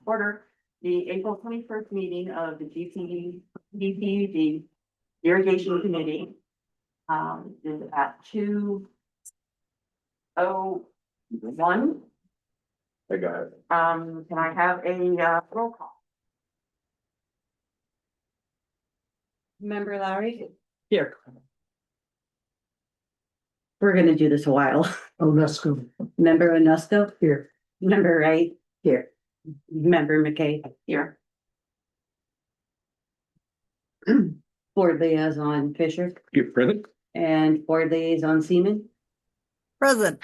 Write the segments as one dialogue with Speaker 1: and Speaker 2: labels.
Speaker 1: order the April 21st meeting of the DPUD Irrigation Committee. Is at 2:01.
Speaker 2: I got it.
Speaker 1: Can I have a roll call?
Speaker 3: Member Lowry?
Speaker 2: Here.
Speaker 3: We're gonna do this a while.
Speaker 2: Onesco.
Speaker 3: Member Onesco?
Speaker 2: Here.
Speaker 3: Member Wright? Here. Member McKay?
Speaker 1: Here.
Speaker 3: Board liaison Fisher
Speaker 2: You're present?
Speaker 3: and board liaison Seaman?
Speaker 4: Present.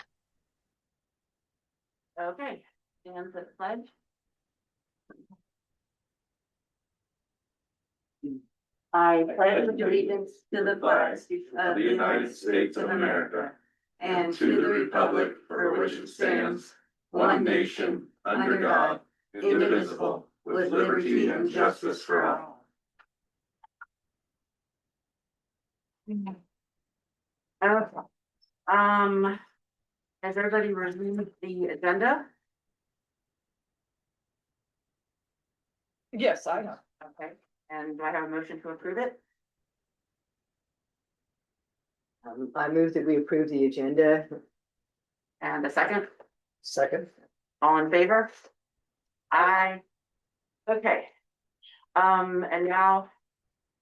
Speaker 1: Okay, and the pledge. I pledge allegiance to the flag of the United States of America and to the republic for which it stands, one nation, under God, indivisible, with liberty and justice for all. Okay. Has everybody reviewed the agenda?
Speaker 4: Yes, I have.
Speaker 1: Okay, and do I have a motion to approve it?
Speaker 4: I move that we approve the agenda.
Speaker 1: And a second,
Speaker 4: Second.
Speaker 1: all in favor? Aye. Okay. And now,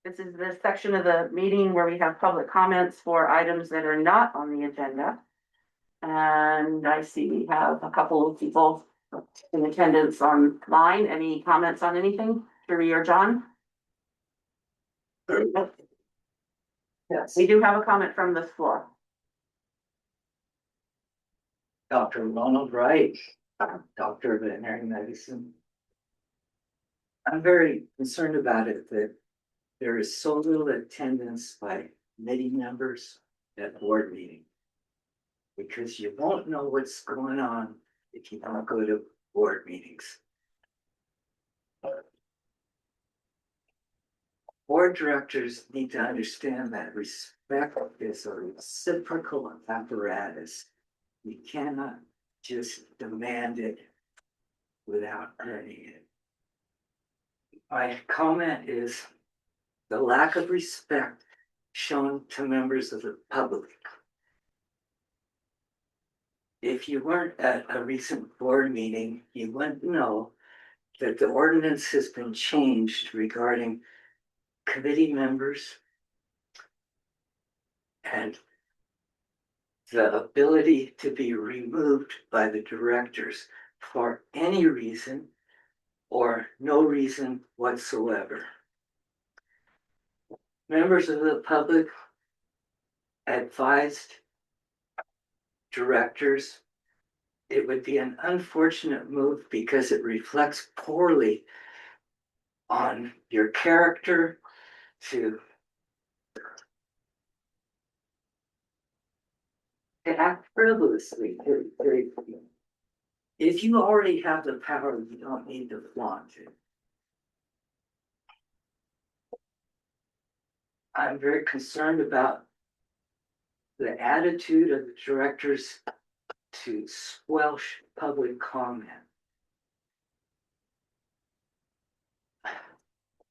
Speaker 1: this is the section of the meeting where we have public comments for items that are not on the agenda. And I see we have a couple of people in attendance online. Any comments on anything, Sheree or John?
Speaker 4: Yes.
Speaker 1: We do have a comment from the floor.
Speaker 4: Dr. Ronald Wright, Doctor of Veterinary Medicine. I'm very concerned about it that there is so little attendance by committee members at board meeting. Because you won't know what's going on if you don't go to board meetings. Board directors need to understand that respect is a reciprocal apparatus. You cannot just demand it without earning it. My comment is the lack of respect shown to members of the public. If you weren't at a recent board meeting, you wouldn't know that the ordinance has been changed regarding committee members and the ability to be removed by the directors for any reason or no reason whatsoever. Members of the public advised directors it would be an unfortunate move because it reflects poorly on your character to act frivolously. If you already have the power, you don't need to flaunt it. I'm very concerned about the attitude of the directors to squelch public comment.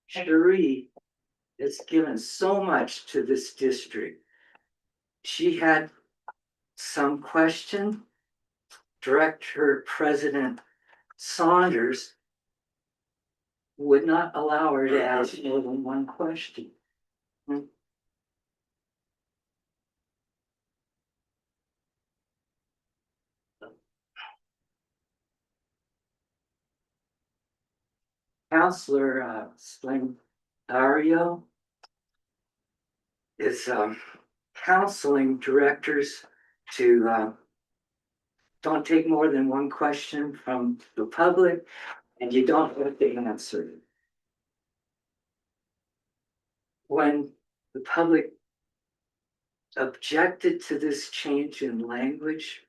Speaker 4: Sheree has given so much to this district. She had some question. Director President Saunders would not allow her to ask more than one question. Counselor Dario is counseling directors to don't take more than one question from the public, and you don't have to answer it. When the public objected to this change in language,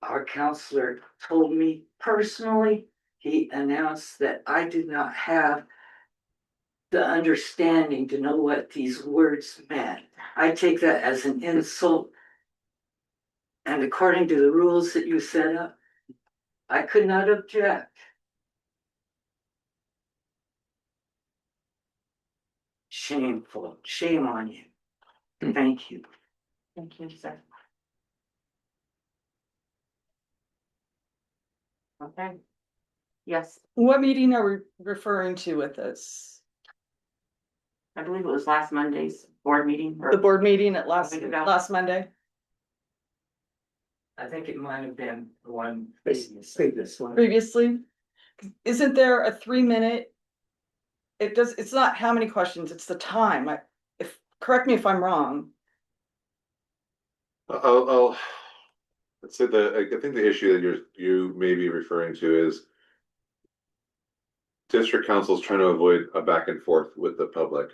Speaker 4: our counselor told me personally, he announced that I did not have the understanding to know what these words meant. I take that as an insult. And according to the rules that you set up, I could not object. Shameful. Shame on you.
Speaker 5: Hmm.
Speaker 4: Thank you.
Speaker 1: Thank you, sir. Okay. Yes,
Speaker 6: What meeting are we referring to with this?
Speaker 1: I believe it was last Monday's board meeting. or-
Speaker 6: The board meeting at
Speaker 1: Week ago.
Speaker 6: last Monday?
Speaker 4: I think it might have been one previous one.
Speaker 6: Previously? Isn't there a 3 minute? It's not how many questions, it's the time. Correct me if I'm wrong.
Speaker 2: Let's say I think the issue that you may be referring to is district council's trying to avoid a back and forth with the public.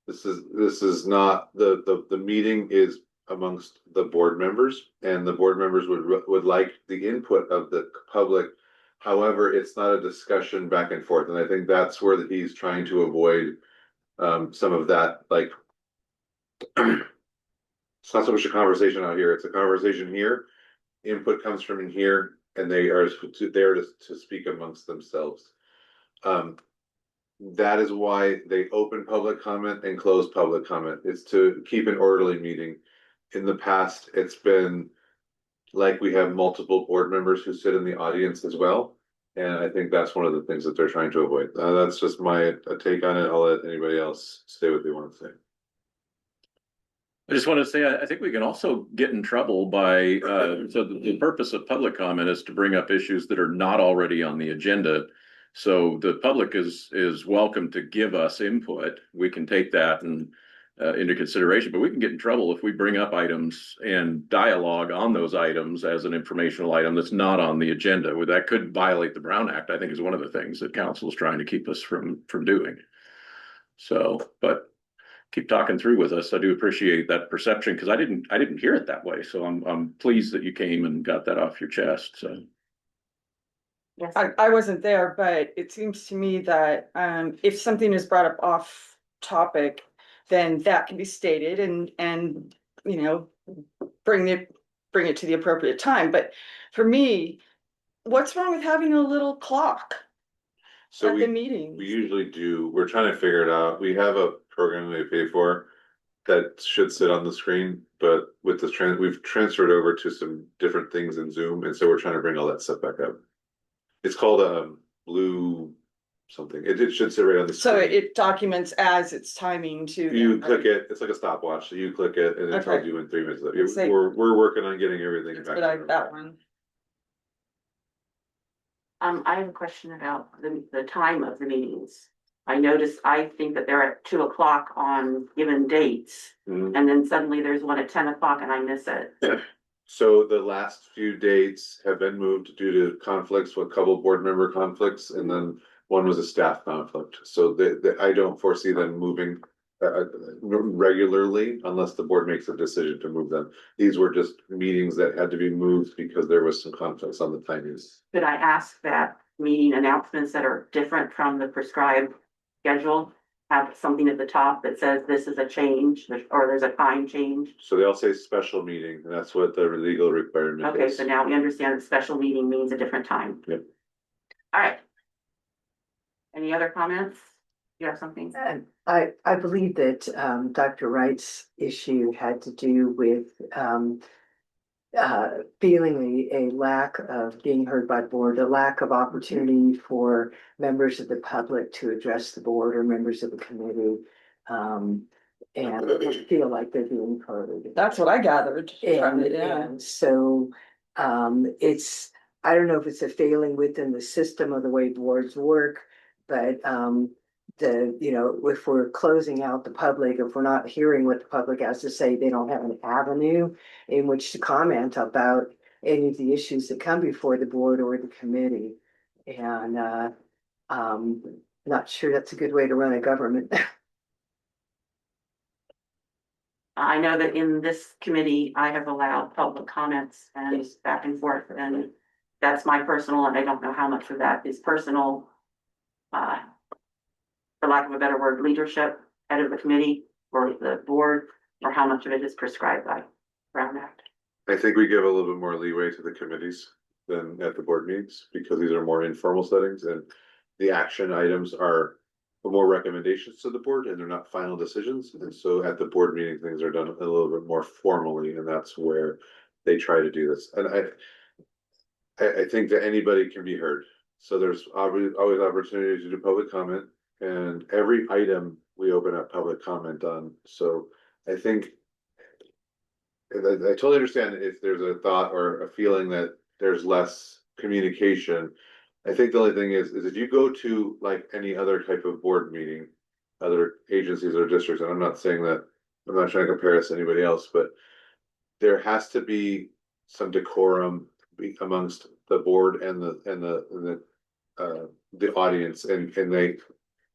Speaker 2: This is not, the meeting is amongst the board members, and the board members would like the input of the public. However, it's not a discussion back and forth, and I think that's where he's trying to avoid some of that, like it's not so much a conversation out here, it's a conversation here. Input comes from in here, and they are there to speak amongst themselves. That is why they open public comment and close public comment. It's to keep an orderly meeting. In the past, it's been like we have multiple board members who sit in the audience as well. And I think that's one of the things that they're trying to avoid. That's just my take on it. I'll let anybody else say what they want to say.
Speaker 5: I just want to say, I think we can also get in trouble by, so the purpose of public comment is to bring up issues that are not already on the agenda. So the public is welcome to give us input. We can take that and into consideration, but we can get in trouble if we bring up items and dialogue on those items as an informational item that's not on the agenda. Well, that could violate the Brown Act, I think, is one of the things that council is trying to keep us from doing. So, but keep talking through with us. I do appreciate that perception, because I didn't hear it that way. So I'm pleased that you came and got that off your chest. So
Speaker 1: yes.
Speaker 6: I wasn't there, but it seems to me that if something is brought up off topic, then that can be stated and bring it to the appropriate time. But for me, what's wrong with having a little clock
Speaker 2: So
Speaker 6: at the
Speaker 2: we
Speaker 6: meeting?
Speaker 2: usually do, we're trying to figure it out. We have a program we pay for that should sit on the screen, but with the we've transferred over to some different things in Zoom, and so we're trying to bring all that stuff back up. It's called Blue something. It should sit right on the
Speaker 6: So
Speaker 2: screen.
Speaker 6: it documents as it's timing to.
Speaker 2: You click it, it's like a stopwatch, so you click it and it tells
Speaker 6: Okay.
Speaker 2: you in 3 minutes.
Speaker 6: Let's see.
Speaker 2: We're working on getting everything
Speaker 6: It's
Speaker 2: back.
Speaker 6: good, I have that one.
Speaker 1: I have a question about the time of the meetings. I noticed, I think that they're at 2 o'clock on given dates,
Speaker 2: Mhm.
Speaker 1: and then suddenly there's one at 10 o'clock and I miss it.
Speaker 2: So the last few dates have been moved due to conflicts, with a couple board member conflicts, and then one was a staff conflict. So I don't foresee them moving regularly unless the board makes a decision to move them. These were just meetings that had to be moved because there was some conflicts on the timings.
Speaker 1: Could I ask that meeting announcements that are different from the prescribed schedule have something at the top that says this is a change, or there's a time change?
Speaker 2: So they all say special meeting, and that's what the legal requirement
Speaker 1: Okay,
Speaker 2: is.
Speaker 1: so now we understand that special meeting means a different time.
Speaker 2: Yep.
Speaker 1: All right. Any other comments? You have something?
Speaker 3: I believe that Dr. Wright's issue had to do with feeling a lack of being heard by the board, a lack of opportunity for members of the public to address the board or members of the committee, and feel like they're being heard.
Speaker 6: That's what I gathered from
Speaker 3: And,
Speaker 6: it, yeah.
Speaker 3: and so it's, I don't know if it's a failing within the system of the way boards work, but if we're closing out the public, if we're not hearing what the public has to say, they don't have an avenue in which to comment about any of the issues that come before the board or the committee. And not sure that's a good way to run a government.
Speaker 1: I know that in this committee, I have allowed public comments and back and forth, and that's my personal, and I don't know how much of that is personal. For lack of a better word, leadership, head of the committee or the board, or how much of it is prescribed by Brown Act.
Speaker 2: I think we give a little bit more leeway to the committees than at the board meetings, because these are more informal settings and the action items are more recommendations to the board and they're not final decisions. And so at the board meeting, things are done a little bit more formally, and that's where they try to do this. And I think that anybody can be heard. So there's always opportunity to do public comment, and every item we open up public comment on. So I think I totally understand if there's a thought or a feeling that there's less communication. I think the only thing is if you go to like any other type of board meeting, other agencies or districts, and I'm not saying that, I'm not trying to compare us to anybody else, but there has to be some decorum amongst the board and the audience, and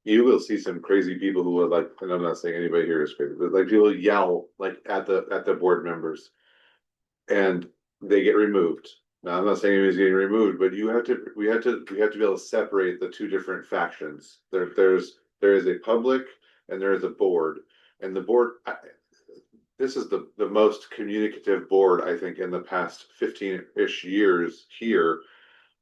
Speaker 2: you will see some crazy people who are like, and I'm not saying anybody here is crazy, but like people yell like at the board members and they get removed. Now, I'm not saying anybody's getting removed, but we have to be able to separate the two different factions. There is a public and there is a board, and the board, this is the most communicative board, I think, in the past 15-ish years here,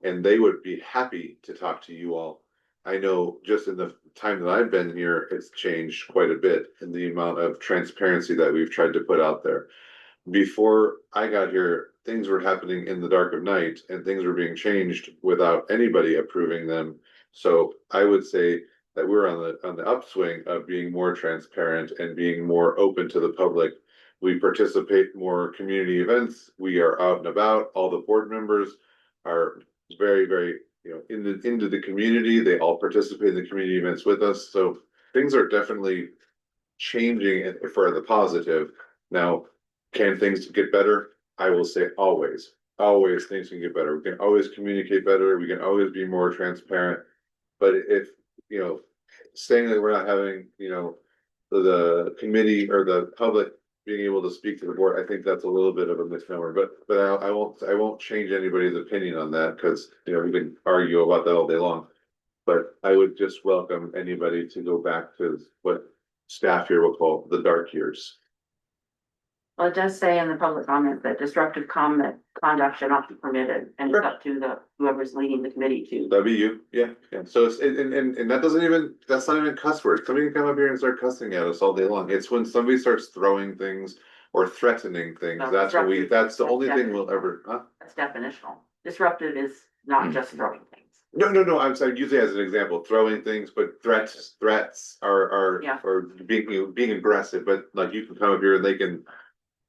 Speaker 2: and they would be happy to talk to you all. I know just in the time that I've been here, it's changed quite a bit in the amount of transparency that we've tried to put out there. Before I got here, things were happening in the dark of night and things were being changed without anybody approving them. So I would say that we're on the upswing of being more transparent and being more open to the public. We participate more community events. We are out and about. All the board members are very, very, into the community. They all participate in the community events with us. So things are definitely changing for the positive. Now, can things get better? I will say always things can get better. We can always communicate better. We can always be more transparent. But if, saying that we're not having, the committee or the public being able to speak to the board, I think that's a little bit of a misnomer, but I won't change anybody's opinion on that, because, we can argue about that all day long. But I would just welcome anybody to go back to what staff here will call the dark years.
Speaker 1: Well, it does say in the public comment that disruptive conduct should not be permitted, and it's up to whoever's leading the committee to.
Speaker 2: That'd be you, yeah. So it's, and that's not even cuss words. Somebody can come up here and start cussing at us all day long. It's when somebody starts throwing things or threatening things,
Speaker 1: No,
Speaker 2: that's the only thing we'll
Speaker 1: definitional.
Speaker 2: ever, huh?
Speaker 1: That's definitional. Disruptive is not just throwing things.
Speaker 2: No, I'm sorry, using it as an example, throwing things, but threats are,
Speaker 1: Yeah.
Speaker 2: or being aggressive, but like you can come up here and they can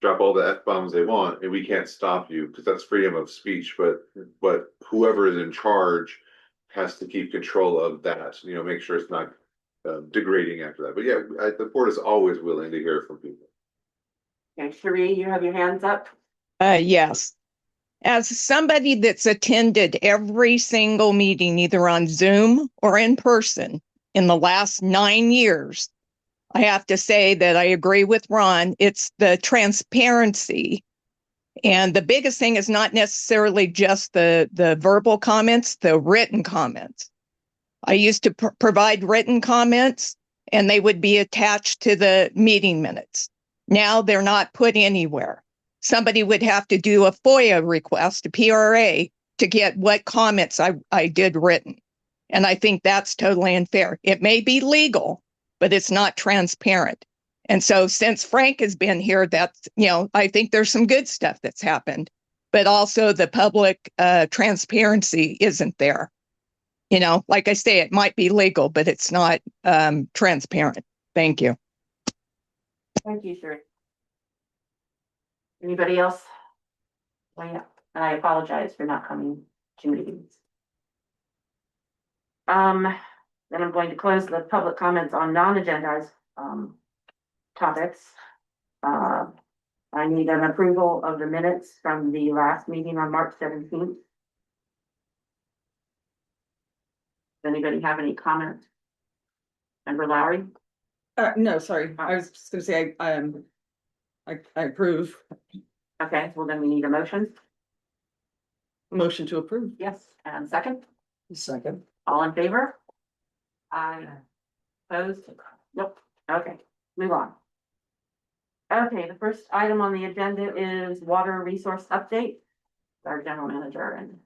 Speaker 2: drop all the F-bombs they want and we can't stop you because that's freedom of speech, but whoever is in charge has to keep control of that, make sure it's not degrading after that. But yeah, the board is always willing to hear from people.
Speaker 1: Okay, Cherie, you have your hands up.
Speaker 7: Yes. As somebody that's attended every single meeting, either on Zoom or in person in the last 9 years, I have to say that I agree with Ron. It's the transparency. And the biggest thing is not necessarily just the verbal comments, the written comments. I used to provide written comments and they would be attached to the meeting minutes. Now they're not put anywhere. Somebody would have to do a FOIA request, a PRA, to get what comments I did written. And I think that's totally unfair. It may be legal, but it's not transparent. And so since Frank has been here, that's, I think there's some good stuff that's happened, but also the public transparency isn't there. Like I say, it might be legal, but it's not transparent. Thank you.
Speaker 1: Thank you, Cherie. Anybody else? Well, yeah, and I apologize for not coming to meetings. Then I'm going to close the public comments on non-agendized topics. I need an approval of the minutes from the last meeting on March 17th. Does anybody have any comments? Member Lowry?
Speaker 6: No, sorry, I was just gonna say, I approve.
Speaker 1: Okay, well then we need a motion.
Speaker 6: Motion to approve.
Speaker 1: Yes, and second,
Speaker 4: Second.
Speaker 1: all in favor? Aye. Opposed? Nope. Okay, move on. Okay, the first item on the agenda is water resource update. Our general manager and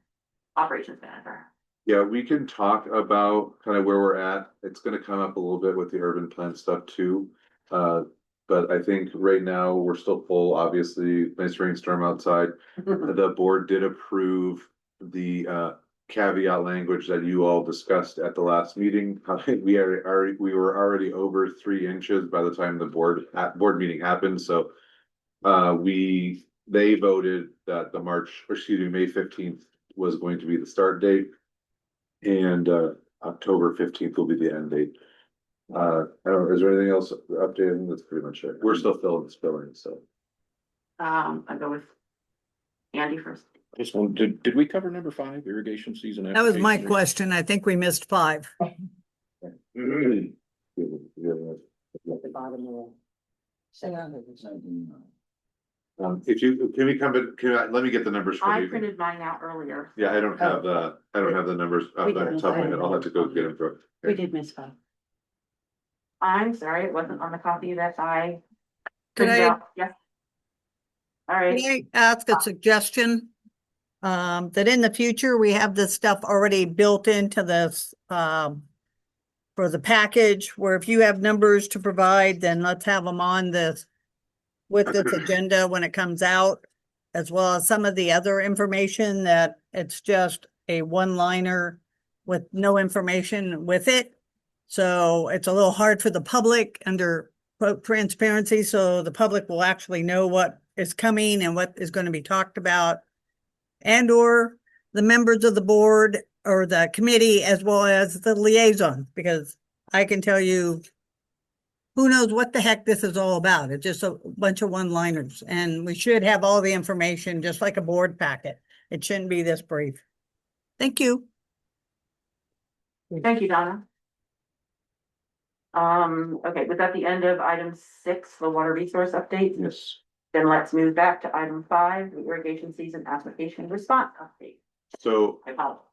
Speaker 1: operations manager.
Speaker 2: Yeah, we can talk about kind of where we're at. It's gonna come up a little bit with the urban plan stuff too. But I think right now we're still full, obviously, nice rainstorm outside. The board did approve the caveat language that you all discussed at the last meeting. We were already over 3 inches by the time the board meeting happened, so they voted that May 15th was going to be the start date. And October 15th will be the end date. I don't know, is there anything else updated? That's pretty much it. We're still filling the spilling, so.
Speaker 1: I go with Andy first.
Speaker 5: Just one, did we cover number 5, irrigation season?
Speaker 8: That was my
Speaker 5: application?
Speaker 8: question. I think we missed 5.
Speaker 3: At the bottom of the.
Speaker 2: If you, can we come, let me get the numbers for
Speaker 1: I
Speaker 2: you.
Speaker 1: printed mine out earlier.
Speaker 2: Yeah, I don't have the numbers off
Speaker 1: We
Speaker 2: the
Speaker 1: didn't.
Speaker 2: top of my head. I'll have to go get them for.
Speaker 1: We did miss 5. I'm sorry, it wasn't on the copy that I
Speaker 8: Could
Speaker 1: printed
Speaker 8: I,
Speaker 1: out. Yes. All right.
Speaker 8: can I ask a suggestion? That in the future, we have this stuff already built into this, for the package, where if you have numbers to provide, then let's have them on this with this agenda when it comes out, as well as some of the other information that it's just a one-liner with no information with it. So it's a little hard for the public under quote transparency, so the public will actually know what is coming and what is going to be talked about. And or the members of the board or the committee, as well as the liaison, because I can tell you, who knows what the heck this is all about. It's just a bunch of one-liners, and we should have all the information, just like a board packet. It shouldn't be this brief. Thank you.
Speaker 1: Thank you, Donna. Okay, was that the end of item 6, the water resource update?
Speaker 2: Yes.
Speaker 1: Then let's move back to item 5, the irrigation season application response update.
Speaker 2: So
Speaker 1: I apologize.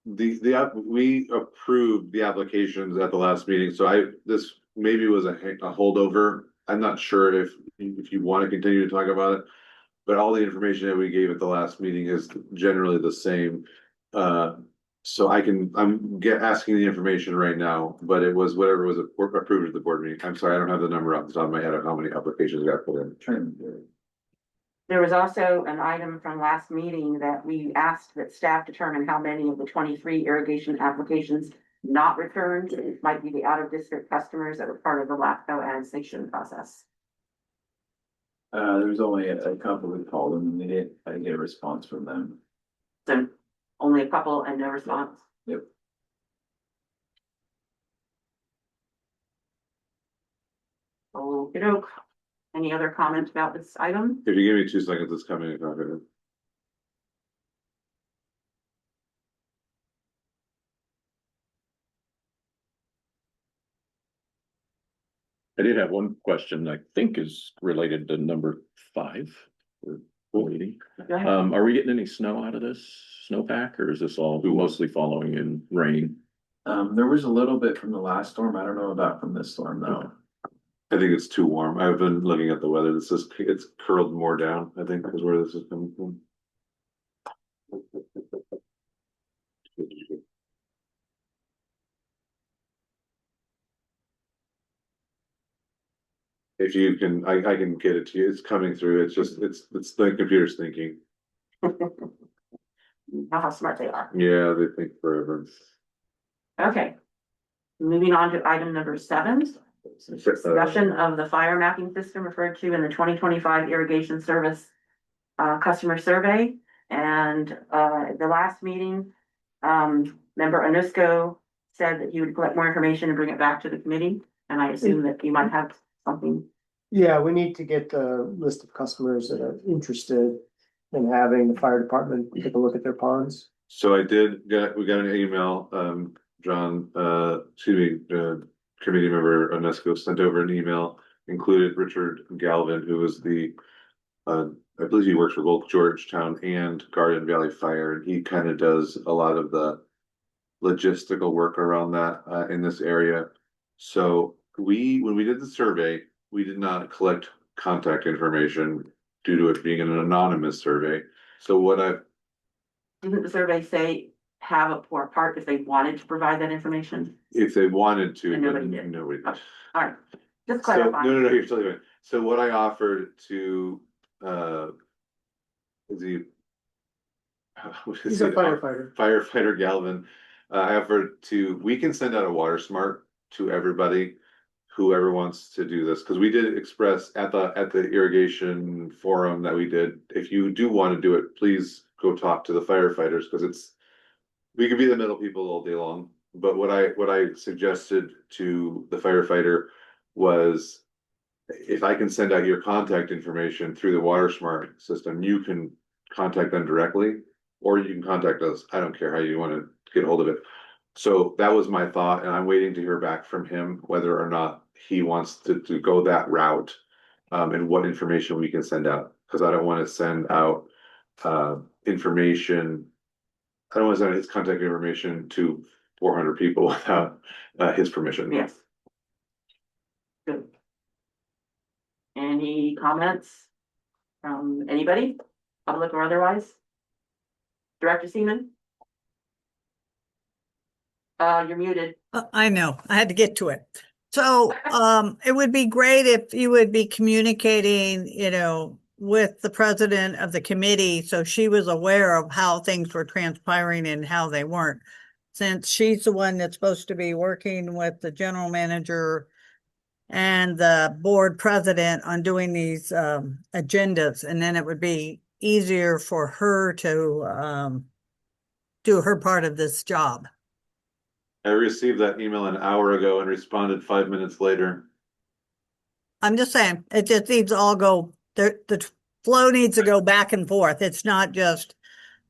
Speaker 2: we approved the applications at the last meeting, so this maybe was a holdover. I'm not sure if you want to continue to talk about it, but all the information that we gave at the last meeting is generally the same. So I'm asking the information right now, but it was whatever was approved at the board meeting. I'm sorry, I don't have the number off the top of my head of how many applications got put in.
Speaker 1: There was also an item from last meeting that we asked that staff determine how many of the 23 irrigation applications not returned might be the out-of-district customers that were part of the LAFCO annexation process.
Speaker 9: There was only a couple we called them and I didn't get a response from them.
Speaker 1: So only a couple and no response.
Speaker 9: Yep.
Speaker 1: Okey-doke. Any other comments about this item?
Speaker 2: If you give me 2 seconds, it's coming in.
Speaker 5: I did have one question I think is related to number 5.
Speaker 1: Go ahead.
Speaker 5: Are we getting any snow out of this snowpack, or is this all mostly following in rain?
Speaker 9: There was a little bit from the last storm. I don't know about from this storm though.
Speaker 2: I think it's too warm. I've been looking at the weather. It's curled more down, I think, is where this is coming from. If you can, I can get it to you. It's coming through. It's just, it's the computer's thinking.
Speaker 1: How smart they are.
Speaker 2: Yeah, they think forever.
Speaker 1: Okay. Moving on to item number 7. Discussion of the fire mapping system referred to in the 2025 irrigation service customer survey. And the last meeting, member Anusco said that he would collect more information and bring it back to the committee. And I assume that you might have something.
Speaker 10: Yeah, we need to get the list of customers that are interested in having the fire department take a look at their ponds.
Speaker 2: So we got an email, John, committee member UNESCO sent over an email, included Richard Galvin, who is I believe he works for both Georgetown and Garden Valley Fire, and he kind of does a lot of the logistical work around that in this area. So when we did the survey, we did not collect contact information due to it being an anonymous survey. So
Speaker 1: Didn't the survey say have a poor part if they wanted to provide that information?
Speaker 2: If they wanted to,
Speaker 1: And nobody
Speaker 2: but
Speaker 1: did.
Speaker 2: nobody did.
Speaker 1: All right, just
Speaker 2: So,
Speaker 1: clarify.
Speaker 2: no, you're totally right. So what I offered to, the. what is
Speaker 10: He's a
Speaker 2: it?
Speaker 10: firefighter.
Speaker 2: Firefighter Galvin, I offered to, we can send out a water smart to everybody. Whoever wants to do this, because we did express at the irrigation forum that we did, if you do want to do it, please go talk to the firefighters, because it's. We could be the middle people all day long, but what I suggested to the firefighter was. If I can send out your contact information through the water smart system, you can contact them directly. Or you can contact us, I don't care how you wanna get hold of it. So that was my thought, and I'm waiting to hear back from him whether or not he wants to go that route. And what information we can send out, cause I don't wanna send out, information. I don't wanna send his contact information to 400 people without, his permission.
Speaker 1: Yes. Good. Any comments from anybody, public or otherwise? Director Seaman? You're muted.
Speaker 8: I know, I had to get to it. So, it would be great if you would be communicating, with the president of the committee, so she was aware of how things were transpiring and how they weren't. Since she's the one that's supposed to be working with the general manager and the board president on doing these, agendas, and then it would be easier for her to, do her part of this job.
Speaker 2: I received that email an hour ago and responded 5 minutes later.
Speaker 8: I'm just saying, it just needs to all go, the flow needs to go back and forth. It's not just,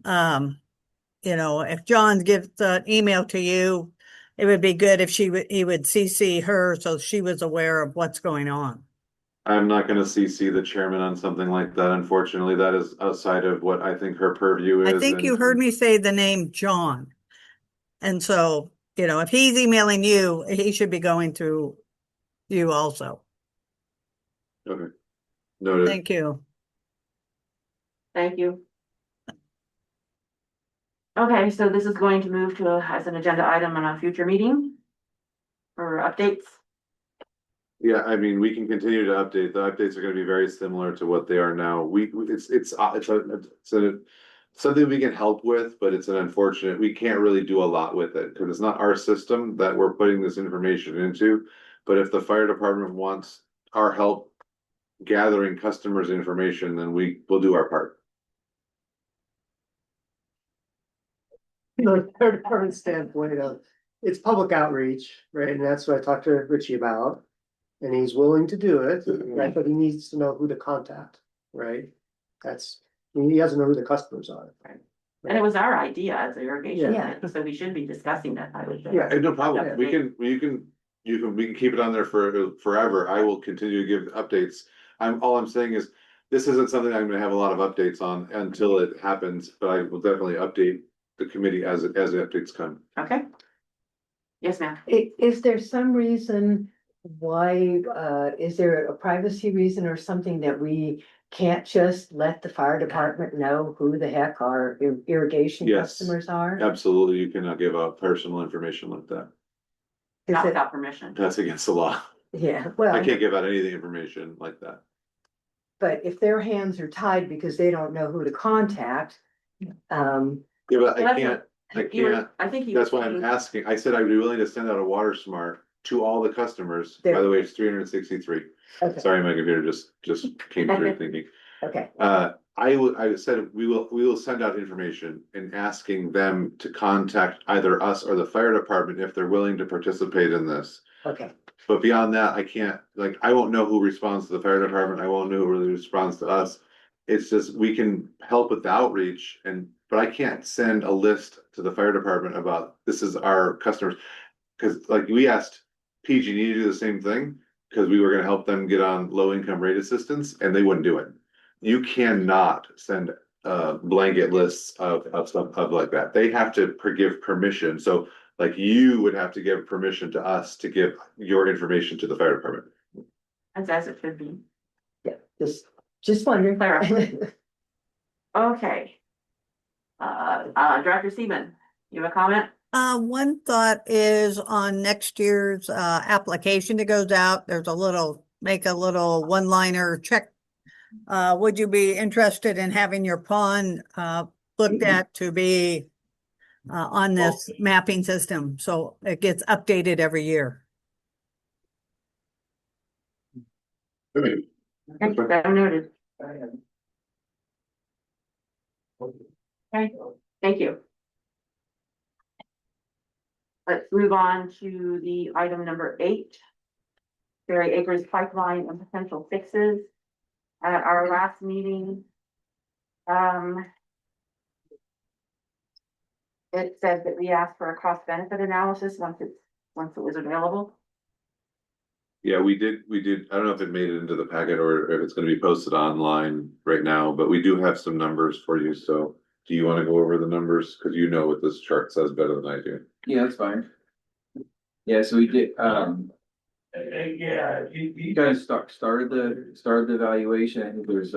Speaker 8: if John gives an email to you, it would be good if he would CC her so she was aware of what's going on.
Speaker 2: I'm not gonna CC the chairman on something like that. Unfortunately, that is outside of what I think her purview is.
Speaker 8: I think you heard me say the name John. And so, if he's emailing you, he should be going to you also.
Speaker 2: Okay. Noted.
Speaker 8: Thank you.
Speaker 1: Thank you. Okay, so this is going to move to as an agenda item on a future meeting for updates.
Speaker 2: Yeah, I mean, we can continue to update. The updates are gonna be very similar to what they are now. It's something we can help with, but it's an unfortunate, we can't really do a lot with it, because it's not our system that we're putting this information into. But if the fire department wants our help gathering customers' information, then we will do our part.
Speaker 10: The fire department standpoint of, it's public outreach, right, and that's what I talked to Richie about. And he's willing to do it, right, but he needs to know who to contact, right? He doesn't know who the customers are.
Speaker 1: And it was our idea as irrigation,
Speaker 3: Yeah.
Speaker 1: so we should be discussing that, I would say.
Speaker 10: Yeah.
Speaker 2: No problem. We can keep it on there for forever. I will continue to give updates. All I'm saying is, this isn't something I'm gonna have a lot of updates on until it happens, but I will definitely update the committee as the updates come.
Speaker 1: Okay. Yes, ma'am.
Speaker 3: Is there some reason why, is there a privacy reason or something that we can't just let the fire department know who the heck our irrigation
Speaker 2: Yes.
Speaker 3: customers are?
Speaker 2: Absolutely, you cannot give out personal information like that.
Speaker 3: Is
Speaker 1: Not
Speaker 3: it-
Speaker 1: without permission.
Speaker 2: That's against the law.
Speaker 3: Yeah,
Speaker 2: I
Speaker 3: well,
Speaker 2: can't give out any of the information like that.
Speaker 3: but if their hands are tied because they don't know who to contact,
Speaker 2: Yeah, but I
Speaker 1: Well, that's
Speaker 2: can't,
Speaker 1: You were- I think he.
Speaker 2: that's
Speaker 1: was
Speaker 2: why I'm
Speaker 1: saying-
Speaker 2: asking. I said I'd be willing to send out a water smart to all the customers. By
Speaker 3: There.
Speaker 2: the way, it's 363.
Speaker 3: okay,
Speaker 2: Sorry, my computer just came through thinking.
Speaker 3: okay,
Speaker 2: I said we will send out information and asking them to contact either us or the fire department if they're willing to participate in this.
Speaker 3: okay.
Speaker 2: But beyond that, I can't, like, I won't know who responds to the fire department. I won't know who really responds to us. It's just, we can help with the outreach but I can't send a list to the fire department about, this is our customers. Cause like we asked PG&E to do the same thing, cause we were gonna help them get on low income rate assistance and they wouldn't do it. You cannot send blanket lists of stuff like that. They have to give permission. So like you would have to give permission to us to give your information to the fire department.
Speaker 1: That's as it should be.
Speaker 3: Yeah, just wondering.
Speaker 1: Clarify. Okay. Director Seaman, You have a comment?
Speaker 8: One thought is on next year's application that goes out, there's a little, make a little one-liner check. Would you be interested in having your pond looked at to be on this mapping system? So it gets updated every year.
Speaker 1: Okay, that noted. Okay, thank you. Let's move on to the item number 8. Berry Acres pipeline and potential fixes. At our last meeting, it said that we asked for a cost benefit analysis once it was available.
Speaker 2: Yeah, we did. I don't know if it made it into the packet or if it's gonna be posted online right now, but we do have some numbers for you, so. Do you wanna go over the numbers? Cause you know what this chart says better than I do.
Speaker 9: Yeah, that's fine. Yeah, so we did, you guys started the evaluation. I think there's,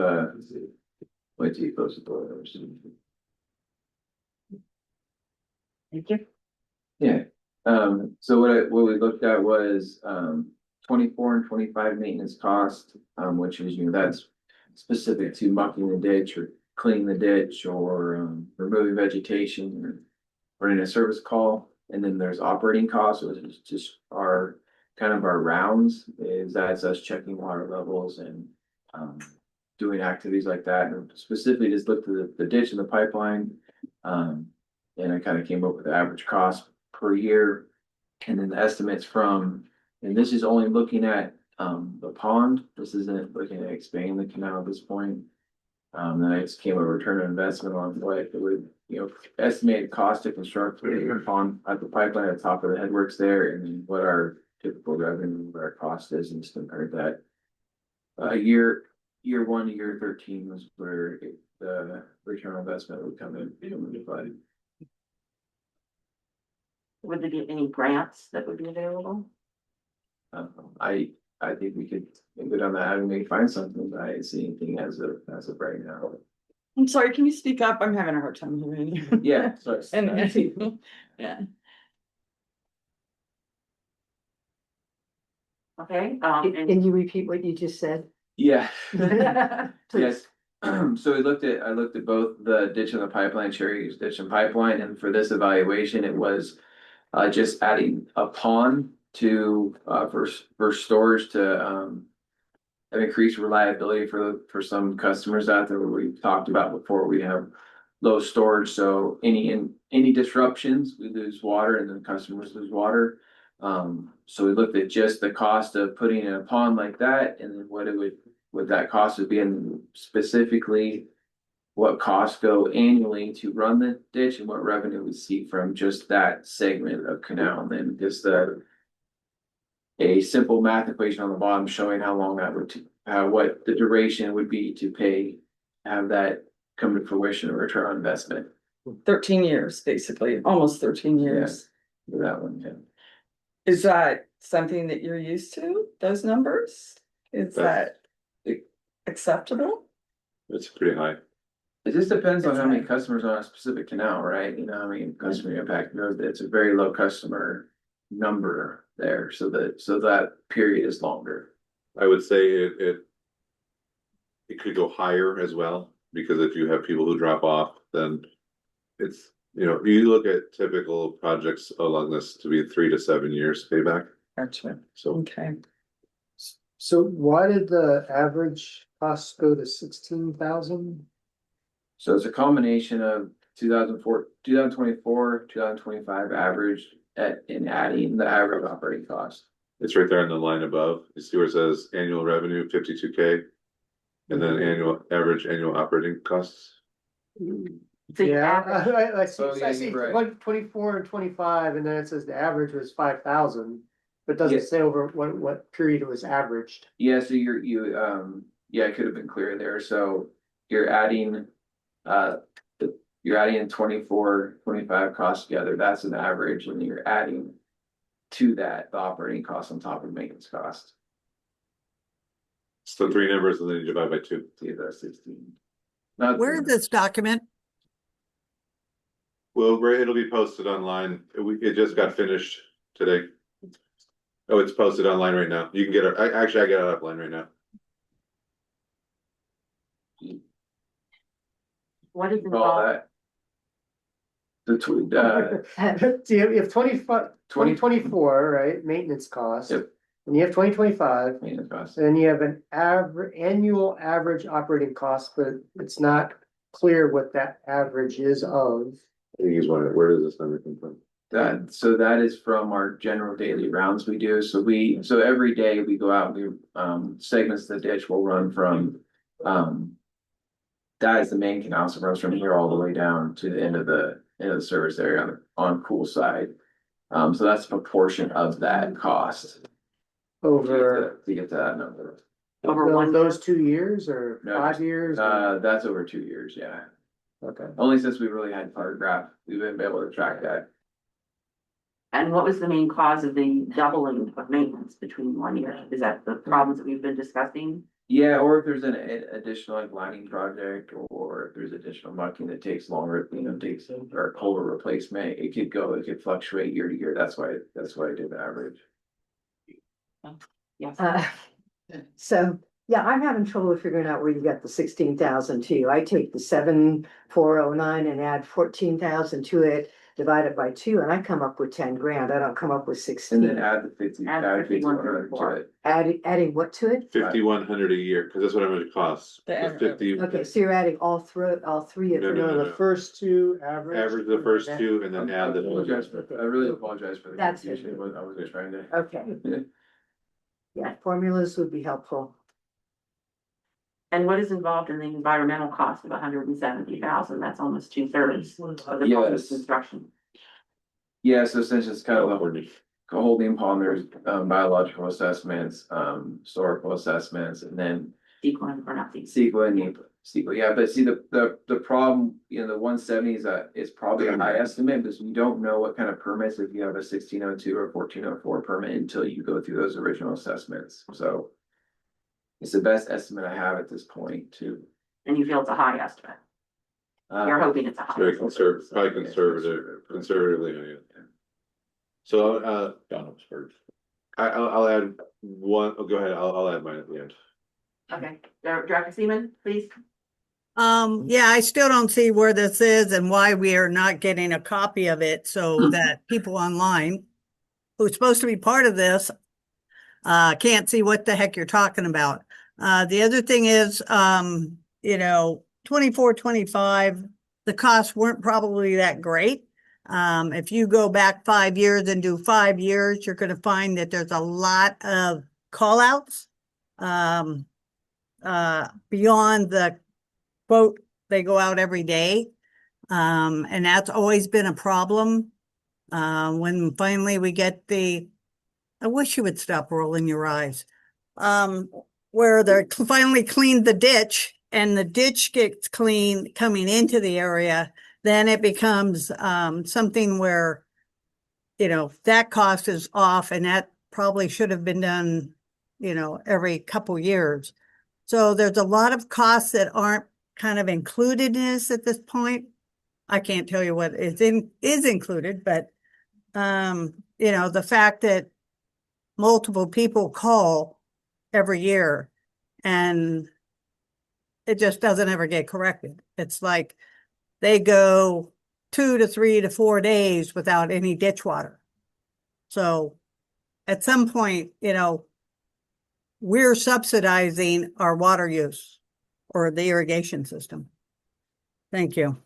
Speaker 9: wait till you close the door.
Speaker 1: Thank you.
Speaker 9: Yeah, so what we looked at was, 24 and 25 maintenance cost, which is, that's specific to mucking the ditch or cleaning the ditch or, removing vegetation or running a service call. And then there's operating costs, which is just our, kind of our rounds, that's us checking water levels and, doing activities like that. And specifically just looked at the ditch and the pipeline. And I kind of came up with the average cost per year. And then the estimates from, and this is only looking at the pond. This isn't looking at expanding the canal at this point. Then I just came with a return on investment on what it would, estimated cost to construct the pond at the pipeline at the top of the headworks there, and then what our typical revenue, what our cost is, and just compared that. Year 1 to year 13 was where the return on investment would come in.
Speaker 1: Would there be any grants that would be available?
Speaker 9: I think we could go down that avenue, maybe find something, but I didn't see anything as of right now.
Speaker 6: I'm sorry, can you speak up? I'm having a hard time hearing you.
Speaker 9: Yeah, sorry.
Speaker 6: Yeah.
Speaker 1: Okay,
Speaker 3: Can you repeat what you just said?
Speaker 9: Yeah.
Speaker 3: Please.
Speaker 9: Yes. So I looked at both the ditch and the pipeline, Cherry's ditch and pipeline, and for this evaluation, it was just adding a pond to for storage to have increased reliability for some customers out there. We've talked about before, we have low storage, so any disruptions, we lose water and then customers lose water. So we looked at just the cost of putting in a pond like that, and then what that cost would be, and specifically what costs go annually to run the ditch and what revenue we see from just that segment of canal. And then just a simple math equation on the bottom showing how long that would, what the duration would be to have that come to fruition or return on investment.
Speaker 6: 13 years, basically, almost 13 years.
Speaker 9: For that one, yeah.
Speaker 6: Is that something that you're used to, those numbers? Is that acceptable?
Speaker 2: It's pretty high.
Speaker 9: It just depends on how many customers on a specific canal, right? You know, how many customer impact knows that it's a very low customer number there, so that period is longer.
Speaker 2: I would say it could go higher as well, because if you have people who drop off, then it's, you look at typical projects along this to be 3 to 7 years payback.
Speaker 6: Gotcha.
Speaker 2: So
Speaker 6: Okay.
Speaker 10: So why did the average cost go to 16,000?
Speaker 9: So it's a combination of 2024, 2025 average in adding the average operating cost.
Speaker 2: it's right there on the line above. You see where it says annual revenue 52K, and then average annual operating costs.
Speaker 1: So you
Speaker 10: Yeah,
Speaker 1: average-
Speaker 10: I see,
Speaker 9: Oh, yeah,
Speaker 10: I see
Speaker 9: you're right.
Speaker 10: 124 and 25, and then it says the average was 5,000. But doesn't
Speaker 9: Yeah.
Speaker 10: say over what period it was averaged.
Speaker 9: Yeah, so yeah, it could have been clear there. So you're adding in 24, 25 costs together. That's an average, and you're adding to that the operating cost on top of maintenance cost.
Speaker 2: So 3 numbers and then you divide by 2.
Speaker 9: See, that's 16. Not
Speaker 8: Where is this document?
Speaker 2: Well, it'll be posted online. It just got finished today. Oh, it's posted online right now. You can get it. I got it offline right now.
Speaker 1: What is
Speaker 9: Call
Speaker 1: involved?
Speaker 9: that. The
Speaker 10: So you have 2024, right, maintenance cost.
Speaker 9: Yep.
Speaker 10: And you have 2025,
Speaker 9: maintenance cost.
Speaker 10: and then you have an annual average operating cost, but it's not clear what that average is of.
Speaker 2: I think he's wondering, where does this number come from?
Speaker 9: That is from our general daily rounds we do. So every day we go out, we segments of the ditch will run from that is the main canal, so it runs from here all the way down to the end of the service area on Cool side. So that's a proportion of that cost
Speaker 10: Over
Speaker 9: to get to that number.
Speaker 1: Over
Speaker 10: those 2 years or
Speaker 9: No,
Speaker 10: 5 years?
Speaker 9: That's over 2 years, yeah.
Speaker 10: Okay.
Speaker 9: Only since we really had photograph, we've been able to track that.
Speaker 1: And what was the main cause of the doubling of maintenance between 1 year? Is that the problems that we've been discussing?
Speaker 9: Yeah, or if there's an additional like lining project, or if there's additional mucking that takes longer, takes or culvert replacement, it could fluctuate year to year. That's why I did the average.
Speaker 1: Yes.
Speaker 3: So, yeah, I'm having trouble figuring out where you got the 16,000 to. I take the 7,409 and add 14,000 to it, divide it by 2, and I come up with 10 grand. I don't come up with
Speaker 9: And
Speaker 3: 16.
Speaker 9: then add the 50,
Speaker 1: Add
Speaker 9: add 5100 to
Speaker 1: 5100.
Speaker 9: it.
Speaker 3: Adding what to it?
Speaker 2: 5,100 a year, because that's what much it costs.
Speaker 6: The
Speaker 2: The
Speaker 6: average.
Speaker 2: 50
Speaker 3: Okay, so you're adding all three of
Speaker 2: No,
Speaker 3: them.
Speaker 2: no,
Speaker 10: No, the first two average.
Speaker 2: average the first two and then add
Speaker 9: I really apologize for the
Speaker 3: That's
Speaker 9: confusion. I wasn't trying to.
Speaker 3: Okay. Yeah, formulas would be helpful.
Speaker 1: And what is involved in the environmental cost of 170,000? That's almost 2/3 of the cost of
Speaker 9: Yes.
Speaker 1: construction.
Speaker 9: Yeah, so since it's kind of the holding pond, there's biological assessments, historical assessments, and then
Speaker 1: Equal or not these.
Speaker 9: CEQA and NEPA. CEQA, yeah, but see, the problem, the 170 is probably a high estimate, because you don't know what kind of permits, if you have a 1602 or 1404 permit, until you go through those original assessments, so. It's the best estimate I have at this point, too.
Speaker 1: And you feel it's a high estimate. You're hoping it's a high.
Speaker 2: Very
Speaker 1: estimate.
Speaker 2: conservative, probably conservatively, yeah. So,
Speaker 5: Donald's first.
Speaker 2: I'll add one, go ahead, I'll add mine at the end.
Speaker 1: Okay, Director Seaman, please.
Speaker 8: Yeah, I still don't see where this is and why we are not getting a copy of it so that people online who's supposed to be part of this can't see what the heck you're talking about. The other thing is, 24, 25, the costs weren't probably that great. If you go back 5 years and do 5 years, you're going to find that there's a lot of call outs beyond the quote, they go out every day. And that's always been a problem. When finally we get I wish you would stop rolling your eyes. Where they're finally cleaned the ditch and the ditch gets clean coming into the area, then it becomes something where, that cost is off, and that probably should have been done, every couple years. So there's a lot of costs that aren't kind of included in this at this point. I can't tell you what is included, but the fact that multiple people call every year and it just doesn't ever get corrected. It's like they go 2 to 3 to 4 days without any ditch water. So at some point, we're subsidizing our water use or the irrigation system. Thank you.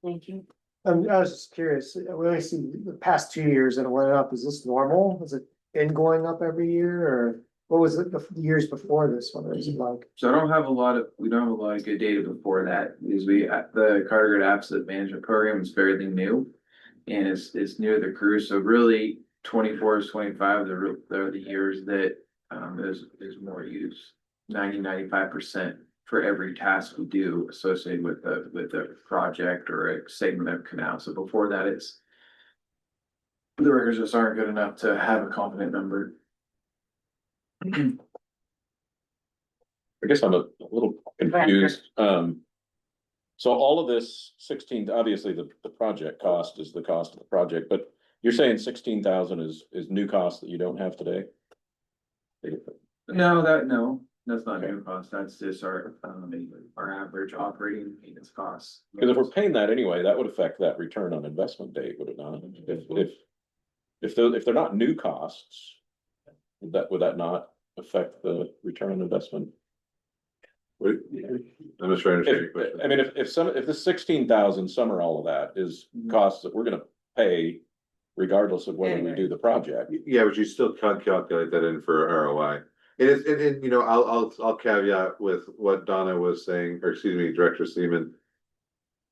Speaker 1: Thank you.
Speaker 10: I was just curious, we only see the past 2 years and it went up. Is this normal? Has it been going up every year, or what was it the years before this one? What was it like?
Speaker 9: So we don't have a lot of good data before that, because the Carter Grid Asset Management Program is fairly new. And it's near the crew, so really 24 to 25, they're the years that there's more use. 95% for every task we do associated with a project or a segment of canal. So before that, the records just aren't good enough to have a confident number.
Speaker 5: I guess I'm a little confused. So all of this 16, obviously the project cost is the cost of the project, but you're saying 16,000 is new cost that you don't have today?
Speaker 9: No, that's not
Speaker 5: Okay.
Speaker 9: new cost, that's just our average operating maintenance costs.
Speaker 5: Because if we're paying that anyway, that would affect that return on investment date, would it not? If they're not new costs, would that not affect the return on investment?
Speaker 2: Wait, I'm just trying to understand your
Speaker 5: If,
Speaker 2: question.
Speaker 5: I mean, if the 16,000 sum or all of that is costs that we're gonna pay regardless of whether we
Speaker 6: Anyway.
Speaker 5: do the project.
Speaker 2: Yeah, but you still can't calculate that in for ROI. And it's, and, you know, I'll caveat with what Donna was saying, or excuse me, Director Seaman.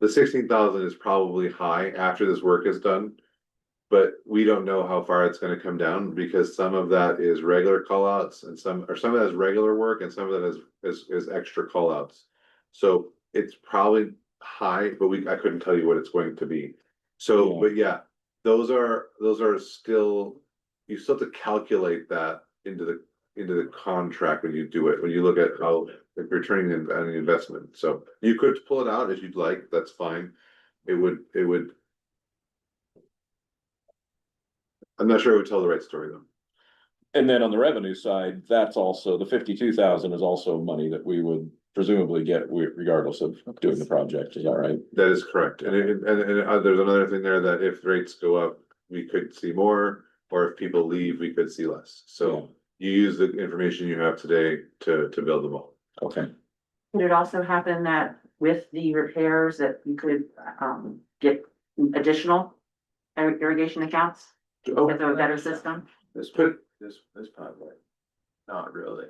Speaker 2: The 16,000 is probably high after this work is done. But we don't know how far it's gonna come down because some of that is regular callouts and some of that is regular work and some of that is extra callouts. So it's probably high, but I couldn't tell you what it's going to be. So,
Speaker 5: Yeah.
Speaker 2: but yeah, those are still, you still have to calculate that into the contract when you do it, when you look at how if you're turning in an investment. So you could pull it out if you'd like, that's fine. It would. I'm not sure it would tell the right story though.
Speaker 5: And then on the revenue side, that's also, the 52,000 is also money that we would presumably get regardless of doing the project, is that right?
Speaker 2: That is correct, and there's another thing there that if rates go up, we could see more, or if people leave, we could see less. So you use the information you have today to build them all.
Speaker 5: Okay.
Speaker 1: Could it also happen that with the repairs that you could, get additional irrigation accounts? With a better system?
Speaker 9: This project, not really.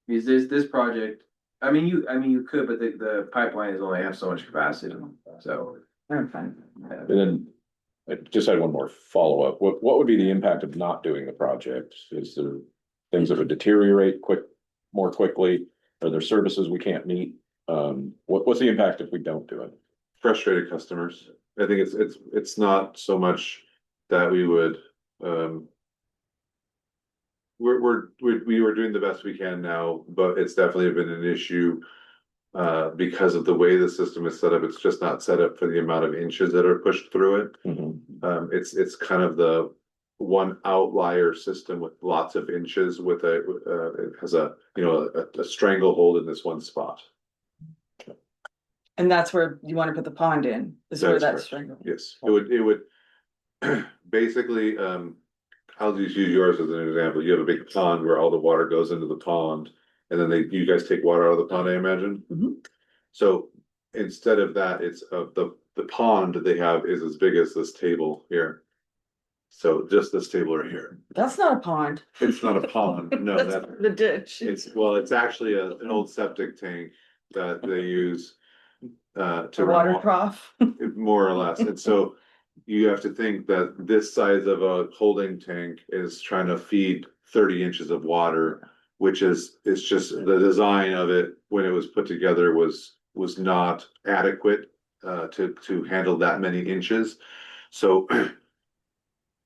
Speaker 9: Because this project, I mean, you could, but the pipelines only have so much capacity, so.
Speaker 5: And then I just had one more follow-up. What would be the impact of not doing the project? Is there things that would deteriorate more quickly? Are there services we can't meet? What's the impact if we don't do it?
Speaker 2: Frustrated customers. I think it's not so much that we would, we were doing the best we can now, but it's definitely been an issue. Because of the way the system is set up, it's just not set up for the amount of inches that are pushed through it. It's kind of the one outlier system with lots of inches with it has a, you know, a stranglehold in this one spot.
Speaker 6: And that's where you wanna put the pond in, is
Speaker 2: That
Speaker 6: where
Speaker 2: is
Speaker 6: that's
Speaker 2: correct.
Speaker 6: strangled.
Speaker 2: Yes, it would basically, I'll just use yours as an example. You have a big pond where all the water goes into the pond. And then you guys take water out of the pond, I imagine?
Speaker 6: Mhm.
Speaker 2: So instead of that, it's the pond they have is as big as this table here. So just this table right here.
Speaker 6: That's not a pond.
Speaker 2: It's not a pond, no,
Speaker 6: That's
Speaker 2: that,
Speaker 6: the ditch.
Speaker 2: it's actually an old septic tank that they use. To
Speaker 6: A
Speaker 2: run
Speaker 6: water
Speaker 2: wa-
Speaker 6: trough.
Speaker 2: more or less, and so. You have to think that this size of a holding tank is trying to feed 30 inches of water. Which it's just the design of it, when it was put together was not adequate, to handle that many inches. So.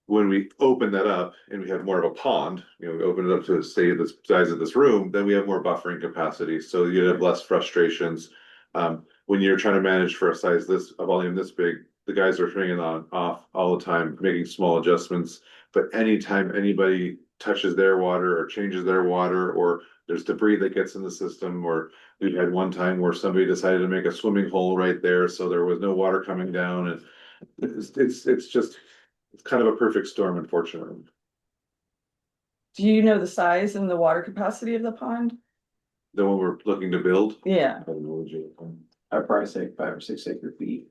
Speaker 2: When we open that up and we have more of a pond, you know, we open it up to say the size of this room, then we have more buffering capacity, so you have less frustrations. When you're trying to manage for a volume this big, the guys are turning it on, off all the time, making small adjustments. But anytime anybody touches their water or changes their water, or there's debris that gets in the system, or we've had one time where somebody decided to make a swimming hole right there, so there was no water coming down, and it's kind of a perfect storm, unfortunately.
Speaker 6: Do you know the size and the water capacity of the pond?
Speaker 2: The one we're looking to build.
Speaker 6: Yeah,
Speaker 9: I'd probably say 5 or 6 acre feet.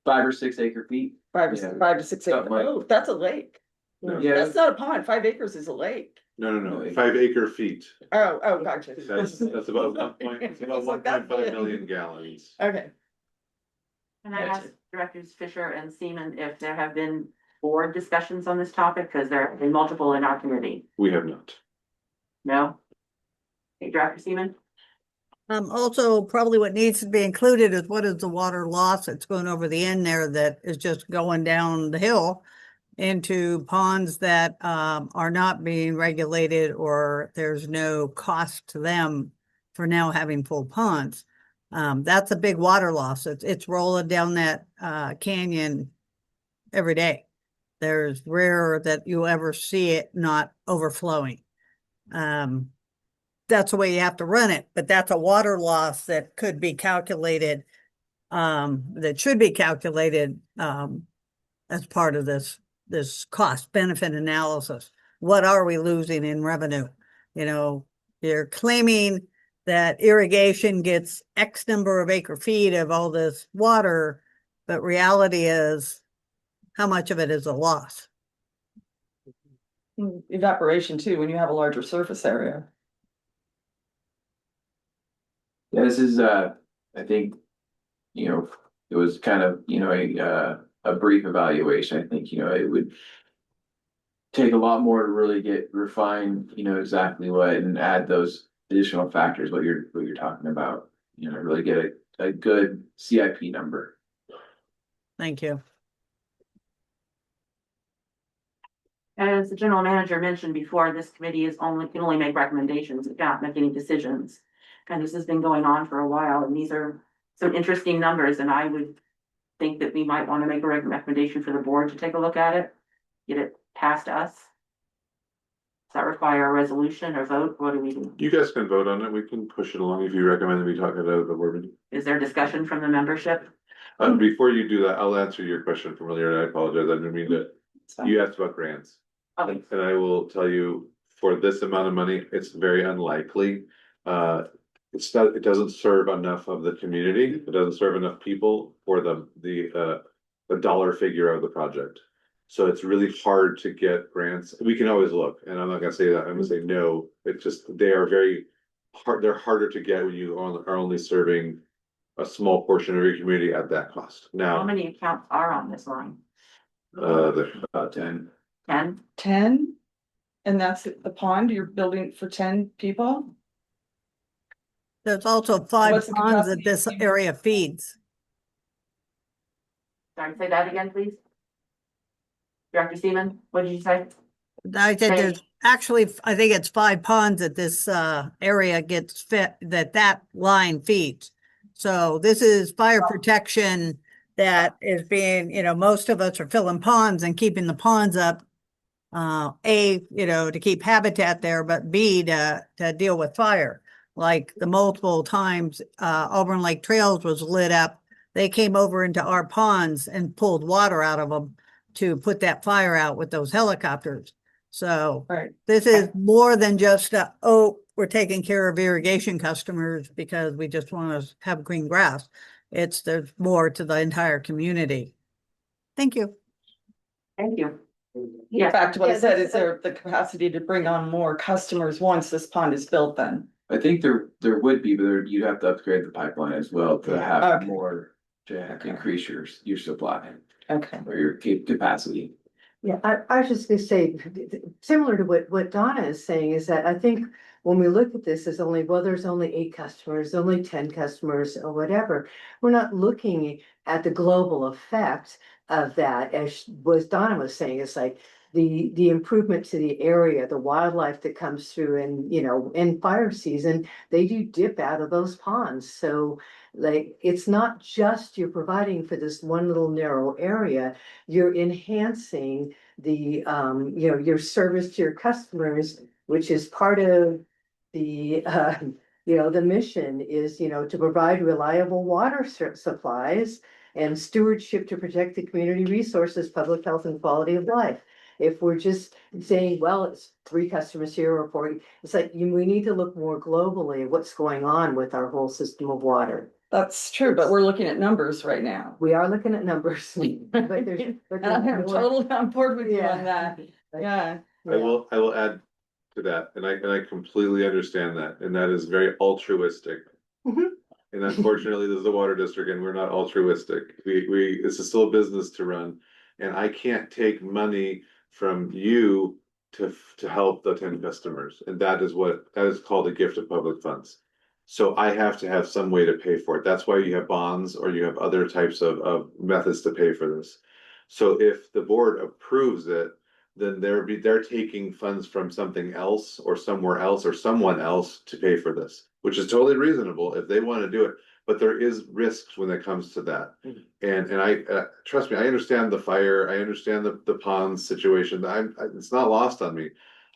Speaker 9: 5 or 6 acre feet.
Speaker 6: five
Speaker 9: Yeah.
Speaker 6: to 6 acres.
Speaker 9: Something like-
Speaker 6: Oh, that's a lake.
Speaker 9: Yeah,
Speaker 6: That's not a pond. 5 acres is a lake.
Speaker 2: No, 5 acre feet.
Speaker 6: Oh, gotcha.
Speaker 2: That's about it's about
Speaker 6: It's like
Speaker 2: 1.5
Speaker 6: that big.
Speaker 2: million gallons.
Speaker 6: Okay.
Speaker 1: Can I ask Directors Fisher and Seaman if there have been board discussions on this topic, because there have been multiple in our committee?
Speaker 2: We have not.
Speaker 1: No? Hey, Director Seaman?
Speaker 8: Also, probably what needs to be included is what is the water loss that's going over the end there that is just going down the hill into ponds that are not being regulated, or there's no cost to them for now having full ponds. That's a big water loss. It's rolling down that canyon every day. There's rare that you ever see it not overflowing. That's the way you have to run it, but that's a water loss that could be calculated, that should be calculated as part of this cost benefit analysis. What are we losing in revenue? You know, you're claiming that irrigation gets X number of acre feet of all this water, but reality is how much of it is a loss?
Speaker 6: Evaporation too, when you have a larger surface area.
Speaker 9: Yeah, this is, I think, it was kind of, a brief evaluation. I think, it would take a lot more to really get refined, exactly what, and add those additional factors, what you're talking about, really get a good CIP number.
Speaker 8: Thank you.
Speaker 1: As the general manager mentioned before, this committee can only make recommendations, it cannot make any decisions. And this has been going on for a while, and these are some interesting numbers, and I would think that we might want to make a recommendation for the board to take a look at it, get it past us. Does that require a resolution or vote? What do we do?
Speaker 2: You guys can vote on it. We can push it along if you recommend that we talk it out of the board meeting.
Speaker 1: Is there discussion from the membership?
Speaker 2: Before you do that, I'll answer your question from earlier, and I apologize. I didn't mean to. You asked about grants.
Speaker 1: Okay.
Speaker 2: And I will tell you, for this amount of money, it's very unlikely. It doesn't serve enough of the community. It doesn't serve enough people for the dollar figure of the project. So it's really hard to get grants. We can always look, and I'm not gonna say that. I'm gonna say no. It's just, they are very hard. They're harder to get when you are only serving a small portion of your community at that cost.
Speaker 1: How
Speaker 2: Now,
Speaker 1: many accounts are on this line?
Speaker 2: there's
Speaker 9: About 10.
Speaker 1: 10?
Speaker 6: 10? And that's the pond you're building for 10 people?
Speaker 8: There's also 5
Speaker 6: What's the
Speaker 8: ponds that
Speaker 6: capacity?
Speaker 8: this area feeds.
Speaker 1: Sorry, say that again, please. Director Seaman, what did you say?
Speaker 8: I said there's actually, I think it's 5 ponds that this area gets fit, that line feeds. So this is fire protection that is being, most of us are filling ponds and keeping the ponds up. A, to keep habitat there, but B, to deal with fire. Like the multiple times Auburn Lake Trails was lit up, they came over into our ponds and pulled water out of them to put that fire out with those helicopters. So
Speaker 6: Right.
Speaker 8: this is more than just, we're taking care of irrigation customers because we just want to have green grass. There's more to the entire community. Thank you.
Speaker 1: Thank you.
Speaker 6: Back to what I
Speaker 3: Yeah,
Speaker 6: said,
Speaker 3: this-
Speaker 6: is there the capacity to bring on more customers once this pond is built then?
Speaker 9: I think there would be, but you'd have to upgrade the pipeline as well to have
Speaker 6: Okay.
Speaker 9: more, to
Speaker 6: Okay.
Speaker 9: increase your supply
Speaker 6: Okay.
Speaker 9: or your capacity.
Speaker 3: Yeah, I was just gonna say, similar to what Donna is saying, is that I think when we look at this as there's only 8 customers, only 10 customers or whatever. We're not looking at the global effect of that, as Donna was saying, it's like the improvement to the area, the wildlife that comes through, and in fire season, they do dip out of those ponds. So like, it's not just you're providing for this one little narrow area, you're enhancing the your service to your customers, which is part of the the mission is to provide reliable water supplies and stewardship to protect the community resources, public health, and quality of life. If we're just saying, well, it's 3 customers here or 40, it's like we need to look more globally at what's going on with our whole system of water.
Speaker 6: That's true, but we're looking at numbers right now.
Speaker 3: We are looking at numbers, but there's.
Speaker 6: And I'm totally on board with you on that.
Speaker 3: Yeah.
Speaker 6: Yeah.
Speaker 2: I will add to that, and I completely understand that, and that is very altruistic.
Speaker 3: Mhm.
Speaker 2: And unfortunately, this is a water district and we're not altruistic. This is still a business to run. And I can't take money from you to help the 10 customers. And that is called a gift of public funds. So I have to have some way to pay for it. That's why you have bonds or you have other types of methods to pay for this. So if the board approves it, then they're taking funds from something else or somewhere else or someone else to pay for this, which is totally reasonable if they want to do it. but there is risks when it comes to that.
Speaker 3: Mhm.
Speaker 2: And I, trust me, I understand the fire, I understand the pond situation, it's not lost on me.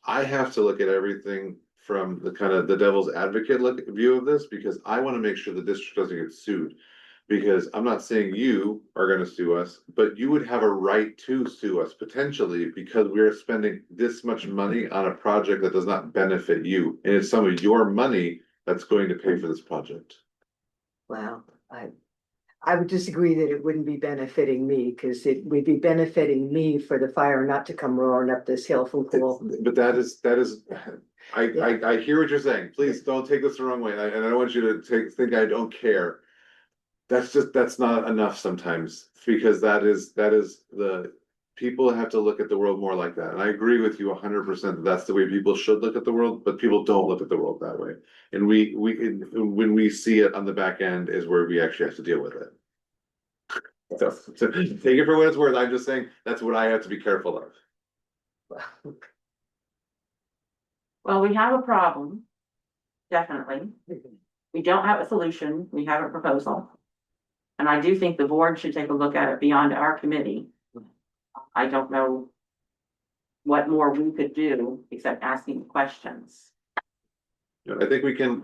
Speaker 2: I have to look at everything from the kind of the devil's advocate view of this, because I wanna make sure the district doesn't get sued. Because I'm not saying you are gonna sue us, but you would have a right to sue us potentially because we're spending this much money on a project that does not benefit you. And it's some of your money that's going to pay for this project.
Speaker 3: Wow, I would disagree that it wouldn't be benefiting me, because it would be benefiting me for the fire not to come roaring up this hill from Cool.
Speaker 2: But that is, I hear what you're saying. Please don't take this the wrong way. And I don't want you to think I don't care. That's not enough sometimes, because that is the, people have to look at the world more like that. And I agree with you 100% that that's the way people should look at the world, but people don't look at the world that way. And when we see it on the back end is where we actually have to deal with it. So take it for what it's worth. I'm just saying, that's what I have to be careful of.
Speaker 1: Well, we have a problem. Definitely. We don't have a solution. We have a proposal. And I do think the board should take a look at it beyond our committee. I don't know what more we could do except asking questions.
Speaker 2: I think we can,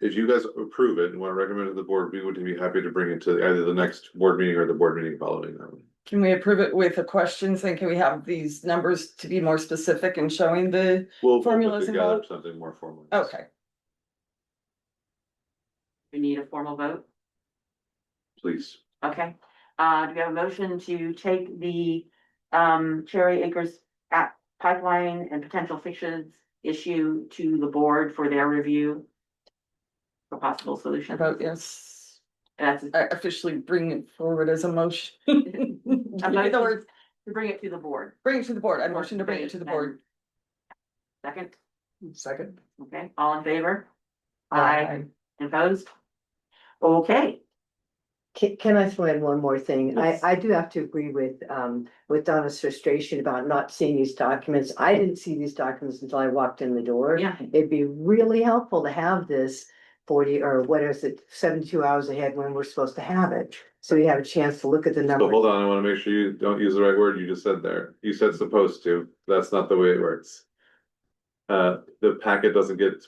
Speaker 2: if you guys approve it and want to recommend it to the board, we would be happy to bring it to either the next board meeting or the board meeting following that one.
Speaker 6: Can we approve it with the questions, and can we have these numbers to be more specific in showing the,
Speaker 2: We'll put
Speaker 6: Formulas
Speaker 2: together
Speaker 6: involved?
Speaker 2: something more formal.
Speaker 6: okay.
Speaker 1: We need a formal vote.
Speaker 2: Please.
Speaker 1: Okay, do we have a motion to take the Cherry Acres pipeline and potential fixes issue to the board for their review? For possible solution.
Speaker 6: About yes,
Speaker 1: That's
Speaker 6: I officially bring it forward as a motion.
Speaker 1: I'm
Speaker 6: In
Speaker 1: going
Speaker 6: other words,
Speaker 1: to bring it to the board.
Speaker 6: bring it to the board. I motion to bring it to the board.
Speaker 1: Second,
Speaker 10: Second.
Speaker 1: okay, all in favor? Aye. Opposed? Okay,
Speaker 3: Can I throw in one more thing?
Speaker 1: Yes.
Speaker 3: I do have to agree with Donna's frustration about not seeing these documents. I didn't see these documents until I walked in the door.
Speaker 1: yeah,
Speaker 3: It'd be really helpful to have this 40, or what is it, 72 hours ahead when we're supposed to have it. So you have a chance to look at the
Speaker 2: So
Speaker 3: numbers.
Speaker 2: hold on, I want to make sure you don't use the right word you just said there. You said supposed to. That's not the way it works. The packet doesn't get,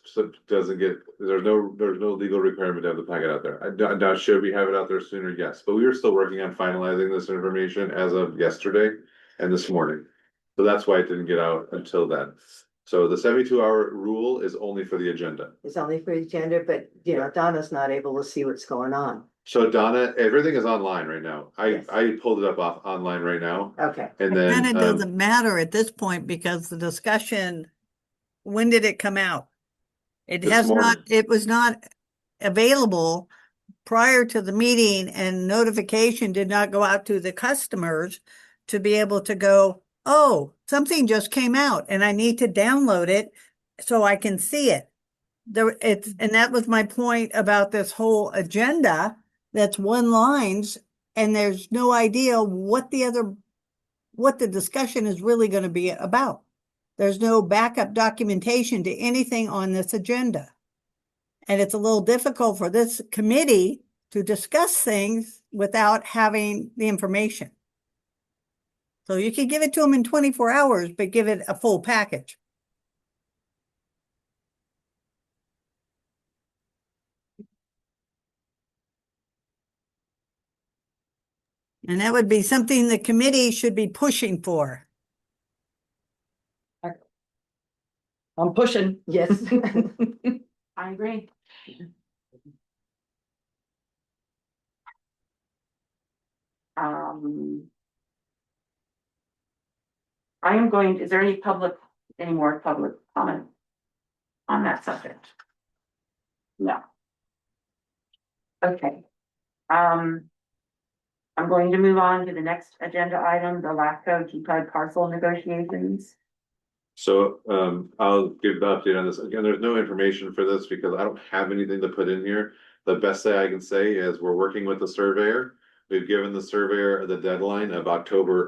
Speaker 2: there's no legal requirement to have the packet out there. Now, should we have it out there sooner? Yes, but we are still working on finalizing this information as of yesterday and this morning. So that's why it didn't get out until then. So the 72-hour rule is only for the agenda.
Speaker 3: It's only for the agenda, but you know, Donna's not able to see what's going on.
Speaker 2: So Donna, everything is online right now.
Speaker 3: Yes.
Speaker 2: I pulled it up online right now,
Speaker 3: Okay,
Speaker 2: and
Speaker 8: Then
Speaker 2: then
Speaker 8: it doesn't matter at this point because the discussion, when did it come out? It
Speaker 2: This
Speaker 8: has not,
Speaker 2: morning.
Speaker 8: it was not available prior to the meeting, and notification did not go out to the customers to be able to go, oh, something just came out and I need to download it so I can see it. And that was my point about this whole agenda. That's one lines, and there's no idea what the discussion is really going to be about. There's no backup documentation to anything on this agenda. And it's a little difficult for this committee to discuss things without having the information. So you can give it to them in 24 hours, but give it a full package. And that would be something the committee should be pushing for.
Speaker 6: I'm pushing.
Speaker 3: yes.
Speaker 1: I agree. I am going, is there any more public comment on that subject? No. Okay. I'm going to move on to the next agenda item, the LAFCO GPUD parcel negotiations.
Speaker 2: So I'll give the update on this. Again, there's no information for this because I don't have anything to put in here. The best thing I can say is we're working with the surveyor. We've given the surveyor the deadline of April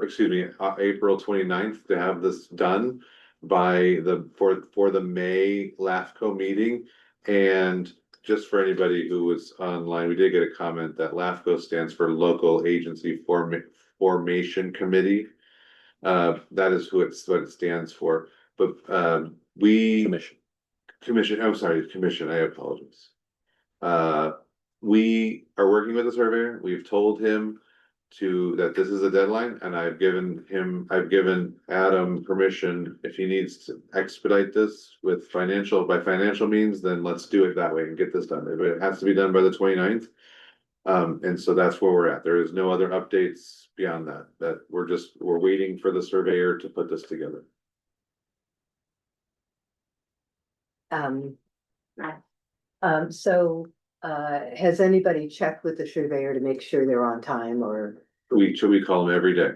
Speaker 2: 29th to have this done by for the May LAFCO meeting. And just for anybody who was online, we did get a comment that LAFCO stands for Local Agency Formation Committee. That is what it stands for, but, we. Commission, I apologize. We are working with the surveyor, we've told him that this is a deadline, and I've given Adam permission, if he needs to expedite this by financial means, then let's do it that way and get this done, if it has to be done by the 29th. And so that's where we're at, there is no other updates beyond that we're waiting for the surveyor to put this together.
Speaker 3: So, has anybody checked with the surveyor to make sure they're on time or?
Speaker 2: We call him every day.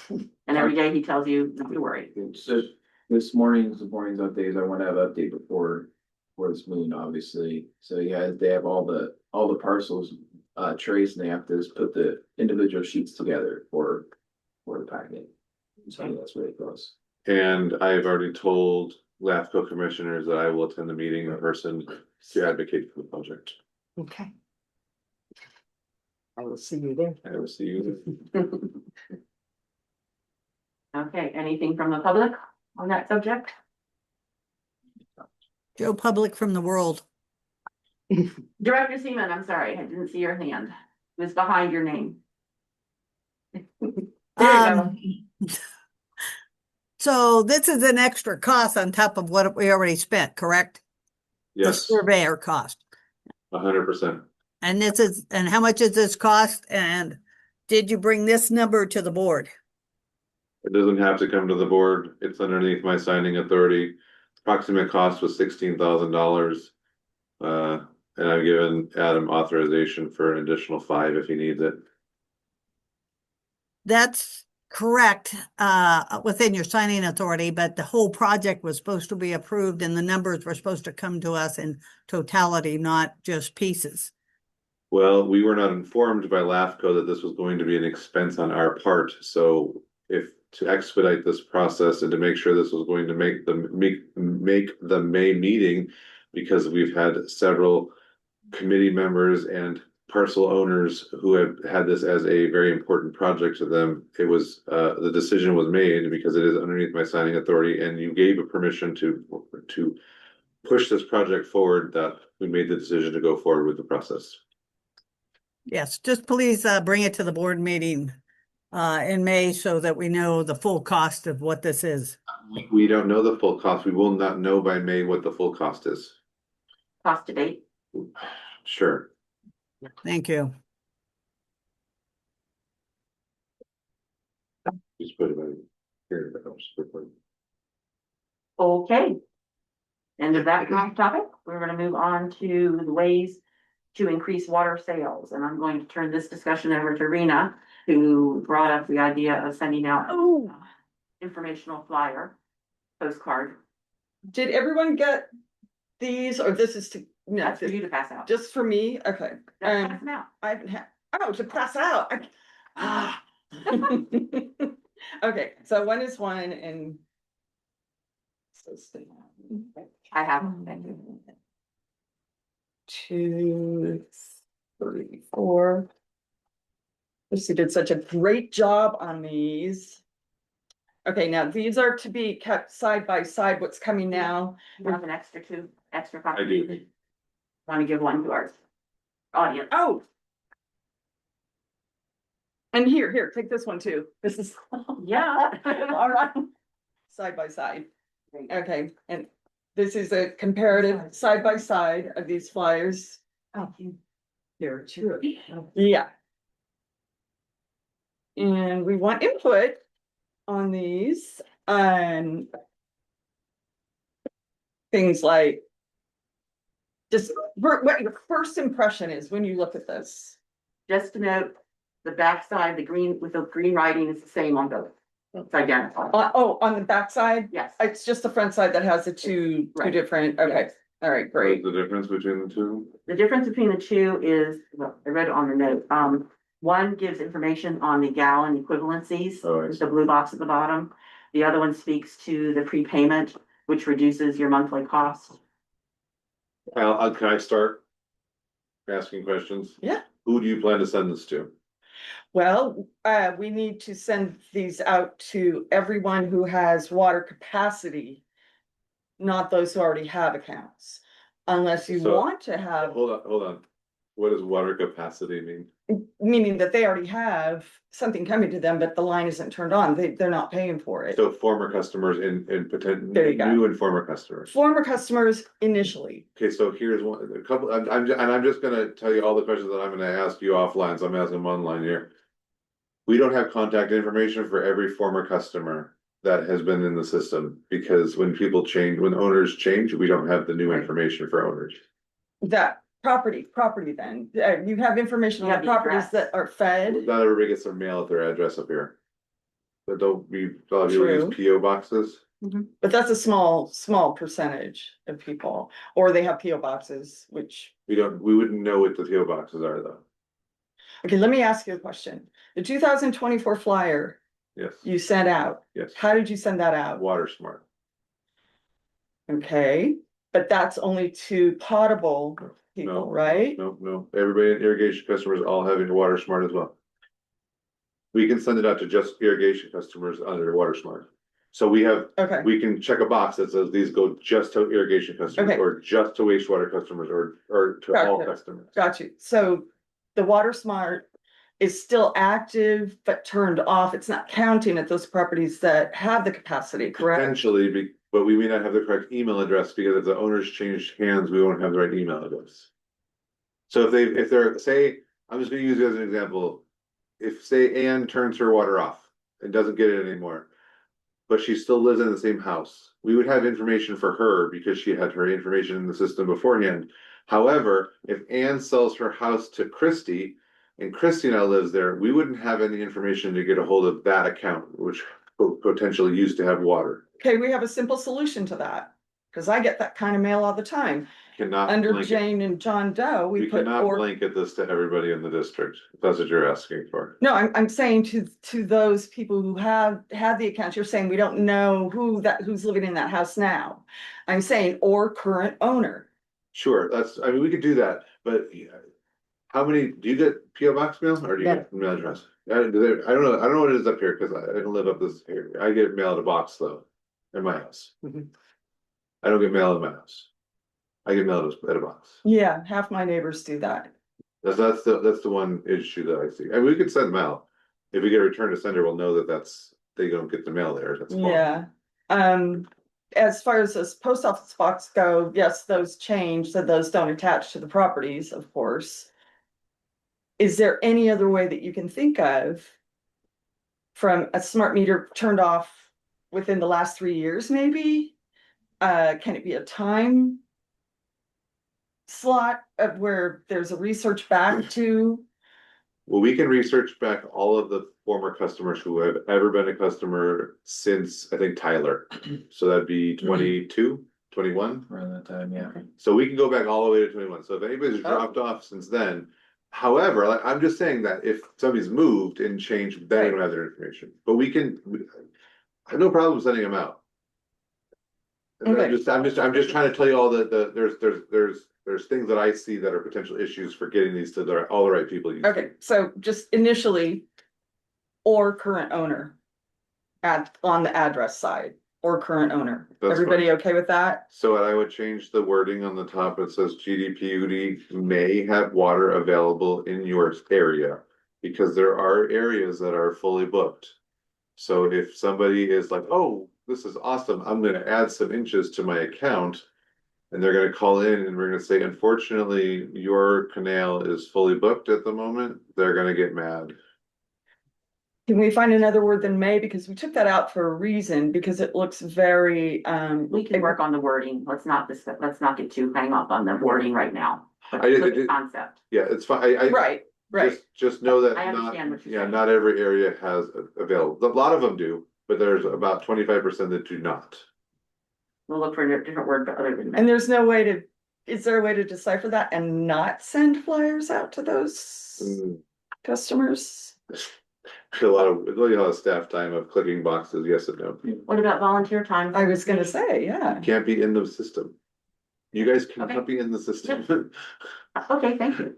Speaker 1: And every day he tells you, not to worry.
Speaker 9: So this morning's update, I want to have an update before this meeting, obviously. So yeah, they have all the parcels traced, and they have to just put the individual sheets together for the packet. So that's where it goes.
Speaker 2: And I've already told LAFCO commissioners that I will attend the meeting in person to advocate for the project.
Speaker 3: Okay. I will see you there.
Speaker 2: I will see you.
Speaker 1: Okay, anything from the public on that
Speaker 8: Joe Public from the world.
Speaker 1: Director Seaman, I'm sorry, I didn't see your hand. It was behind your name. There you go.
Speaker 8: So this is an extra cost on top of what we already spent, correct? The
Speaker 2: Yes,
Speaker 8: surveyor cost.
Speaker 2: 100%.
Speaker 8: And how much does this cost? And did you bring this number to the board?
Speaker 2: It doesn't have to come to the board. It's underneath my signing authority. Approximate cost was $16,000. And I've given Adam authorization for an additional 5 if he needs it.
Speaker 8: That's correct, within your signing authority, but the whole project was supposed to be approved and the numbers were supposed to come to us in totality, not just pieces.
Speaker 2: Well, we were not informed by LAFCO that this was going to be an expense on our part. So to expedite this process and to make sure this was going to make the May meeting, because we've had several committee members and parcel owners who have had this as a very important project to them, the decision was made because it is underneath my signing authority, and you gave a permission to push this project forward, that we made the decision to go forward with the process.
Speaker 8: Yes, just please bring it to the board meeting in May so that we know the full cost of what this is.
Speaker 2: We don't know the full cost. We will not know by May what the full cost is.
Speaker 1: Cost to date.
Speaker 2: Sure.
Speaker 8: Thank you.
Speaker 2: Just put it right here.
Speaker 1: Okay. End of that topic. We're gonna move on to the ways to increase water sales. And I'm going to turn this discussion over to Rena, who brought up the idea of sending out informational flyer, postcard.
Speaker 6: Did everyone get these, or this is to, no,
Speaker 1: That's for you to pass out.
Speaker 6: just for me? Okay.
Speaker 1: Pass them out.
Speaker 6: I haven't had, to pass out. Okay, so one is one and. So stay.
Speaker 1: I have them. Thank you.
Speaker 6: 2, 3, 4. Lucy did such a great job on these. Okay, now these are to be kept side by side, what's coming now.
Speaker 1: You have an extra copy.
Speaker 2: I do.
Speaker 1: Want to give one to our audience?
Speaker 6: Oh. And here, take this one too. This is,
Speaker 1: Yeah.
Speaker 6: all right. Side by side. Okay, and this is a comparative side by side of these flyers.
Speaker 1: Oh, there are two of you.
Speaker 6: Yeah. And we want input on these, things like just what your first impression is when you look at this.
Speaker 1: Just to note, the backside, the green with the green writing is the same on both. It's identical.
Speaker 6: On the backside,
Speaker 1: Yes.
Speaker 6: it's just the front side that has the two
Speaker 1: Right.
Speaker 6: different, okay,
Speaker 1: Yes.
Speaker 6: all right,
Speaker 2: What
Speaker 6: great.
Speaker 2: is the difference between the two?
Speaker 1: The difference between the two is, well, I read it on the note, one gives information on the gallon equivalencies,
Speaker 2: Oh, I
Speaker 1: there's the blue box at the bottom. The other one speaks to the prepayment, which reduces your monthly cost.
Speaker 2: Can I start? Asking questions?
Speaker 6: Yeah.
Speaker 2: Who do you plan to send this to?
Speaker 6: Well, we need to send these out to everyone who has water capacity, not those who already have accounts. Unless you
Speaker 2: So-
Speaker 6: want to have,
Speaker 2: Hold on. What does water capacity mean?
Speaker 6: meaning that they already have something coming to them, but the line isn't turned on, they're not paying for it.
Speaker 2: So former customers in potential,
Speaker 6: There you go.
Speaker 2: new and former customers.
Speaker 6: Former customers initially,
Speaker 2: Okay, so here's one, a couple, I'm just gonna tell you all the questions that I'm gonna ask you offline, so I'm asking them online here. We don't have contact information for every former customer that has been in the system, because when people change, when owners change, we don't have the new
Speaker 6: Right.
Speaker 2: information for owners.
Speaker 6: that property then, you have information
Speaker 1: You
Speaker 6: on
Speaker 1: have
Speaker 6: the
Speaker 1: the
Speaker 6: properties
Speaker 1: address.
Speaker 6: that are fed.
Speaker 2: Not everybody gets their mail at their address up here. But don't be, a lot of people use
Speaker 6: True.
Speaker 2: PO boxes.
Speaker 6: But that's a small percentage of people, or they have PO boxes, which,
Speaker 2: We wouldn't know what the PO boxes are though.
Speaker 6: okay, let me ask you a question. The 2024 flyer
Speaker 2: Yes,
Speaker 6: you sent out,
Speaker 2: yes.
Speaker 6: how did you send that out?
Speaker 2: Water smart.
Speaker 6: Okay, but that's only to potable
Speaker 2: No,
Speaker 6: people, right?
Speaker 2: No, everybody in irrigation customers all having water smart as well. We can send it out to just irrigation customers under water smart. So
Speaker 6: Okay,
Speaker 2: we can check a box that says these go just to irrigation customers,
Speaker 6: Okay.
Speaker 2: or just to wastewater customers, or to all
Speaker 6: Gotcha.
Speaker 2: customers.
Speaker 6: got you. So the Water Smart is still active but turned off. It's not counting at those properties that have the capacity, correct?
Speaker 2: Potentially, but we may not have the correct email address, because if the owners changed hands, we won't have the right email address. So if they're, say, I'm just gonna use it as an example. If, say, Anne turns her water off and doesn't get it anymore, but she still lives in the same house, we would have information for her because she had her information in the system beforehand. However, if Anne sells her house to Christy and Christy now lives there, we wouldn't have any information to get a hold of that account, which potentially used to have water.
Speaker 6: Okay, we have a simple solution to that, because I get that kind of mail all the time.
Speaker 2: Cannot
Speaker 6: Under
Speaker 2: blanket,
Speaker 6: Jane and John Doe, we
Speaker 2: we
Speaker 6: put
Speaker 2: cannot
Speaker 6: or,
Speaker 2: blanket this to everybody in the district, if that's what you're asking for.
Speaker 6: no, I'm saying to those people who have had the account, you're saying we don't know who's living in that house now. I'm saying, or current owner.
Speaker 2: Sure, I mean, we could do that, but yeah, how many, do you get PO box mail or do you get mail address? I don't know what it is up here, cause I don't live up this area. I get mail at a box though, in my house.
Speaker 6: Mm-hmm.
Speaker 3: Mhm.
Speaker 2: I don't get mail in my house. I get mail at a box.
Speaker 6: Yeah, half my neighbors do that.
Speaker 2: That's the one issue that I see. And we could send mail. If we get a return to sender, we'll know that they don't get the mail there, that's fine.
Speaker 6: Yeah, as far as those post office box go, yes, those change, so those don't attach to the properties, of course. Is there any other way that you can think of? From a smart meter turned off within the last 3 years, maybe? Can it be a time? Slot of where there's a research back to,
Speaker 2: Well, we can research back all of the former customers who have ever been a customer since, I think, Tyler. So that'd be 22, 21.
Speaker 9: Around that time, yeah.
Speaker 2: So we can go back all the way to 21. So if anybody's
Speaker 6: Oh.
Speaker 2: dropped off since then, however, like, I'm just saying that if somebody's moved and changed, then we don't have their information. But I have no problem sending them out. And
Speaker 6: Okay.
Speaker 2: I'm just trying to tell you all there's things that I see that are potential issues for getting these to all the right people.
Speaker 6: okay, so just initially. Or current owner. On the address side, or current owner.
Speaker 2: That's
Speaker 6: Everybody
Speaker 2: fine.
Speaker 6: okay with that?
Speaker 2: So I would change the wording on the top. It says GDPUD may have water available in your area. Because there are areas that are fully booked. So if somebody is like, oh, this is awesome, I'm gonna add some inches to my account. And they're gonna call in and we're gonna say, unfortunately, your canal is fully booked at the moment, they're gonna get mad.
Speaker 6: Can we find another word than may, because we took that out for a reason, because it looks very,
Speaker 1: We can work on the wording. Let's not get too hung up on the wording right now. Let's
Speaker 2: I did-
Speaker 1: look
Speaker 2: I did-
Speaker 1: at concept.
Speaker 2: Yeah, it's fine, I.
Speaker 6: right,
Speaker 2: Just know that
Speaker 1: I understand what you're saying.
Speaker 2: not every area has available, a lot of them do, but there's about 25% that do not.
Speaker 1: We'll look for a different word, but other than that.
Speaker 6: and there's no way to, is there a way to decipher that and not send flyers out to those
Speaker 2: Mm,
Speaker 6: customers?
Speaker 2: A lot of staff time of clicking boxes, yes and no.
Speaker 1: What about volunteer time?
Speaker 6: I was gonna say, yeah,
Speaker 2: Can't be in the system. You guys can
Speaker 1: Okay.
Speaker 2: copy in the system.
Speaker 1: Okay, thank you.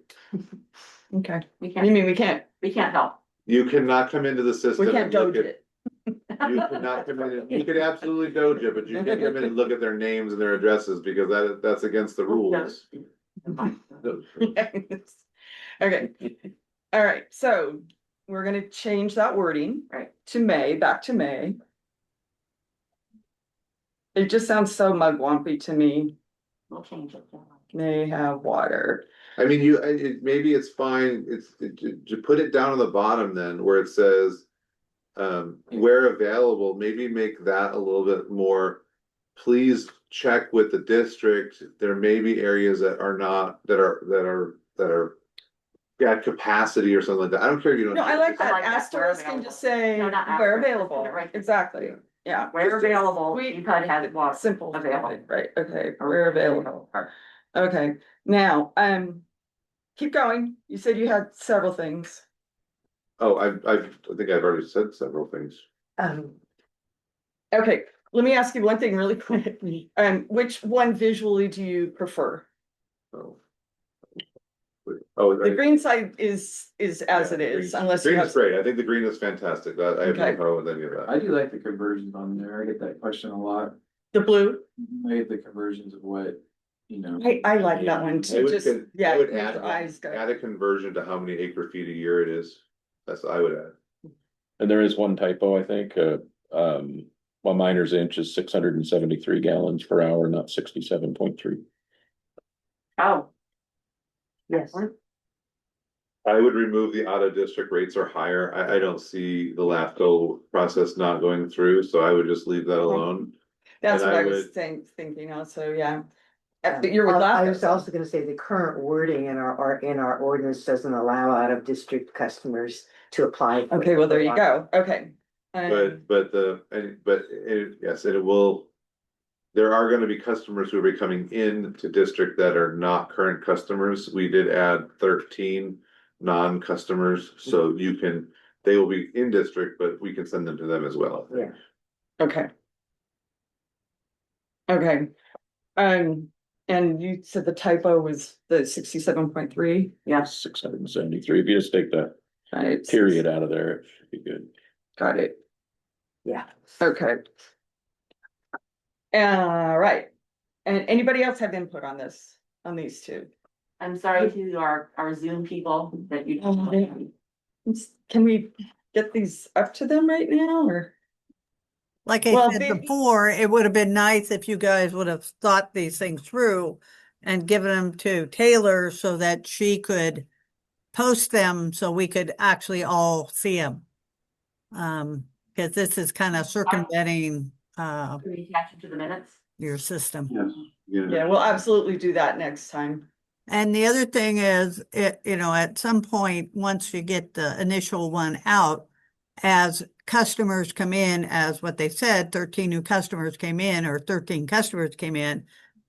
Speaker 6: Okay,
Speaker 1: We
Speaker 6: you
Speaker 1: can't,
Speaker 6: mean we can't help,
Speaker 2: You cannot come into the system.
Speaker 6: we can't
Speaker 2: and look
Speaker 6: doge
Speaker 2: at-
Speaker 6: it.
Speaker 2: You cannot come in, you could absolutely doge it, but you can't come in and look at their names and their addresses because that's against the rules.
Speaker 6: Okay, all right, so we're gonna change that wording.
Speaker 1: Right.
Speaker 6: To May, back to May. It just sounds so mugwumpy to me,
Speaker 1: We'll change it.
Speaker 6: may have water.
Speaker 2: I mean, maybe it's fine, to put it down on the bottom then, where it says. Where available, maybe make that a little bit more. Please check with the district, there may be areas that are not, that are. At capacity or something like that, I don't care if you don't.
Speaker 6: No, I like
Speaker 1: I
Speaker 6: that
Speaker 1: like that, where
Speaker 6: asterisk and
Speaker 1: available.
Speaker 6: just say
Speaker 1: No, not
Speaker 6: where
Speaker 1: asterisk,
Speaker 6: available,
Speaker 1: put it right there.
Speaker 6: exactly, yeah.
Speaker 1: Where
Speaker 6: Just
Speaker 1: available,
Speaker 6: sweet,
Speaker 1: you could have water.
Speaker 6: simple,
Speaker 1: available.
Speaker 6: right, okay, where available. Okay, now, keep going, you said you had several things.
Speaker 2: Oh, I think I've already said several things.
Speaker 6: Okay, let me ask you one thing really quick, which one visually do you prefer?
Speaker 2: Oh. Oh,
Speaker 6: The green side is as
Speaker 2: yeah,
Speaker 6: it is,
Speaker 2: green-
Speaker 6: unless you
Speaker 2: Green
Speaker 6: have.
Speaker 2: is great, I think the green is fantastic, I have no
Speaker 6: Okay.
Speaker 2: problem with any of that.
Speaker 9: I do like the conversions on there. I get that question a lot.
Speaker 6: The blue,
Speaker 9: I hate the conversions of what, you know.
Speaker 6: I like that one
Speaker 2: I
Speaker 6: too,
Speaker 2: would
Speaker 6: just,
Speaker 2: con-
Speaker 6: yeah.
Speaker 2: I would
Speaker 6: make
Speaker 2: add,
Speaker 6: your eyes go.
Speaker 2: add a conversion to how many acre feet a year it is, that's what I would add.
Speaker 5: And there is one typo, I think, my miner's inch is 673 gallons per hour, not 67.3.
Speaker 1: Oh.
Speaker 3: Yes.
Speaker 2: I would remove the out of district rates are higher. I don't see the LAFCO process not going through, so I would just leave that alone.
Speaker 6: That's
Speaker 2: and
Speaker 6: what
Speaker 2: I
Speaker 6: I was
Speaker 2: would-
Speaker 6: thinking also, yeah. But you're with
Speaker 3: I was
Speaker 6: LAFCO,
Speaker 3: also gonna say the current wording in our ordinance doesn't allow out of district customers to apply. for-
Speaker 6: okay, well, there you go, okay.
Speaker 2: Yes, and it will. There are gonna be customers who are coming in to district that are not current customers. We did add 13 non-customers, so they will be in district, but we can send them to them as well. I think.
Speaker 6: Okay. Okay, and you said the typo was the 67.3,
Speaker 1: Yes.
Speaker 5: 673, if you just take the
Speaker 6: right?
Speaker 5: period out of there, it should be good.
Speaker 6: Got it,
Speaker 3: Yeah.
Speaker 6: okay. Right, and anybody else have input on this, on these two?
Speaker 1: I'm sorry to our Zoom people that you.
Speaker 6: Can we get these up to them right now, or?
Speaker 8: Like I
Speaker 6: Well,
Speaker 8: said
Speaker 6: the-
Speaker 8: before, it would have been nice if you guys would have thought these things through and given them to Taylor so that she could post them so we could actually all see them. Because this is kind of circumventing
Speaker 1: Can we attach it to the minutes?
Speaker 8: your system.
Speaker 2: Yes.
Speaker 6: Yeah, we'll absolutely do that next time.
Speaker 8: And the other thing is, at some point, once you get the initial one out, as customers come in, as what they said, 13 new customers came in or 13 customers came in,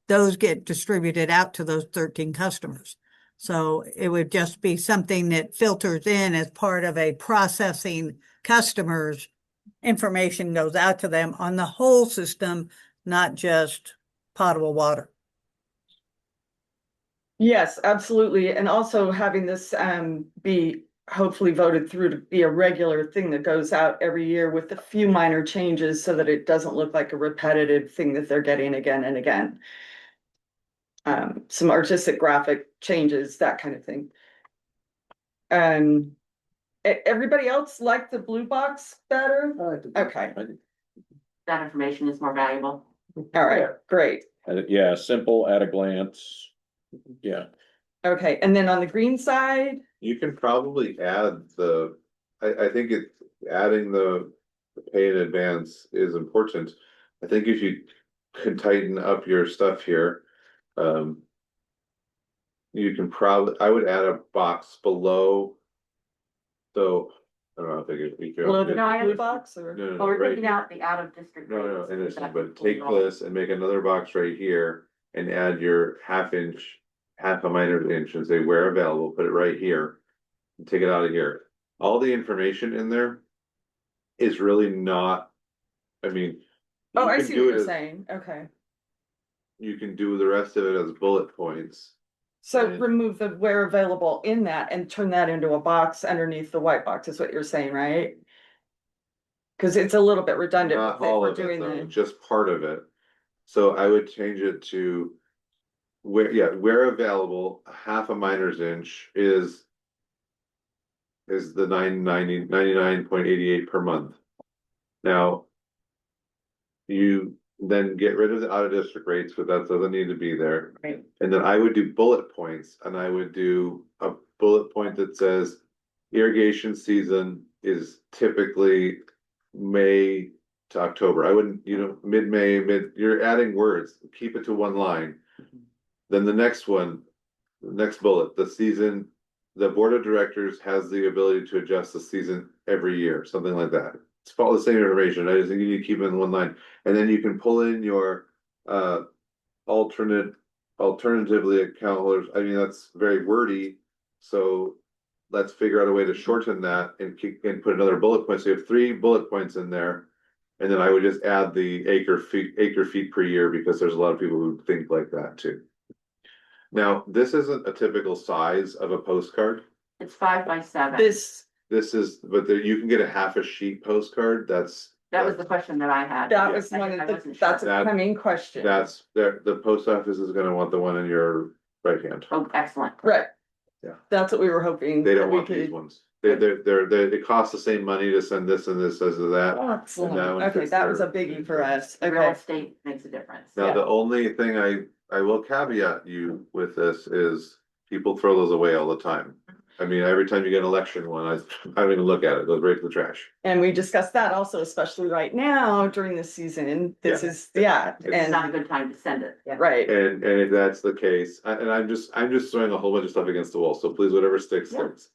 Speaker 8: those get distributed out to those 13 customers. So it would just be something that filters in as part of a processing customers. Information goes out to them on the whole system, not just potable water.
Speaker 6: Yes, absolutely, and also having this be hopefully voted through to be a regular thing that goes out every year with a few minor changes so that it doesn't look like a repetitive thing that they're getting again and again. Some artistic graphic changes, that kind of thing. Everybody else like the blue box better? Okay,
Speaker 1: That information is more valuable.
Speaker 6: all right, great.
Speaker 5: Yeah, simple at a glance. Yeah,
Speaker 6: Okay, and then on the green side,
Speaker 2: You can probably add I think adding the pay in advance is important. I think if you can tighten up your stuff here. You can I would add a box below. So, I don't know if I could.
Speaker 6: below the
Speaker 1: No, I
Speaker 6: blue box or?
Speaker 2: No,
Speaker 1: Well, we're
Speaker 2: right
Speaker 1: taking
Speaker 2: here.
Speaker 1: out the out of district.
Speaker 2: No,
Speaker 1: rates.
Speaker 2: I understand,
Speaker 1: That's
Speaker 2: but
Speaker 1: what
Speaker 2: take
Speaker 1: we're-
Speaker 2: this and make another box right here and add your half a minor inch and say where available, put it right here. And take it out of here. All the information in there is really not, I mean.
Speaker 6: Oh,
Speaker 2: you
Speaker 6: I
Speaker 2: can
Speaker 6: see
Speaker 2: do
Speaker 6: what
Speaker 2: it
Speaker 6: you're
Speaker 2: as-
Speaker 6: saying, okay.
Speaker 2: you can do the rest of it as bullet points.
Speaker 6: So
Speaker 2: Right.
Speaker 6: remove the where available in that and turn that into a box underneath the white box is what you're saying, right? Cause it's a little bit redundant
Speaker 2: Not
Speaker 6: if
Speaker 2: all
Speaker 6: we're
Speaker 2: of it
Speaker 6: doing
Speaker 2: though,
Speaker 6: the,
Speaker 2: just part of it. So I would change it to where available, half a miner's inch is the 99.88 per month. Now, you then get rid of the out of district rates, but that doesn't need to be there.
Speaker 6: Right.
Speaker 2: And then I would do bullet points, and I would do a bullet point that says irrigation season is typically May to October. I wouldn't, mid-May, you're adding words, keep it to one line. Then the next one, the next bullet, the board of directors has the ability to adjust the season every year, something like that. It's all the same information. I just think you need to keep it in one line. And then you can pull in your alternatively account holders. I mean, that's very wordy. So let's figure out a way to shorten that and put another bullet point. So you have 3 bullet points in there. And then I would just add the acre feet per year, because there's a lot of people who think like that too. Now, this isn't a typical size of a postcard.
Speaker 1: It's 5 by 7.
Speaker 2: This is, but you can get a half a sheet postcard.
Speaker 1: That was the question that I had.
Speaker 6: that was
Speaker 1: I
Speaker 6: one of the,
Speaker 1: wasn't
Speaker 6: that's
Speaker 1: sure.
Speaker 6: a coming question.
Speaker 2: That's the post office is gonna want the one in your right hand.
Speaker 1: Oh, excellent.
Speaker 6: Right.
Speaker 2: Yeah.
Speaker 6: That's what we were hoping.
Speaker 2: They
Speaker 6: that
Speaker 2: don't
Speaker 6: we
Speaker 2: want these
Speaker 6: could-
Speaker 2: ones. It costs the same money to send this and this as that.
Speaker 6: Excellent.
Speaker 2: And that one
Speaker 6: Okay,
Speaker 2: fits
Speaker 6: that was a
Speaker 2: their-
Speaker 6: biggie for us.
Speaker 1: Real
Speaker 6: Okay.
Speaker 1: estate makes a difference.
Speaker 2: Now,
Speaker 6: Yeah.
Speaker 2: the only thing I will caveat you with this is people throw those away all the time. I mean, every time you get an election one, I don't even look at it. It goes right to the trash.
Speaker 6: And we discussed that also, especially right now during the season. This is, yeah,
Speaker 1: It's not a
Speaker 6: and,
Speaker 1: good time to send it.
Speaker 6: right.
Speaker 2: And if that's the case, and I'm just throwing a whole bunch of stuff against the wall, so please, whatever sticks,
Speaker 1: Yeah.
Speaker 2: sticks.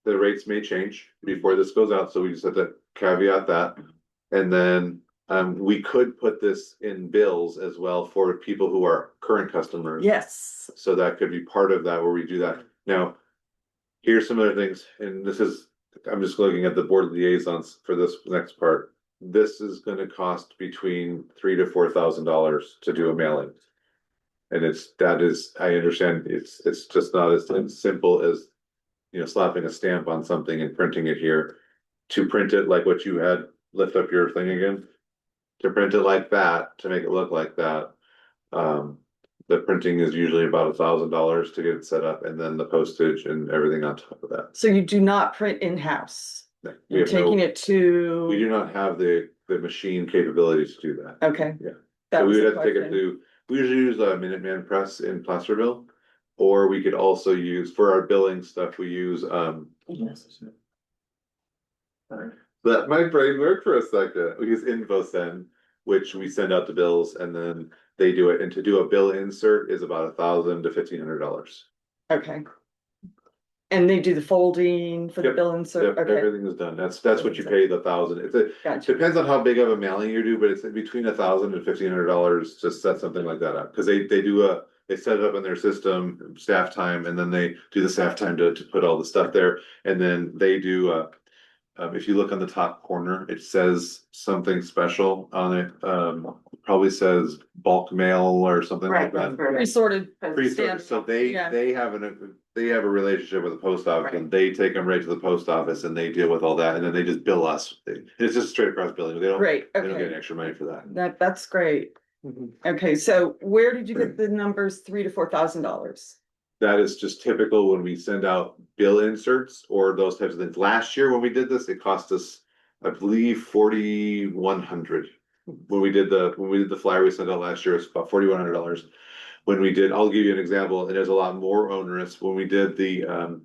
Speaker 2: The rates may change before this goes out, so we just have to caveat that. And then, we could put this in bills as well for people who are current customers.
Speaker 6: Yes.
Speaker 2: So that could be part of that where we do that. Now, here's some other things, and I'm just looking at the board liaisons for this next part. This is gonna cost between $3,000 to $4,000 to do a mailing. And I understand, it's just not as simple as, slapping a stamp on something and printing it here. To print it like what you had, lift up your thing again. To print it like that, to make it look like that. The printing is usually about $1,000 to get it set up, and then the postage and everything on top of that.
Speaker 6: So you do not print in-house.
Speaker 2: We
Speaker 6: You're
Speaker 2: have no-
Speaker 6: taking it
Speaker 2: We
Speaker 6: to,
Speaker 2: do not have the machine capabilities to do that.
Speaker 6: okay.
Speaker 2: Yeah.
Speaker 6: That
Speaker 2: So we
Speaker 6: was
Speaker 2: would
Speaker 6: the
Speaker 2: have to take it
Speaker 6: question.
Speaker 2: we usually use a Minuteman Press in Placerville. Or we could also use, for our billing stuff, we use, let my brain work for a second. We use InfoSend, which we send out the bills and then they do it. And to do a bill insert is about $1,000 to $1,500.
Speaker 6: Okay. And they do the folding for the
Speaker 2: Yep.
Speaker 6: bill insert, okay,
Speaker 2: Everything is done. That's what you pay the $1,000. It
Speaker 6: gotcha.
Speaker 2: depends on how big of a mailing you do, but it's between $1,000 and $1,500 to set something like that up. Cause they set it up in their system, staff time, and then they do the staff time to put all the stuff there. And then they do, if you look on the top corner, it says something special on it. Probably says bulk mail or something like
Speaker 1: Right.
Speaker 2: that.
Speaker 6: Pre-sorted.
Speaker 2: Pre-sorted, so
Speaker 6: Yeah.
Speaker 2: they have a relationship with the post office and they take them right to the post office and they deal with all that and then they just bill us. It's just straight across billing. They don't
Speaker 6: Great,
Speaker 2: get
Speaker 6: okay,
Speaker 2: extra money for that.
Speaker 6: that's great.
Speaker 3: Mhm.
Speaker 6: Okay, so where did you get the numbers $3,000 to $4,000?
Speaker 2: That is just typical when we send out bill inserts or those types of things. Last year when we did this, it cost us, I believe, 4,100. When we did the flyer we sent out last year, it was about $4,100. I'll give you an example, and there's a lot more onerous. When we did the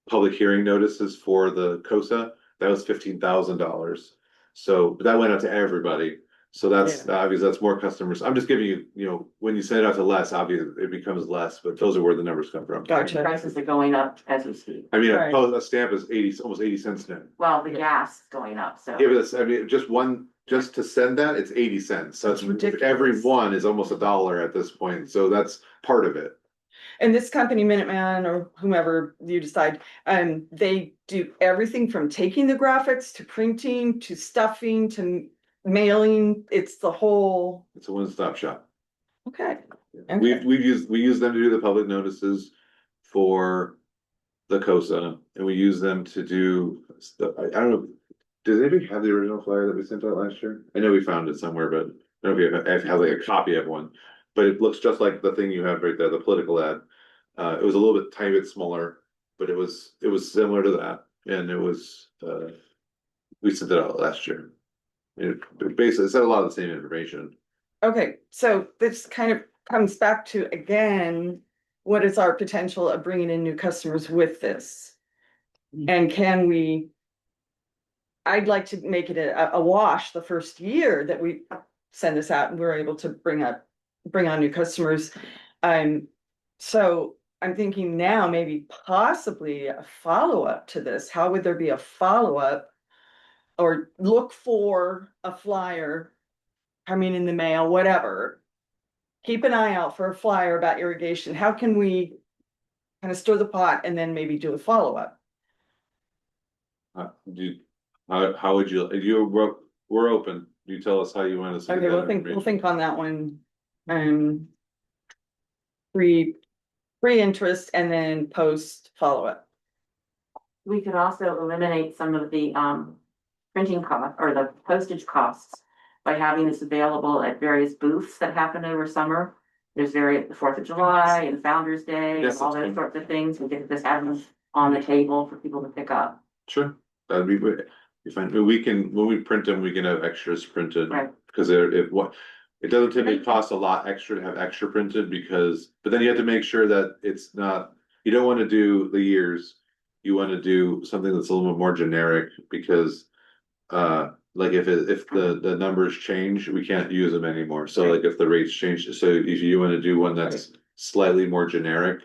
Speaker 2: public hearing notices for the COSA, that was $15,000. So that went out to everybody. So that's obviously that's more customers. I'm just giving you, when you send it out to less, obviously it becomes less, but those are where the numbers come from.
Speaker 6: Gotcha.
Speaker 1: Prices are going up as we speak.
Speaker 2: I mean,
Speaker 6: Right.
Speaker 2: a stamp is almost 80 cents now.
Speaker 1: Well, the gas is going up, so.
Speaker 2: Yeah, but I mean, just to send that, it's 80 cents. So
Speaker 6: That's ridiculous.
Speaker 2: every one is almost $1 at this point. So that's part of it.
Speaker 6: And this company, Minuteman or whomever you decide, they do everything from taking the graphics to printing to stuffing to mailing, it's the whole,
Speaker 2: It's a one-stop shop.
Speaker 6: okay.
Speaker 2: We
Speaker 6: Okay.
Speaker 2: use them to do the public notices for the COSA, and we use them to do stuff. I don't know. Does anybody have the original flyer that we sent out last year? I know we found it somewhere, but I don't know if you have like a copy of one. But it looks just like the thing you have right there, the political ad. It was a little bit tiny bit smaller, but it was similar to that, and it was we sent it out last year. It basically said a lot of the same information.
Speaker 6: Okay, so this kind of comes back to, again, what is our potential of bringing in new customers with this? And can we? I'd like to make it a wash the first year that we send this out and we're able to bring on new customers. So I'm thinking now maybe possibly a follow-up to this. How would there be a follow-up? Or look for a flyer coming in the mail, whatever. Keep an eye out for a flyer about irrigation. How can we kind of stir the pot and then maybe do a follow-up?
Speaker 2: How would we're open. You tell us how you want us to.
Speaker 6: Okay, we'll think on that one. Pre-interest and then post follow-up.
Speaker 1: We could also eliminate some of the printing cost or the postage costs by having this available at various booths that happen over summer. There's the 4th of July and Founder's Day and
Speaker 2: Yes,
Speaker 1: all
Speaker 2: that's
Speaker 1: those
Speaker 2: fine.
Speaker 1: sorts of things. We could just have them on the table for people to pick up.
Speaker 2: Sure, that'd be great. You find, we can, when we print them, we can have extras printed.
Speaker 1: Right.
Speaker 2: Because it doesn't typically cost a lot extra to have extra printed but then you have to make sure that it's not, you don't want to do the years. You want to do something that's a little bit more generic because, like if the numbers change, we can't use them anymore. So like if the rates change, so if you want to do one that's slightly more generic,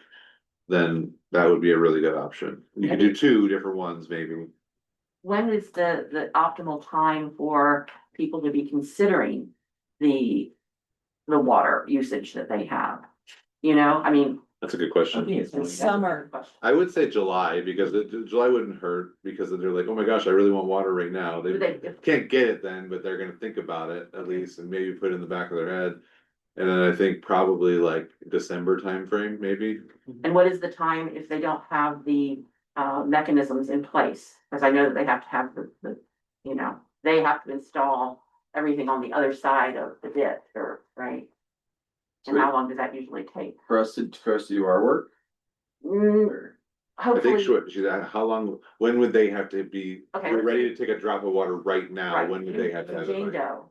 Speaker 2: then that would be a really good option. You could do 2 different ones maybe.
Speaker 1: When is the optimal time for people to be considering the water usage that they have? You know, I mean.
Speaker 2: That's a good question.
Speaker 1: It's summer.
Speaker 2: I would say July because July wouldn't hurt because they're like, oh my gosh, I really want water right now. They can't get it then, but they're gonna think about it at least and maybe put it in the back of their head. And then I think probably like December timeframe, maybe.
Speaker 1: And what is the time if they don't have the mechanisms in place? Because I know that they have to have they have to install everything on the other side of the ditch right? And how long does that usually take?
Speaker 9: For us to do our work?
Speaker 2: I think
Speaker 1: Hopefully,
Speaker 2: she's at how long, when would they have to be,
Speaker 1: Okay,
Speaker 2: we're
Speaker 1: let's
Speaker 2: ready to take a drop of water right now,
Speaker 1: right.
Speaker 2: when would they have to have
Speaker 1: Jane
Speaker 2: it? by?
Speaker 1: Doe,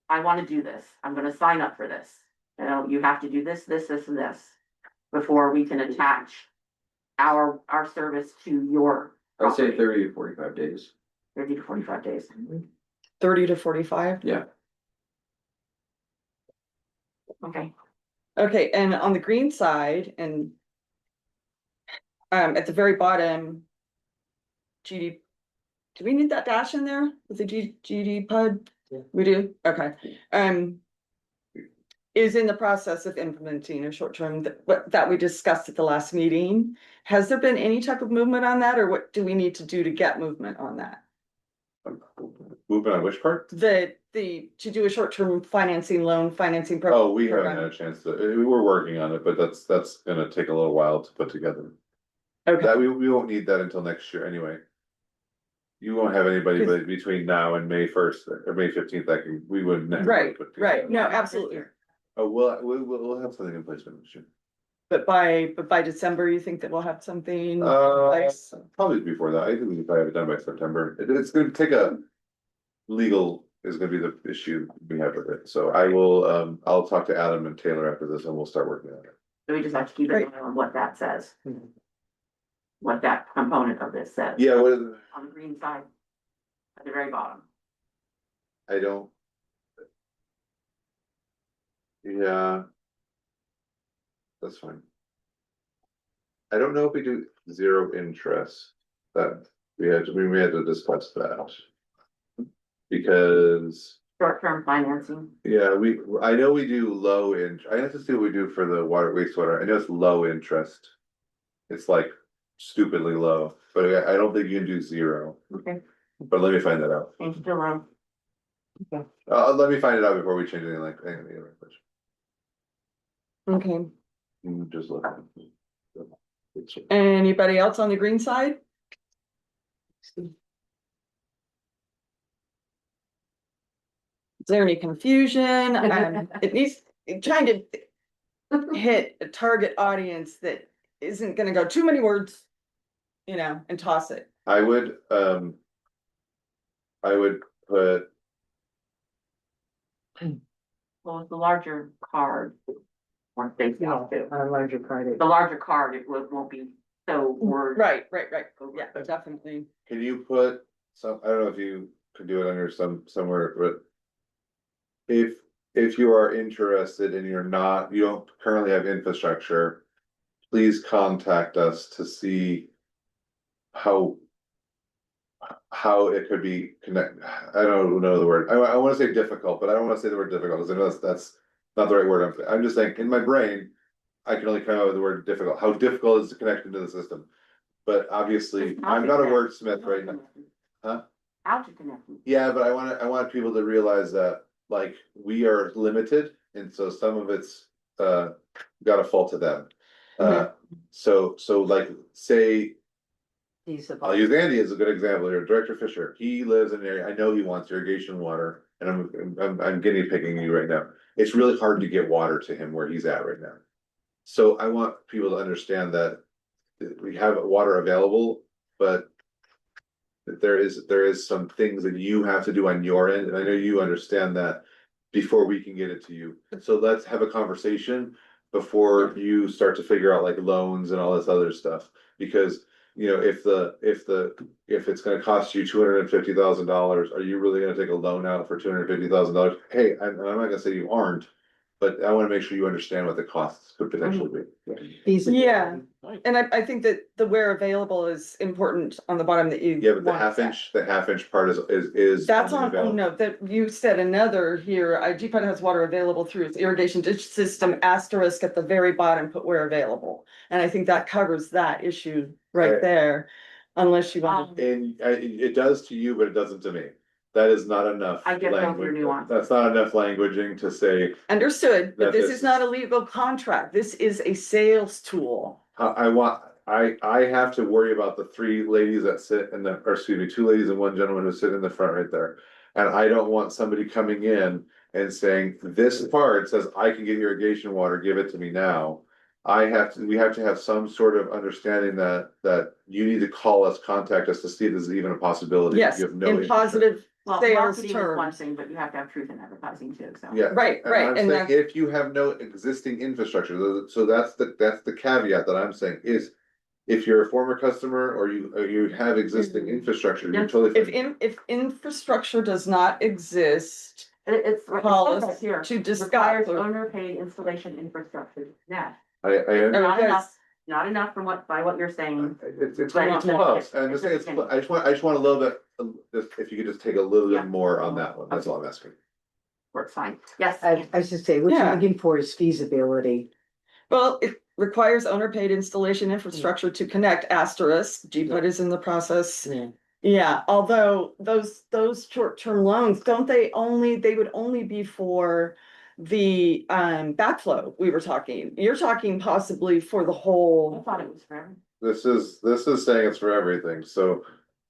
Speaker 1: I want to do this. I'm going to sign up for this. You know, you have to do this, this, this, and this before we can attach our service to your.
Speaker 9: I would say
Speaker 1: property.
Speaker 9: 30 to 45 days.
Speaker 1: 30 to 45 days.
Speaker 6: 30 to 45?
Speaker 9: Yeah.
Speaker 1: Okay.
Speaker 6: Okay, and on the green side and at the very bottom, GD, do we need that dash in there with the GD PUD?
Speaker 10: Yeah.
Speaker 6: We do, okay. Is in the process of implementing a short-term that we discussed at the last meeting. Has there been any type of movement on that, or what do we need to do to get movement on that?
Speaker 2: Moving on which part?
Speaker 6: To do a short-term financing program.
Speaker 2: Oh, we haven't had a chance to, we were working on it, but that's gonna take a little while to put together.
Speaker 6: Okay,
Speaker 2: That we won't need that until next year anyway. You won't have anybody but between now and May 1st or May 15th that we wouldn't. have
Speaker 6: right,
Speaker 2: put together.
Speaker 6: right, no, absolutely.
Speaker 2: Oh, we'll have something in place for next year.
Speaker 6: But by December, you think that we'll have something in
Speaker 2: Uh,
Speaker 6: place?
Speaker 2: Probably before that. I think we can probably have it done by September. It's gonna take legal is gonna be the issue we have with it. So I will, I'll talk to Adam and Taylor after this and we'll start working on it.
Speaker 1: So we just have to keep an eye on what that says. What that component of this says.
Speaker 2: Yeah,
Speaker 1: On the green side. At the very bottom.
Speaker 2: I don't. Yeah. That's fine. I don't know if we do 0 interest, that we had to discuss that. Because,
Speaker 1: Short-term financing.
Speaker 2: yeah, I know we do I have to see what we do for the water wastewater, I know it's low interest. It's like stupidly low, but I don't think you can do 0,
Speaker 1: Okay.
Speaker 2: but let me find that out.
Speaker 1: Change it to low.
Speaker 2: Let me find it out before we change anything like, anything.
Speaker 6: Okay,
Speaker 2: Just look.
Speaker 6: anybody else on the green side? Is there any confusion? It needs, trying to hit a target audience that isn't gonna go too many words, you know, and toss it.
Speaker 2: I would put,
Speaker 1: Well, with the larger card. Or face out too.
Speaker 3: On a larger card.
Speaker 1: The larger card, it won't be so word.
Speaker 6: Right, yeah, definitely.
Speaker 2: can you put some, I don't know if you could do it under somewhere, but. If you are interested and you don't currently have infrastructure, please contact us to see how. How it could be connect, I don't know the word, I wanna say difficult, but I don't wanna say the word difficult, because I know that's not the right word, I'm just saying, in my brain. I can only come out with the word difficult, how difficult is to connect into the system, but obviously,
Speaker 1: It's how
Speaker 2: I'm
Speaker 1: to
Speaker 2: not a
Speaker 1: connect.
Speaker 2: wordsmith right now. Huh?
Speaker 1: How to connect them.
Speaker 2: Yeah, but I want people to realize that, like, we are limited, and so some of it's, gotta fall to them. So like, say, I'll use Andy as a good example here, Director Fisher, he lives in an area, I know he wants irrigation water, and I'm guinea pigging you right now. It's really hard to get water to him where he's at right now. So I want people to understand that we have water available, but that there is some things that you have to do on your end, and I know you understand that before we can get it to you. So let's have a conversation before you start to figure out like loans and all this other stuff, because you know, if it's gonna cost you $250,000, are you really gonna take a loan out for $250,000? Hey, I'm not gonna say you aren't, but I wanna make sure you understand what the costs could potentially be.
Speaker 6: Yeah, and I think that the where available is important on the bottom that you.
Speaker 2: Yeah, but the
Speaker 6: want
Speaker 2: half
Speaker 6: that.
Speaker 2: inch, the half inch part is.
Speaker 6: That's
Speaker 2: only
Speaker 6: on, oh
Speaker 2: available.
Speaker 6: no, that you said another here, GPUD has water available through its irrigation ditch system, asterisk at the very bottom, put where available. And I think that covers that issue right
Speaker 2: Right.
Speaker 6: there, unless you want.
Speaker 2: And it does to you, but it doesn't to me. That is not enough.
Speaker 1: I get both your
Speaker 2: language.
Speaker 1: nuances.
Speaker 2: That's not enough languaging to say,
Speaker 6: Understood, but
Speaker 2: That
Speaker 6: this
Speaker 2: this
Speaker 6: is not a
Speaker 2: is-
Speaker 6: legal contract, this is a sales tool.
Speaker 2: I have to worry about the three ladies that sit in the, or excuse me, two ladies and one gentleman who sit in the front right there. And I don't want somebody coming in and saying, this part says I can get irrigation water, give it to me now. We have to have some sort of understanding that you need to call us, contact us to see if this is even a possibility.
Speaker 6: Yes,
Speaker 2: You have no
Speaker 6: in
Speaker 2: interest.
Speaker 6: positive
Speaker 1: Well,
Speaker 6: sales
Speaker 1: marketing is one
Speaker 6: terms.
Speaker 1: thing, but you have to have truth in advertising too, so.
Speaker 2: Yeah.
Speaker 6: Right,
Speaker 2: And
Speaker 6: right,
Speaker 2: I'm
Speaker 6: and
Speaker 2: saying,
Speaker 6: that's,
Speaker 2: if you have no existing infrastructure, so that's the caveat that I'm saying is. If you're a former customer or you have existing infrastructure, you're
Speaker 1: Yeah.
Speaker 2: totally
Speaker 6: if
Speaker 2: fine.
Speaker 6: if infrastructure does not exist.
Speaker 1: It's.
Speaker 6: Policy
Speaker 1: Here,
Speaker 6: to discuss.
Speaker 1: requires owner paid installation infrastructure, yeah,
Speaker 2: I
Speaker 1: not
Speaker 6: Yes.
Speaker 1: enough, not enough from by what you're saying.
Speaker 2: it's
Speaker 1: But
Speaker 2: not
Speaker 1: it's
Speaker 2: close,
Speaker 1: not-
Speaker 2: and
Speaker 1: it's
Speaker 2: it's,
Speaker 1: not-
Speaker 2: I just want a little bit, if you could just take a little
Speaker 1: Yeah.
Speaker 2: bit more on that one, that's all I'm asking.
Speaker 1: Works fine, yes.
Speaker 3: I should say, what
Speaker 6: Yeah.
Speaker 3: you're looking for is feasibility.
Speaker 6: Well, it requires owner paid installation infrastructure to connect, asterisk, GPUD is in the process.
Speaker 3: Yeah.
Speaker 6: Yeah, although those short-term loans, don't they would only be for the backflow we were talking. You're talking possibly for the
Speaker 1: I
Speaker 6: whole.
Speaker 1: thought it was forever.
Speaker 2: This is saying it's for everything, so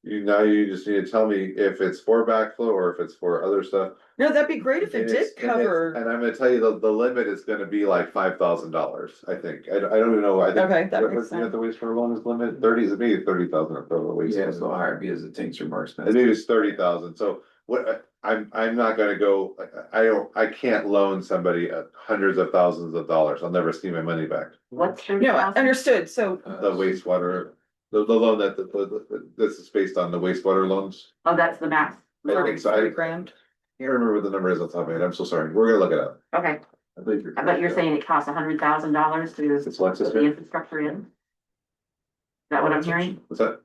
Speaker 2: you just need to tell me if it's for backflow or if it's for other stuff.
Speaker 6: No, that'd be great if it
Speaker 2: And
Speaker 6: did
Speaker 2: it's-
Speaker 6: cover.
Speaker 2: And I'm gonna tell you, the limit is gonna be like $5,000, I think, I don't even know, I think.
Speaker 6: Okay, that makes
Speaker 2: what's
Speaker 6: sense.
Speaker 2: The wastewater loan is limit, 30, maybe 30,000 or the waste.
Speaker 9: Yeah, so higher because the tanks are more
Speaker 2: I
Speaker 9: expensive.
Speaker 2: think it's 30,000, so what, I'm not gonna go, I can't loan somebody hundreds of thousands of dollars, I'll never see my money back.
Speaker 1: What's
Speaker 6: No,
Speaker 1: 30,000?
Speaker 6: understood, so
Speaker 2: The wastewater, the loan this is based on the wastewater loans.
Speaker 1: Oh, that's the max,
Speaker 2: I think so.
Speaker 6: 30 grand.
Speaker 2: Can't remember what the number is on top of my head, I'm so sorry, we're gonna look it up.
Speaker 1: okay,
Speaker 2: I believe you're.
Speaker 1: but you're saying it costs $100,000 to
Speaker 2: It's Lexus,
Speaker 1: put the
Speaker 2: right?
Speaker 1: infrastructure in? Is that what I'm hearing?
Speaker 2: What's that?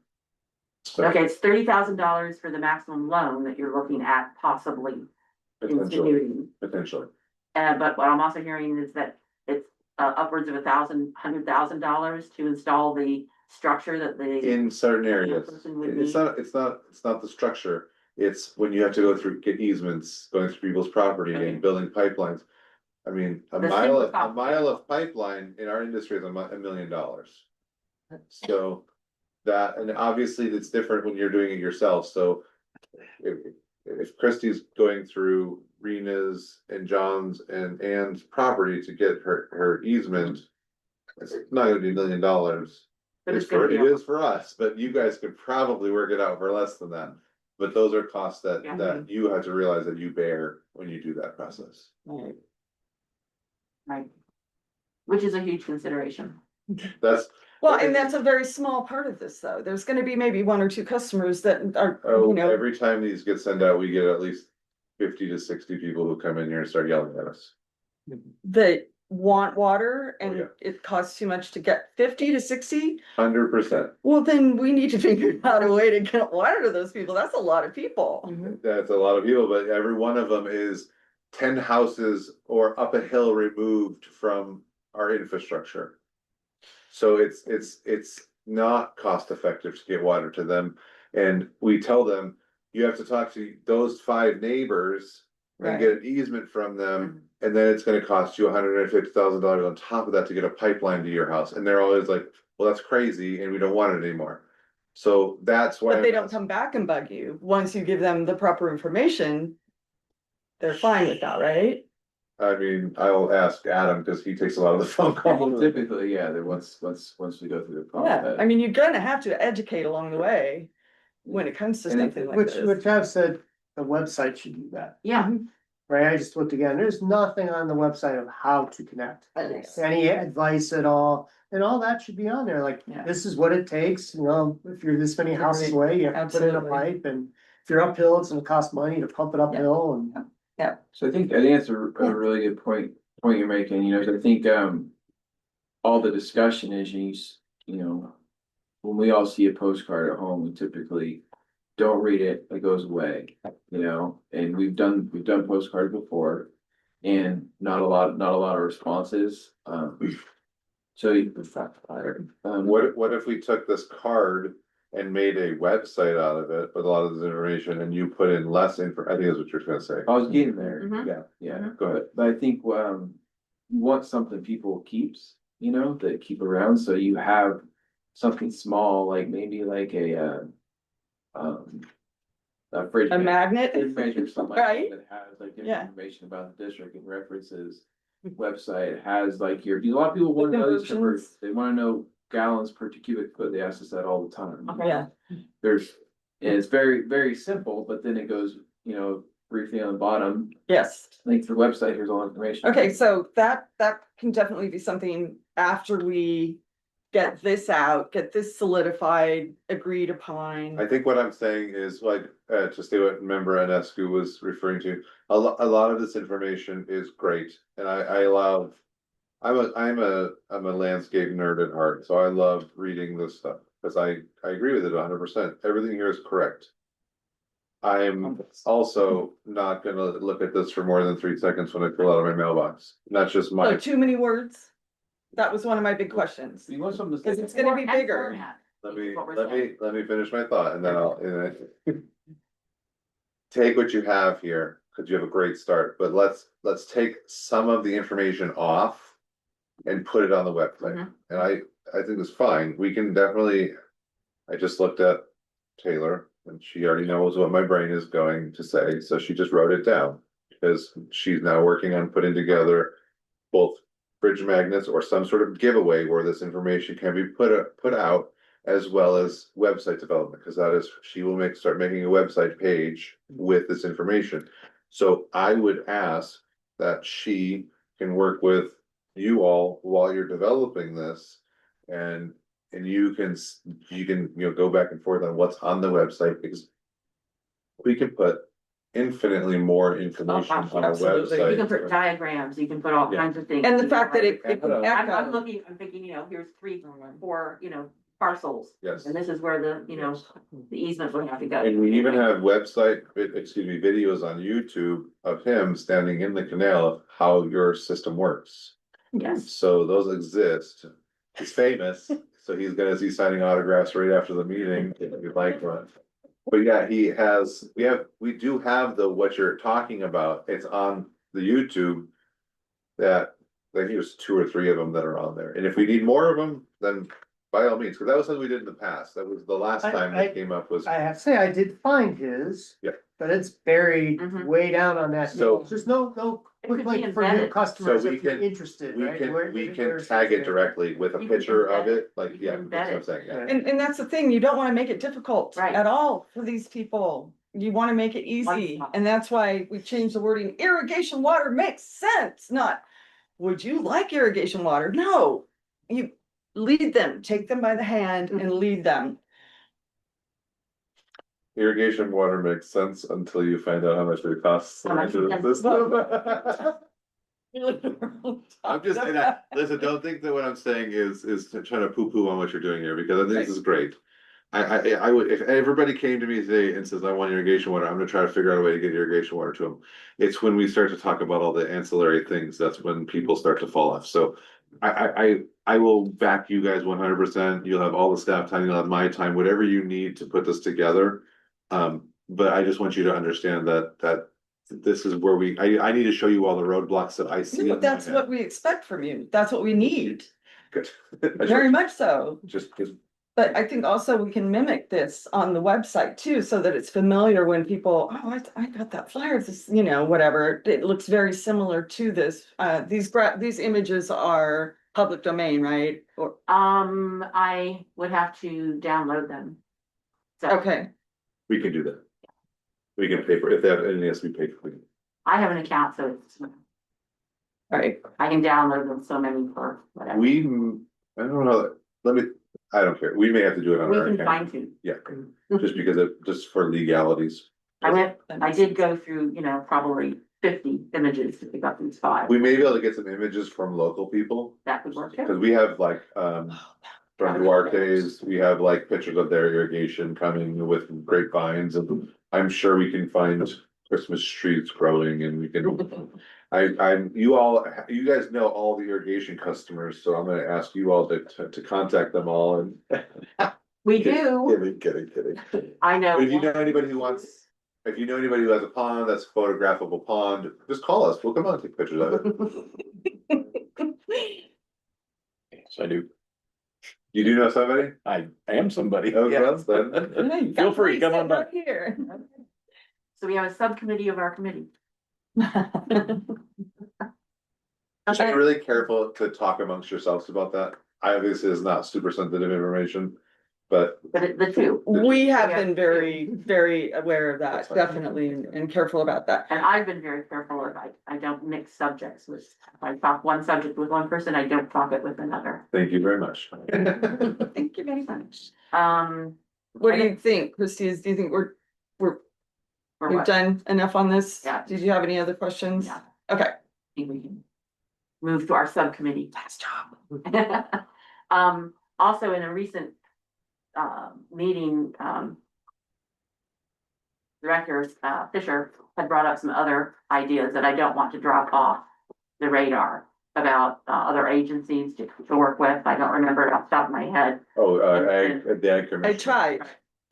Speaker 1: Okay, it's $30,000 for the maximum loan that you're looking at possibly
Speaker 2: Potentially,
Speaker 1: instituting.
Speaker 2: potentially.
Speaker 1: But what I'm also hearing is that it's upwards of $100,000 to install the structure that the.
Speaker 2: In certain areas,
Speaker 1: person would
Speaker 2: it's
Speaker 1: need.
Speaker 2: not the structure, It's when you have to go through, get easements, going through people's property and building pipelines. I mean,
Speaker 1: The super
Speaker 2: a mile of pipeline in our industry is $1 million. So that, and obviously it's different when you're doing it yourself, so if Christie's going through Rena's and John's and Ann's property to get her easement, it's not gonna be $1 million.
Speaker 1: But
Speaker 2: It's
Speaker 1: it's gonna
Speaker 2: for,
Speaker 1: be
Speaker 2: it is for us, but you guys could probably work it out for less than that. But those are costs that,
Speaker 1: Yeah.
Speaker 2: that you have to realize that you bear when you do that process.
Speaker 6: Right.
Speaker 1: Right. Which is a huge consideration.
Speaker 2: That's,
Speaker 6: Well, and that's a very small part of this, though. There's gonna be maybe one or two customers that are, you know,
Speaker 2: every time these get sent out, we get at least 50 to 60 people who come in here and start yelling at us.
Speaker 6: that want water
Speaker 2: Oh, yeah.
Speaker 6: and it costs too much to get 50 to 60.
Speaker 2: 100%.
Speaker 6: Well, then we need to figure out a way to get water to those people. That's a lot of people.
Speaker 2: That's a lot of people, but every one of them is 10 houses or up a hill removed from our infrastructure. So it's not cost effective to get water to them. And we tell them, you have to talk to those 5 neighbors and get an easement from them. And then it's gonna cost you $150,000 on top of that to get a pipeline to your house. And they're always like, well, that's crazy and we don't want it anymore. So that's why.
Speaker 6: But they don't come back and bug you. Once you give them the proper information, they're fine with that, right?
Speaker 2: I mean, I'll ask Adam because he takes a lot of the phone
Speaker 9: Well,
Speaker 2: calls.
Speaker 9: typically, yeah, then once we go through the
Speaker 6: Yeah,
Speaker 9: process.
Speaker 6: I mean, you're gonna have to educate along the way when it comes to
Speaker 9: And it-
Speaker 6: something like
Speaker 10: Which,
Speaker 6: this.
Speaker 10: which I've said, the website should do that,
Speaker 1: Yeah,
Speaker 10: right? I just looked again, there's nothing on the website of how to connect.
Speaker 1: Yes.
Speaker 10: Any advice at all, and all that should be on there, like,
Speaker 6: Yeah.
Speaker 10: this is what it takes, you know, if you're this many houses
Speaker 6: Right.
Speaker 10: away, you have to put in a
Speaker 6: Absolutely.
Speaker 10: pipe, and if you're uphill, it's gonna cost money to pump it uphill, and.
Speaker 9: So I think that's a really good point you're making, you know, I think, all the discussion is you know, when we all see a postcard at home, we typically don't read it, it goes away, you know, and we've done postcards before and not a lot of responses, so
Speaker 2: What if we took this card and made a website out of it with a lot of this information and you put in less info, I think that's what you're gonna say.
Speaker 9: I was getting there.
Speaker 1: Mhm.
Speaker 9: Yeah,
Speaker 2: Go ahead.
Speaker 9: but I think, you want something people keeps, you know, that keep around, so you have something small, like maybe like a fridge.
Speaker 6: A magnet?
Speaker 9: Fridge magnet or something like
Speaker 6: Right.
Speaker 9: that has like
Speaker 6: Yeah.
Speaker 9: information about the district and references. Website has like a lot of people want to know these numbers,
Speaker 6: Conversions.
Speaker 9: they wanna know gallons per cubic foot, they ask us that all the time.
Speaker 6: Yeah.
Speaker 9: There's, and it's very, very simple, but then it goes, you know, briefly on the bottom,
Speaker 6: Yes.
Speaker 9: link to the website, here's all the information.
Speaker 6: Okay, so that can definitely be something after we get this out, get this solidified, agreed upon.
Speaker 2: I think what I'm saying is like, to stay what member Anescu was referring to, a lot of this information is great, and I love. I'm a landscape nerd at heart, so I love reading this stuff, because I agree with it 100%, everything here is correct. I'm also not gonna look at this for more than 3 seconds when I pull out of my mailbox, that's just
Speaker 6: Oh,
Speaker 2: my.
Speaker 6: too many words? That was one of my big questions,
Speaker 9: You want something to
Speaker 6: because
Speaker 9: say?
Speaker 6: it's gonna be
Speaker 1: Format,
Speaker 6: bigger.
Speaker 1: format.
Speaker 2: Let
Speaker 1: This is
Speaker 2: me,
Speaker 1: what we're
Speaker 2: let
Speaker 1: saying.
Speaker 2: me, let me finish my thought and then I'll. Take what you have here, cause you have a great start, but let's take some of the information off. And put it on the website,
Speaker 1: Mhm.
Speaker 2: and I think it's fine, we can definitely. I just looked at Taylor, and she already knows what my brain is going to say, so she just wrote it down. Because she's now working on putting together both fridge magnets or some sort of giveaway where this information can be put out. As well as website development, because that is, she will start making a website page with this information. So I would ask that she can work with you all while you're developing this. And you can, go back and forth on what's on the website, because we can put infinitely more information on a
Speaker 6: Absolutely.
Speaker 1: You can
Speaker 2: website.
Speaker 1: put diagrams, you can put all
Speaker 2: Yeah.
Speaker 1: kinds of things.
Speaker 6: And the
Speaker 1: You can
Speaker 6: fact that
Speaker 1: write-
Speaker 6: it can
Speaker 2: I'm
Speaker 1: I'm
Speaker 6: echo.
Speaker 1: looking, I'm thinking, here's 3, 4, parcels,
Speaker 2: Yes.
Speaker 1: and this is where the easement would have to go.
Speaker 2: And we even have videos on YouTube of him standing in the canal of how your system works.
Speaker 1: Yes,
Speaker 2: So those exist. He's famous, so he's gonna be signing autographs right after the meeting if you'd like one. But yeah, we do have what you're talking about. It's on the YouTube. That, I think there's 2 or 3 of them that are on there. And if we need more of them, then by all means, because that was something we did in the past. That was the last time
Speaker 10: I
Speaker 2: that came up was.
Speaker 10: I have to say, I did find his.
Speaker 2: Yeah.
Speaker 10: But it's buried
Speaker 1: Mhm.
Speaker 10: way down on that.
Speaker 2: So-
Speaker 10: There's no
Speaker 1: It
Speaker 10: quick
Speaker 1: could be
Speaker 10: link for new
Speaker 1: embedded.
Speaker 10: customers
Speaker 2: So we
Speaker 10: if you're
Speaker 2: can-
Speaker 10: interested,
Speaker 2: We
Speaker 10: right?
Speaker 2: can
Speaker 10: Where's
Speaker 2: tag it
Speaker 10: there?
Speaker 2: directly with a
Speaker 1: You can
Speaker 2: picture of
Speaker 1: embed it.
Speaker 2: it, like,
Speaker 1: You
Speaker 2: yeah,
Speaker 1: can
Speaker 2: that's what I'm
Speaker 1: embed
Speaker 2: saying, yeah.
Speaker 6: And that's the thing, you don't wanna make it difficult
Speaker 1: Right.
Speaker 6: at all for these people. You wanna make it easy,
Speaker 1: Wonderful.
Speaker 6: and that's why we changed the wording, irrigation water makes sense, not. Would you like irrigation water? No, you lead them, take them by the hand and lead them.
Speaker 2: Irrigation water makes sense until you find out how much it costs.
Speaker 1: How much it costs.
Speaker 2: I'm just saying that, listen, don't think that what I'm saying is to try to poo-poo on what you're doing here, because I think this is great. I would, if everybody came to me today and says, I want irrigation water, I'm gonna try to figure out a way to get irrigation water to them. It's when we start to talk about all the ancillary things, that's when people start to fall off, so. I will back you guys 100%, you'll have all the staff time, you'll have my time, whatever you need to put this together. But I just want you to understand that this is where I need to show you all the roadblocks that I see.
Speaker 6: No,
Speaker 2: in my
Speaker 6: that's
Speaker 2: head.
Speaker 6: what we expect from you, that's what we need,
Speaker 2: Good.
Speaker 6: very much so.
Speaker 2: Just because,
Speaker 6: But I think also we can mimic this on the website too, so that it's familiar when people, oh, I got that flyer, this, whatever, it looks very similar to this. These images are public domain, right? Or,
Speaker 1: I would have to download them. So
Speaker 6: okay,
Speaker 2: we can do that. We can pay for, if they have anything has to be paid for.
Speaker 1: I have an account, so it's,
Speaker 6: all right,
Speaker 1: I can download them, so many for whatever.
Speaker 2: I don't know, I don't care, we may have to do it on
Speaker 1: We
Speaker 2: our
Speaker 1: can
Speaker 2: account.
Speaker 1: fine tune.
Speaker 2: Yeah, just because just for legalities.
Speaker 1: I did go through, probably 50 images to pick up these 5.
Speaker 2: We may be able to get some images from local people,
Speaker 1: That would work too.
Speaker 2: because we have like, from Duarte's, we have like pictures of their irrigation coming with grapevines, and I'm sure we can find Christmas trees growing, and we can. You guys know all the irrigation customers, so I'm gonna ask you all to contact them all and.
Speaker 1: We do,
Speaker 2: Kidding.
Speaker 1: I know.
Speaker 2: But if you know anybody who wants, if you know anybody who has a pond that's a photographable pond, just call us, we'll come out and take pictures of it.
Speaker 5: Yes, I do.
Speaker 2: You do know somebody?
Speaker 5: I am somebody.
Speaker 2: Oh,
Speaker 5: Yeah.
Speaker 2: well, then.
Speaker 6: Hey, you
Speaker 5: Feel
Speaker 6: got
Speaker 5: free,
Speaker 6: three
Speaker 5: come on
Speaker 6: sitting right
Speaker 5: back.
Speaker 6: Here.
Speaker 1: So we have a subcommittee of our committee.
Speaker 2: Just be
Speaker 1: Okay.
Speaker 2: really careful to talk amongst yourselves about that. Obviously, it's not super sensitive information, but
Speaker 1: But the 2,
Speaker 6: We have
Speaker 1: Yeah.
Speaker 6: been very, very aware of
Speaker 2: That's
Speaker 6: that,
Speaker 2: fine.
Speaker 6: definitely, and careful about that.
Speaker 1: and I've been very careful of, I don't mix subjects with, if I talk one subject with one person, I don't talk it with another.
Speaker 2: thank you very much.
Speaker 1: Thank you very much.
Speaker 6: What do you think, Christie? Do you think
Speaker 1: For
Speaker 6: we've
Speaker 1: what?
Speaker 6: done enough on this?
Speaker 1: Yeah.
Speaker 6: Did you have any other questions?
Speaker 1: Yeah.
Speaker 6: Okay.
Speaker 1: I think we can move to our subcommittee.
Speaker 6: Last job.
Speaker 1: Also in a recent, meeting, Director, Fisher had brought up some other ideas that I don't want to drop off the radar about, other agencies to work with. I don't remember it off the top of my head.
Speaker 2: Oh, the Ag Commission.
Speaker 6: I tried.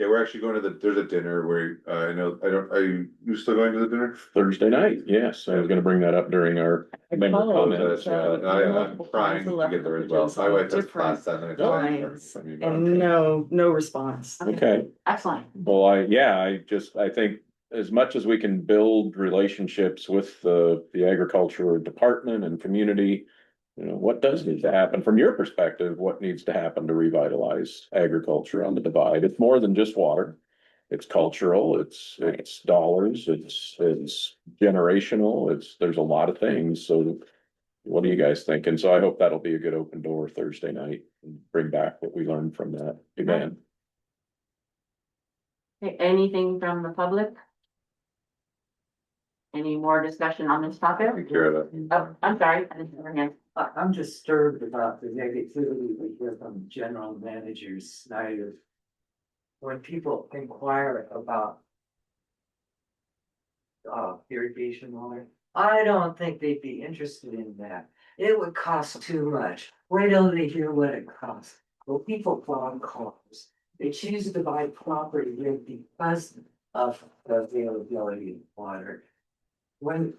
Speaker 2: Yeah, we're actually going to there's a dinner where, are you still going to the dinner?
Speaker 5: Thursday night, yes, I was gonna bring that up during our member
Speaker 6: Oh,
Speaker 5: comments.
Speaker 2: Yeah, and I'm trying to get there as well. My wife has class that night. so I'm
Speaker 6: Lines
Speaker 2: I mean,
Speaker 6: and no response.
Speaker 5: Okay,
Speaker 1: Excellent.
Speaker 5: well, I think as much as we can build relationships with the agriculture department and community. What does need to happen from your perspective? What needs to happen to revitalize agriculture on the divide? It's more than just water. It's cultural, it's dollars, it's generational, there's a lot of things, so. What do you guys think? And so I hope that'll be a good open door Thursday night and bring back what we learned from that event.
Speaker 1: Okay, anything from the public? Any more discussion on this topic?
Speaker 2: Take care of that.
Speaker 1: Oh, I'm sorry, I didn't hear hand.
Speaker 4: I'm disturbed about the negativity we hear from general manager Snyder. When people inquire about irrigation water, I don't think they'd be interested in that. It would cost too much. Wait till they hear what it costs. Well, people plow cars. They choose to buy property here because of the availability of water. When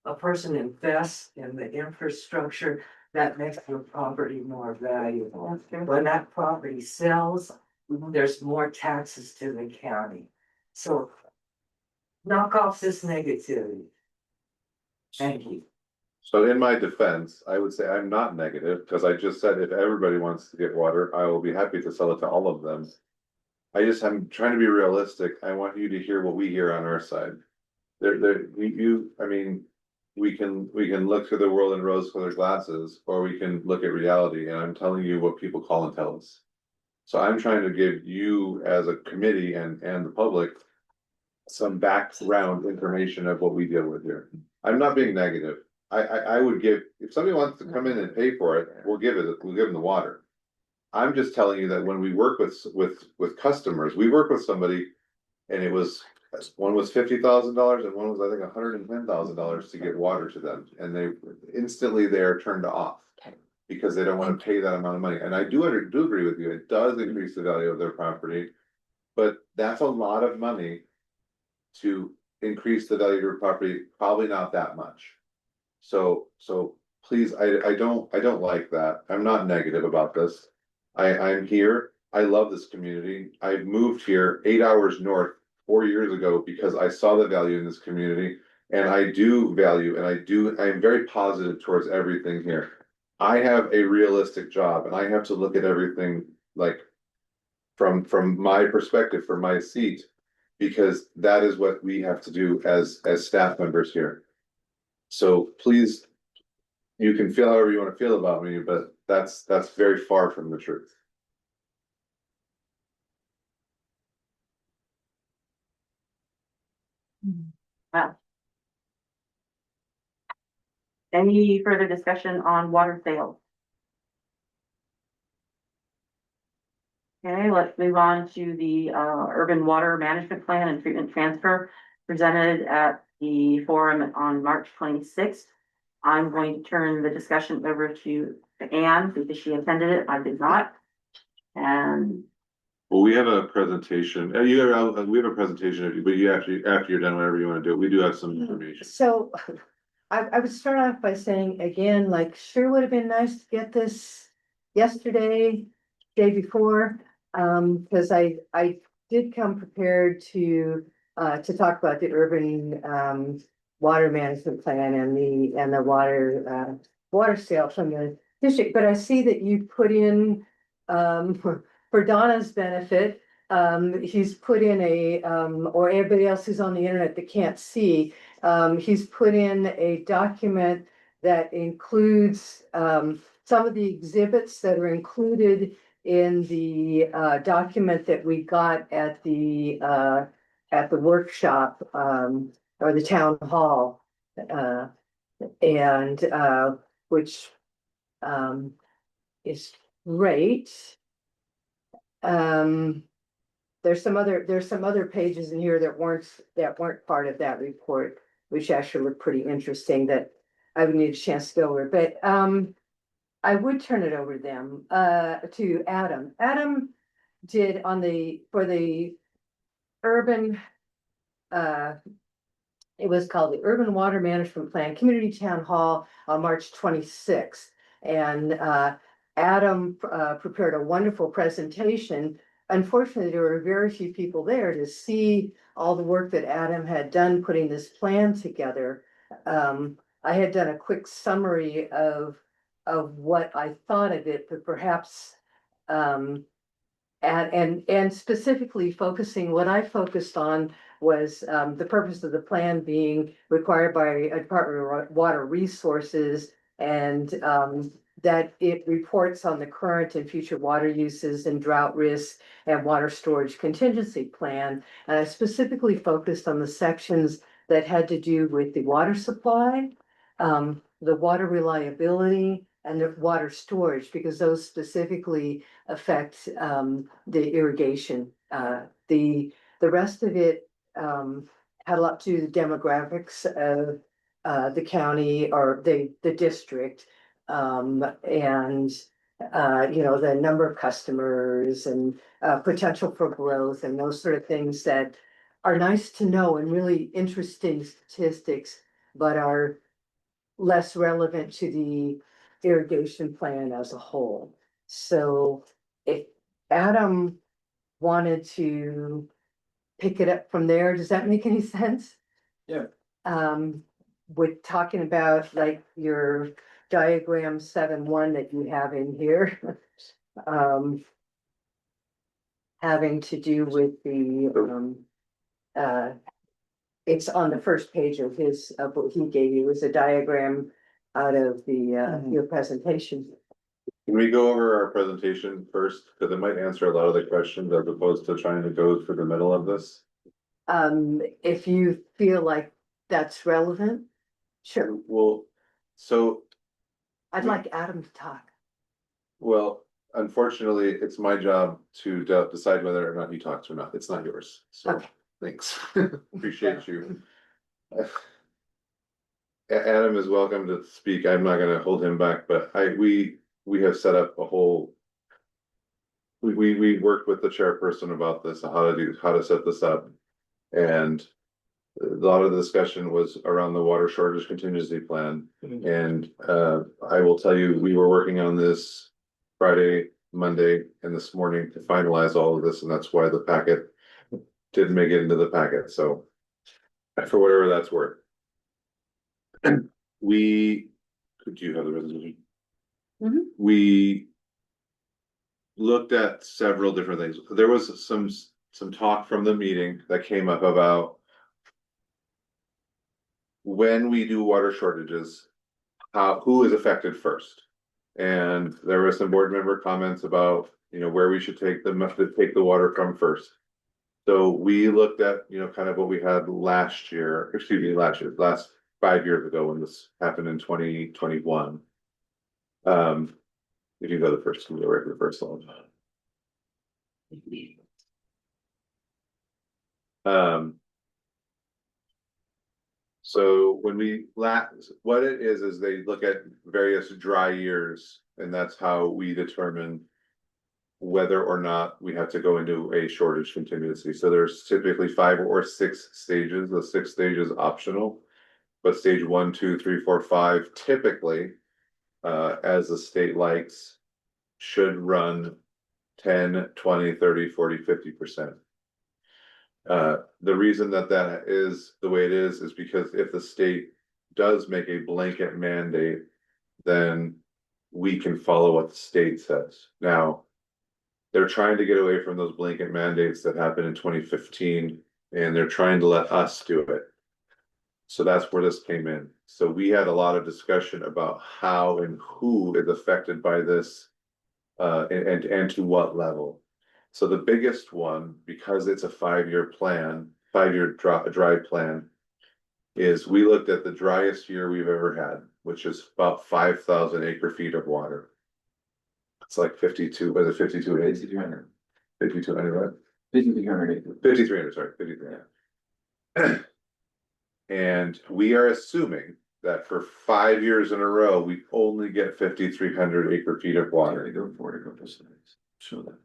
Speaker 4: a person invests in the infrastructure, that makes the property more valuable. When that property sells, there's more taxes to the county. So knock off this negativity. Thank you.
Speaker 2: So in my defense, I would say I'm not negative, because I just said if everybody wants to get water, I will be happy to sell it to all of them. I'm trying to be realistic. I want you to hear what we hear on our side. I mean, we can look through the world in rose-colored glasses, or we can look at reality, and I'm telling you what people call and tell us. So I'm trying to give you as a committee and the public some background information of what we deal with here. I'm not being negative. I would give, if somebody wants to come in and pay for it, we'll give them the water. I'm just telling you that when we work with customers, we work with somebody, and it was, one was $50,000 and one was, I think, $110,000 to get water to them, and they are turned off. Because they don't want to pay that amount of money, and I do agree with you, it does increase the value of their property. But that's a lot of money to increase the value of your property, probably not that much. So please, I don't like that. I'm not negative about this. I'm here. I love this community. I moved here 8 hours north 4 years ago because I saw the value in this community, and I do value, and I'm very positive towards everything here. I have a realistic job, and I have to look at everything like from my perspective, from my seat, because that is what we have to do as staff members here. So please, you can feel however you want to feel about me, but that's very far from the truth.
Speaker 1: Wow. Any further discussion on water sales? Okay, let's move on to the urban water management plan and treatment transfer presented at the forum on March 26th. I'm going to turn the discussion over to Anne because she attended it. I did not. And
Speaker 2: Well, we have a presentation. We have a presentation, but you after you're done, whatever you want to do. We do have some information.
Speaker 3: So I would start off by saying again, like, sure would have been nice to get this yesterday, day before. Because I did come prepared to talk about the urban water management plan and the water sale from the district. But I see that you put in for Donna's benefit, he's put in or everybody else who's on the internet that can't see, he's put in a document that includes some of the exhibits that are included in the document that we got at the workshop or the town hall, and which is great. There's some other pages in here that weren't part of that report, which actually look pretty interesting that I would need a chance to go over. But I would turn it over to them to Adam. Adam did for the urban it was called the Urban Water Management Plan Community Town Hall on March 26th. And Adam prepared a wonderful presentation. Unfortunately, there were very few people there to see all the work that Adam had done putting this plan together. I had done a quick summary of what I thought of it, but perhaps and specifically focusing, what I focused on was the purpose of the plan being required by a Department of Water Resources, and that it reports on the current and future water uses and drought risks and water storage contingency plan. And I specifically focused on the sections that had to do with the water supply, the water reliability, and the water storage, because those specifically affect the irrigation. The rest of it had a lot to do with the demographics of the county or the district, and the number of customers and potential for growth and those sort of things that are nice to know and really interesting statistics, but are less relevant to the irrigation plan as a whole. So if Adam wanted to pick it up from there, does that make any sense?
Speaker 9: Yeah.
Speaker 3: With talking about like your diagram 7.1 that you have in here. Having to do with it's on the first page of what he gave you, was a diagram out of your presentation.
Speaker 2: Can we go over our presentation first? Because it might answer a lot of the questions as opposed to trying to go through the middle of this.
Speaker 3: If you feel like that's relevant, sure.
Speaker 2: Well, so,
Speaker 3: I'd like Adam to talk.
Speaker 2: well, unfortunately, it's my job to decide whether or not he talks or not. It's not yours. So,
Speaker 3: Okay.
Speaker 2: thanks. Appreciate you. Adam is welcome to speak. I'm not gonna hold him back, but we have set up a whole. We worked with the chairperson about this, how to set this up. And a lot of the discussion was around the water shortage contingency plan. And I will tell you, we were working on this Friday, Monday, and this morning to finalize all of this, and that's why the packet didn't make it into the packet, so for whatever that's worth. We, could you have the resolution? We looked at several different things. There was some talk from the meeting that came up about when we do water shortages, who is affected first? And there were some board member comments about, where we should take the water from first. So we looked at, kind of what we had last 5 years ago when this happened in 2021. If you go the first, go right to the first one. So when what it is they look at various dry years, and that's how we determine whether or not we have to go into a shortage contingency. So there's typically 5 or 6 stages. The 6th stage is optional, but stage 1, 2, 3, 4, 5 typically, as the state likes, should run 10, 20, 30, 40, 50%. The reason that is the way it is because if the state does make a blanket mandate, then we can follow what the state says. Now, they're trying to get away from those blanket mandates that happened in 2015, and they're trying to let us do it. So that's where this came in. So we had a lot of discussion about how and who is affected by this, and to what level. So the biggest one, because it's a 5-year plan, 5-year dry plan, is we looked at the driest year we've ever had, which is about 5,000 acre feet of water. It's like 52, was it 52?
Speaker 9: 5,200.
Speaker 2: 5,200, right?
Speaker 9: 5,300 acres.
Speaker 2: 5,300, sorry, 5,300. And we are assuming that for 5 years in a row, we only get 5,300 acre feet of water.
Speaker 9: Go forward, go for slides. Show that.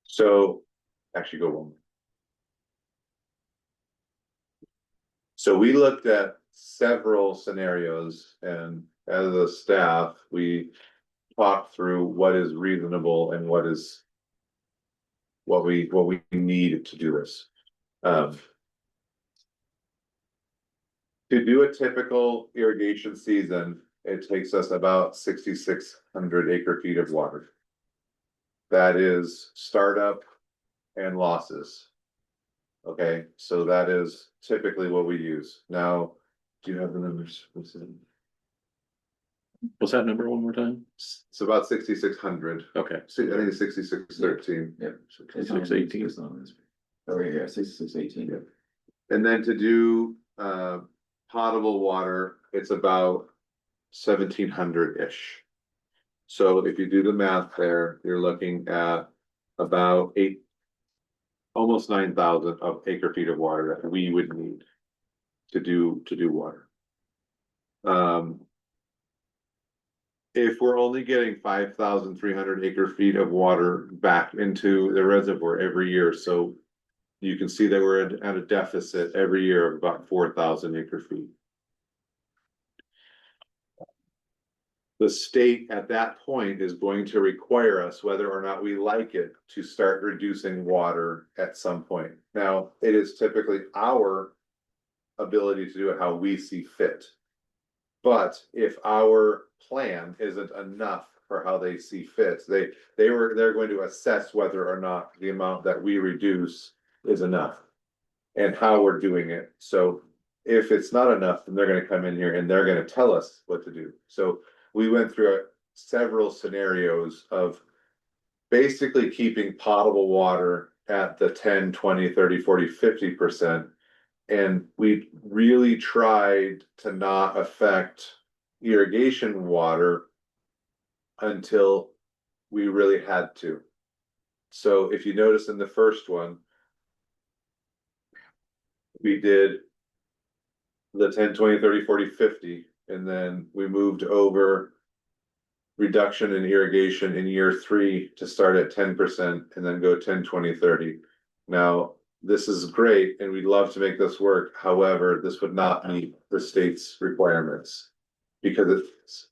Speaker 2: So, actually go one. So we looked at several scenarios, and as a staff, we talked through what is reasonable and what we need to do this. To do a typical irrigation season, it takes us about 6,600 acre feet of water. That is startup and losses. Okay, so that is typically what we use. Now, do you have the numbers?
Speaker 5: What's that number one more time?
Speaker 2: It's about 6,600.
Speaker 5: Okay.
Speaker 2: I think it's 6,613.
Speaker 9: Yeah.
Speaker 5: 618.
Speaker 9: Oh, yeah, 6,618.
Speaker 2: Yeah. And then to do potable water, it's about 1,700-ish. So if you do the math there, you're looking at about almost 9,000 of acre feet of water that we would need to do water. Um. If we're only getting 5,300 acre feet of water back into the reservoir every year, so. You can see that we're at a deficit every year of about 4,000 acre feet. The state at that point is going to require us, whether or not we like it, to start reducing water at some point. Now, it is typically our ability to do it how we see fit. But if our plan isn't enough for how they see fit, they're going to assess whether or not the amount that we reduce is enough. And how we're doing it. So if it's not enough, then they're gonna come in here and they're gonna tell us what to do. So we went through several scenarios of basically keeping potable water at the 10, 20, 30, 40, 50%. And we really tried to not affect irrigation water until we really had to. So if you notice in the first one, we did the 10, 20, 30, 40, 50, and then we moved over reduction in irrigation in year 3 to start at 10% and then go 10, 20, 30. Now, this is great and we'd love to make this work. However, this would not meet the state's requirements because it's.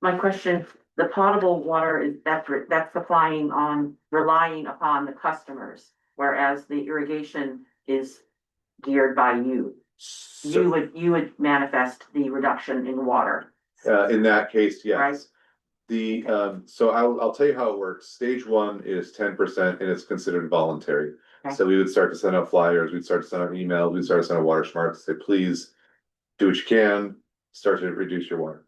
Speaker 1: My question, the potable water is that's relying upon the customers, whereas the irrigation is geared by you. You would manifest the reduction in water.
Speaker 2: In that case, yes.
Speaker 1: Right.
Speaker 2: So I'll tell you how it works. Stage 1 is 10% and it's considered voluntary.
Speaker 1: Okay.
Speaker 2: So we would start to send out flyers, we'd start to send out emails, we'd start to send out water smarts, say, please do what you can, start to reduce your water.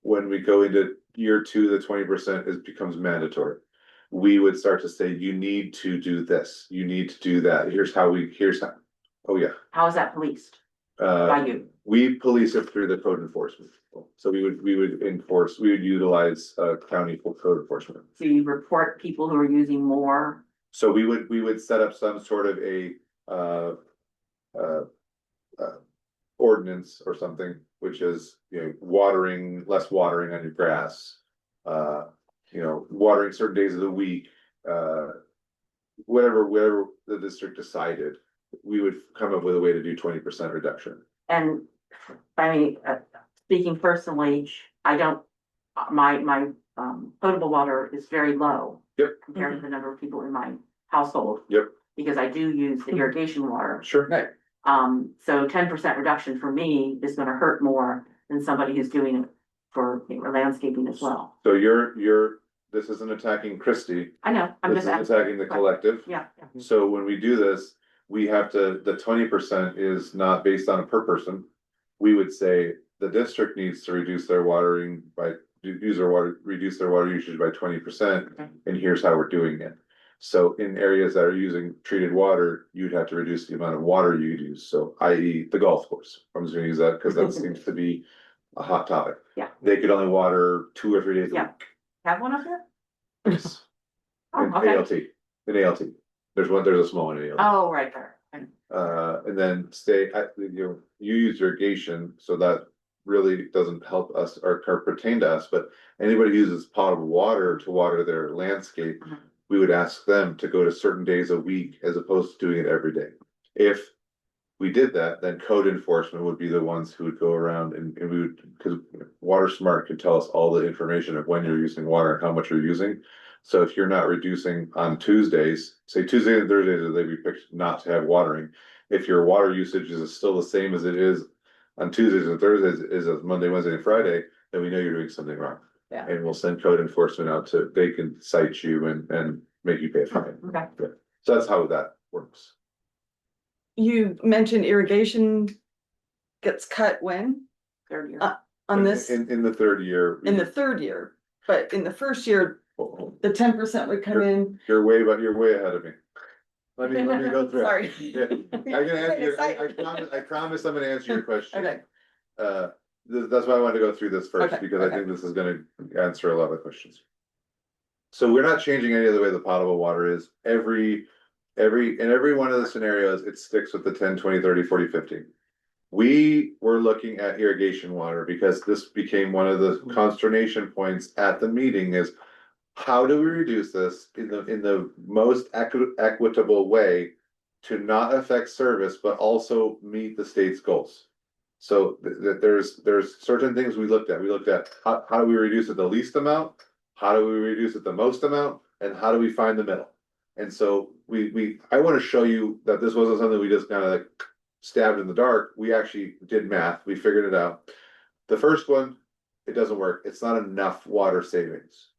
Speaker 2: When we go into year 2, the 20% becomes mandatory. We would start to say, you need to do this, you need to do that. Here's how. Oh yeah.
Speaker 1: How is that policed by you?
Speaker 2: We police it through the code enforcement. So we would utilize county code enforcement.
Speaker 1: So you report people who are using more?
Speaker 2: So we would set up some sort of a ordinance or something, which is, less watering on your grass. Watering certain days of the week, whatever the district decided, we would come up with a way to do 20% reduction.
Speaker 1: And I mean, speaking personally, I don't, my potable water is very low.
Speaker 2: Yep.
Speaker 1: Compared to the number of people in my household.
Speaker 2: Yep.
Speaker 1: Because I do use the irrigation water.
Speaker 2: Sure.
Speaker 6: Right.
Speaker 1: So 10% reduction for me is gonna hurt more than somebody who's doing it for landscaping as well.
Speaker 2: So this isn't attacking Christie.
Speaker 1: I know, I'm
Speaker 2: This
Speaker 1: just
Speaker 2: is attacking the collective.
Speaker 1: Yeah.
Speaker 2: So when we do this, we have to, the 20% is not based on a per person. We would say the district needs to reduce their watering reduce their water usage by 20%.
Speaker 1: Okay.
Speaker 2: And here's how we're doing it. So in areas that are using treated water, you'd have to reduce the amount of water you use. So i.e. the golf course. I'm just gonna use that because that seems to be a hot topic.
Speaker 1: Yeah.
Speaker 2: They could only water 2 or 3 days a
Speaker 1: Yeah.
Speaker 2: week.
Speaker 1: Have one up there?
Speaker 2: Yes.
Speaker 1: Oh,
Speaker 2: In
Speaker 1: okay.
Speaker 2: ALT, in ALT. There's a small one in ALT.
Speaker 1: Oh, right there.
Speaker 2: And then you use irrigation, so that really doesn't help us or pertain to us, but anybody who uses potable water to water their landscape,
Speaker 1: Mhm.
Speaker 2: we would ask them to go to certain days a week as opposed to doing it every day. If we did that, then code enforcement would be the ones who would go around and we would, because Water Smart could tell us all the information of when you're using water and how much you're using. So if you're not reducing on Tuesdays, say Tuesday and Thursdays are the day we picked not to have watering. If your water usage is still the same as it is on Tuesdays and Thursdays is as Monday, Wednesday, and Friday, then we know you're doing something wrong.
Speaker 1: Yeah.
Speaker 2: And we'll send code enforcement out they can cite you and make you pay a fine.
Speaker 1: Okay.
Speaker 2: So that's how that works.
Speaker 6: You mentioned irrigation gets cut when?
Speaker 1: Third year.
Speaker 6: On this,
Speaker 2: In the 3rd year.
Speaker 6: in the 3rd year, but in the 1st year, the 10% would come in.
Speaker 2: You're way ahead of me. Let me go through it.
Speaker 6: Sorry.
Speaker 2: Yeah. I'm gonna answer I promise I'm gonna answer your question.
Speaker 6: Okay,
Speaker 2: That's why I wanted to go through this first,
Speaker 6: Okay,
Speaker 2: because I
Speaker 6: okay.
Speaker 2: think this is gonna answer a lot of questions. So we're not changing any of the way the potable water is. In every one of the scenarios, it sticks with the 10, 20, 30, 40, 50. We were looking at irrigation water because this became one of the consternation points at the meeting is how do we reduce this in the most equitable way to not affect service, but also meet the state's goals? So there's certain things we looked at. We looked at how do we reduce it the least amount? How do we reduce it the most amount? And how do we find the middle? And so I want to show you that this wasn't something we just kind of like stabbed in the dark. We actually did math. We figured it out. The first one, it doesn't work. It's not enough water savings.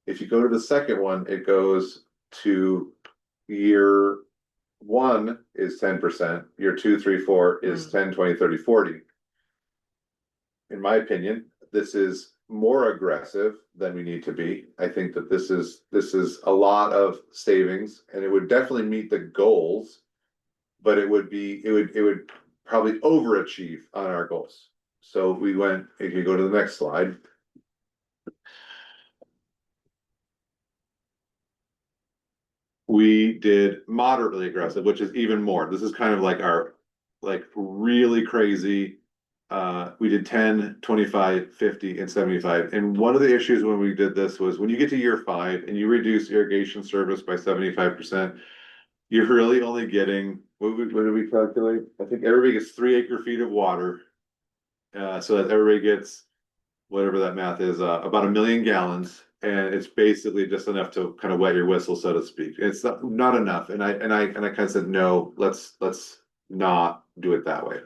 Speaker 2: If you go to the second one, it goes to year 1 is 10%, year 2, 3, 4 is 10, 20, 30, 40. In my opinion, this is more aggressive than we need to be. I think that this is a lot of savings, and it would definitely meet the goals, but it would probably overachieve on our goals. So we went, if you go to the next slide. We did moderately aggressive, which is even more. This is kind of like our really crazy. We did 10, 25, 50, and 75. And one of the issues when we did this was when you get to year 5 and you reduce irrigation service by 75%, you're really only getting, what did we calculate? I think everybody gets 3 acre-feet of water. So that everybody gets whatever that math is, about 1 million gallons. And it's basically just enough to kind of wet your whistle, so to speak. It's not enough. And I kind of said, no, let's not do it that way.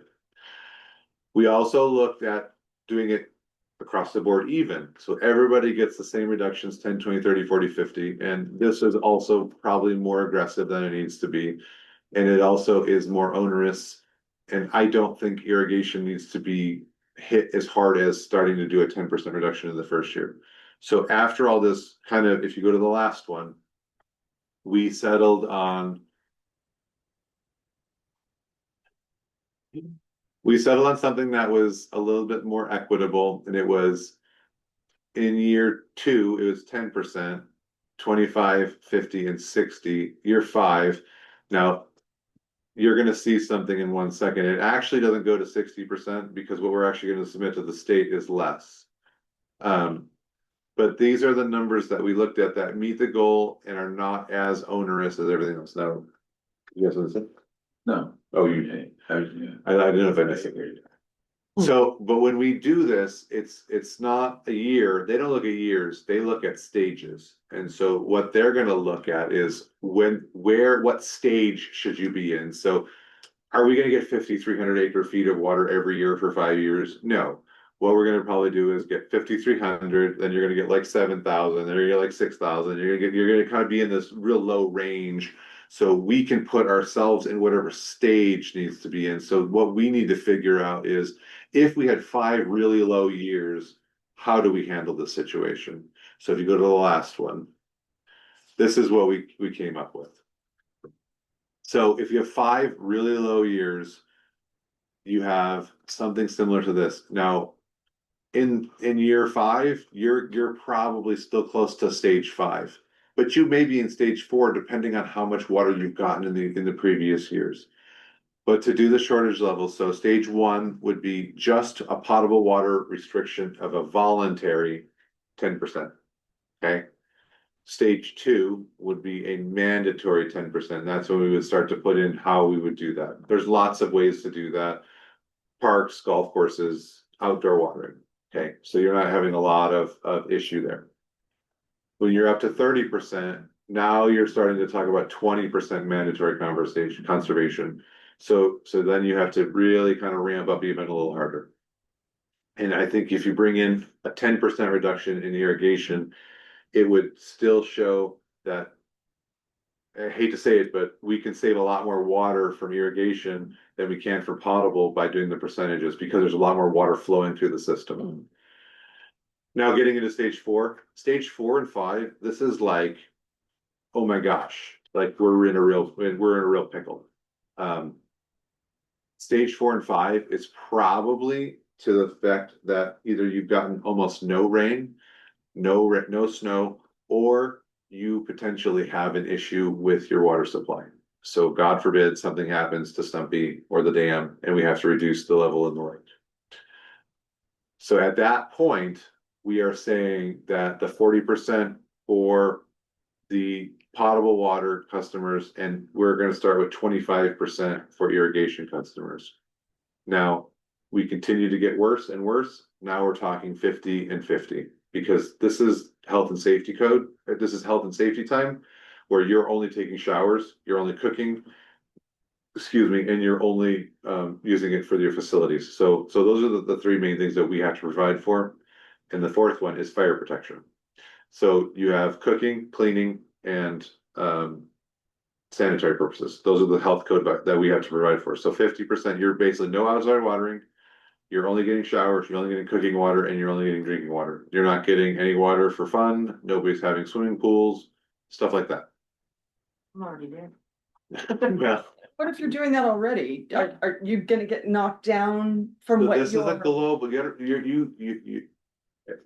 Speaker 2: We also looked at doing it across the board even. So everybody gets the same reductions, 10, 20, 30, 40, 50. And this is also probably more aggressive than it needs to be. And it also is more onerous. And I don't think irrigation needs to be hit as hard as starting to do a 10% reduction in the first year. So after all this kind of, if you go to the last one, we settled on something that was a little bit more equitable, and it was in year 2, it was 10%, 25, 50, and 60. Year 5, now you're going to see something in 1 second. It actually doesn't go to 60% because what we're actually going to submit to the state is less. But these are the numbers that we looked at that meet the goal and are not as onerous as everything else. Now, you guys understand?
Speaker 9: No.
Speaker 2: Oh, you, I don't know if I missed it. So, but when we do this, it's not a year. They don't look at years. They look at stages. And so what they're going to look at is what stage should you be in? So are we going to get 5,300 acre-feet of water every year for 5 years? No. What we're going to probably do is get 5,300, then you're going to get like 7,000, then you're going to get like 6,000. You're going to kind of be in this real low range. So we can put ourselves in whatever stage needs to be in. So what we need to figure out is if we had 5 really low years, how do we handle this situation? So if you go to the last one, this is what we came up with. So if you have 5 really low years, you have something similar to this. Now, in year 5, you're probably still close to stage 5, but you may be in stage 4 depending on how much water you've gotten in the previous years. But to do the shortage level, so stage 1 would be just a potable water restriction of a voluntary 10%. Okay. Stage 2 would be a mandatory 10%. That's when we would start to put in how we would do that. There's lots of ways to do that. Parks, golf courses, outdoor watering. Okay, so you're not having a lot of issue there. When you're up to 30%, now you're starting to talk about 20% mandatory conservation. So then you have to really kind of ramp up even a little harder. And I think if you bring in a 10% reduction in irrigation, it would still show that, I hate to say it, but we can save a lot more water from irrigation than we can for potable by doing the percentages because there's a lot more water flowing through the system. Now getting into stage 4 and 5, this is like, oh my gosh, like we're in a real pickle. Stage 4 and 5 is probably to the effect that either you've gotten almost no rain, no snow, or you potentially have an issue with your water supply. So God forbid something happens to Stumpy or the dam and we have to reduce the level in the lake. So at that point, we are saying that the 40% for the potable water customers, and we're gonna start with 25% for irrigation customers. Now, we continue to get worse and worse. Now we're talking 50 and 50, because this is health and safety code, or this is health and safety time, where you're only taking showers, you're only cooking, excuse me, and you're only using it for your facilities. So those are the three main things that we have to provide for. And the fourth one is fire protection. So you have cooking, cleaning, and sanitary purposes. Those are the health code that we have to provide for. So 50%, you're basically no outside watering. You're only getting showers, you're only getting cooking water, and you're only getting drinking water. You're not getting any water for fun. Nobody's having swimming pools, stuff like that.
Speaker 1: I'm already there.
Speaker 2: Well,
Speaker 6: What if you're doing that already? Are you gonna get knocked down from
Speaker 2: so
Speaker 6: what
Speaker 2: this isn't the
Speaker 6: you're?
Speaker 2: low, but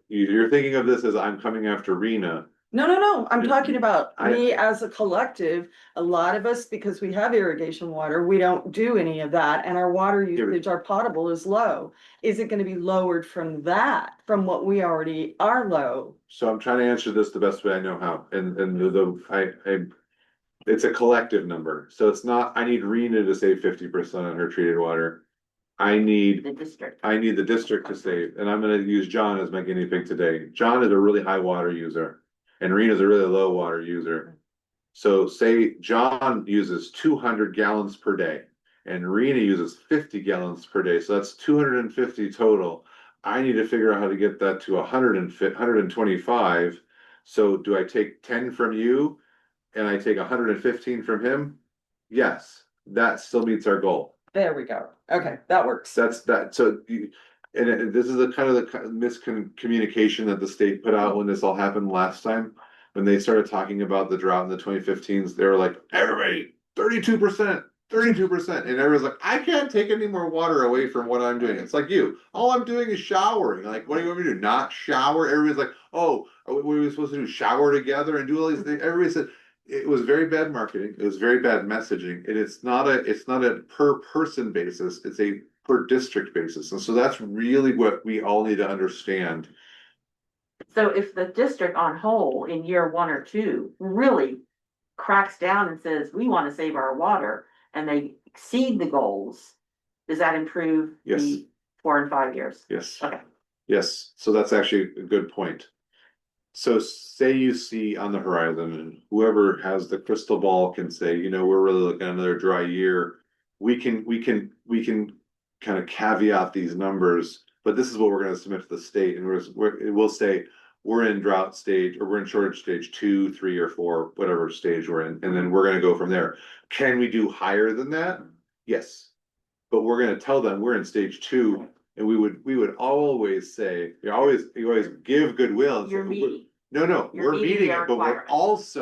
Speaker 2: you're thinking of this as I'm coming after Rena.
Speaker 6: No, I'm talking about
Speaker 2: I-
Speaker 6: me as a collective. A lot of us, because we have irrigation water, we don't do any of that, and our water
Speaker 2: Yeah, but-
Speaker 6: usage, our potable is low. Is it gonna be lowered from that, from what we already are low?
Speaker 2: So I'm trying to answer this the best way I know how, and it's a collective number, so it's not, I need Rena to save 50% on her treated water. I need
Speaker 1: The district.
Speaker 2: the district to save, and I'm gonna use John as my guinea pig today. John is a really high water user, and Rena's a really low water user. So say John uses 200 gallons per day, and Rena uses 50 gallons per day, so that's 250 total. I need to figure out how to get that to 125. So do I take 10 from you, and I take 115 from him? Yes, that still meets our goal.
Speaker 6: There we go. Okay, that works.
Speaker 2: That's that, so this is the kind of miscommunication that the state put out when this all happened last time. When they started talking about the drought in the 2015s, they were like, everybody, 32%, 32%. And everyone's like, I can't take any more water away from what I'm doing. It's like you, all I'm doing is showering. Like, what do you want me to do? Not shower? Everybody's like, oh, what are we supposed to do? Shower together and do all these things? Everybody said, it was very bad marketing. It was very bad messaging. And it's not a per person basis. It's a per district basis. And so that's really what we all need to understand.
Speaker 1: So if the district on whole in year 1 or 2 really cracks down and says, we want to save our water, and they exceed the goals, does that improve
Speaker 2: Yes.
Speaker 1: the 4 and 5 years?
Speaker 2: Yes.
Speaker 1: Okay.
Speaker 2: Yes. So that's actually a good point. So say you see on the horizon, and whoever has the crystal ball can say, you know, we're really looking at another dry year. We can kind of caveat these numbers, but this is what we're going to submit to the state, and we'll say we're in drought stage, or we're in shortage stage 2, 3, or 4, whatever stage we're in, and then we're going to go from there. Can we do higher than that? Yes, but we're going to tell them we're in stage 2, and we would always say, you always give goodwill. And
Speaker 1: You're
Speaker 2: say,
Speaker 1: meeting.
Speaker 2: No,
Speaker 1: You're
Speaker 2: we're
Speaker 1: meeting
Speaker 2: meeting
Speaker 1: their
Speaker 2: it, but we're
Speaker 1: requirements.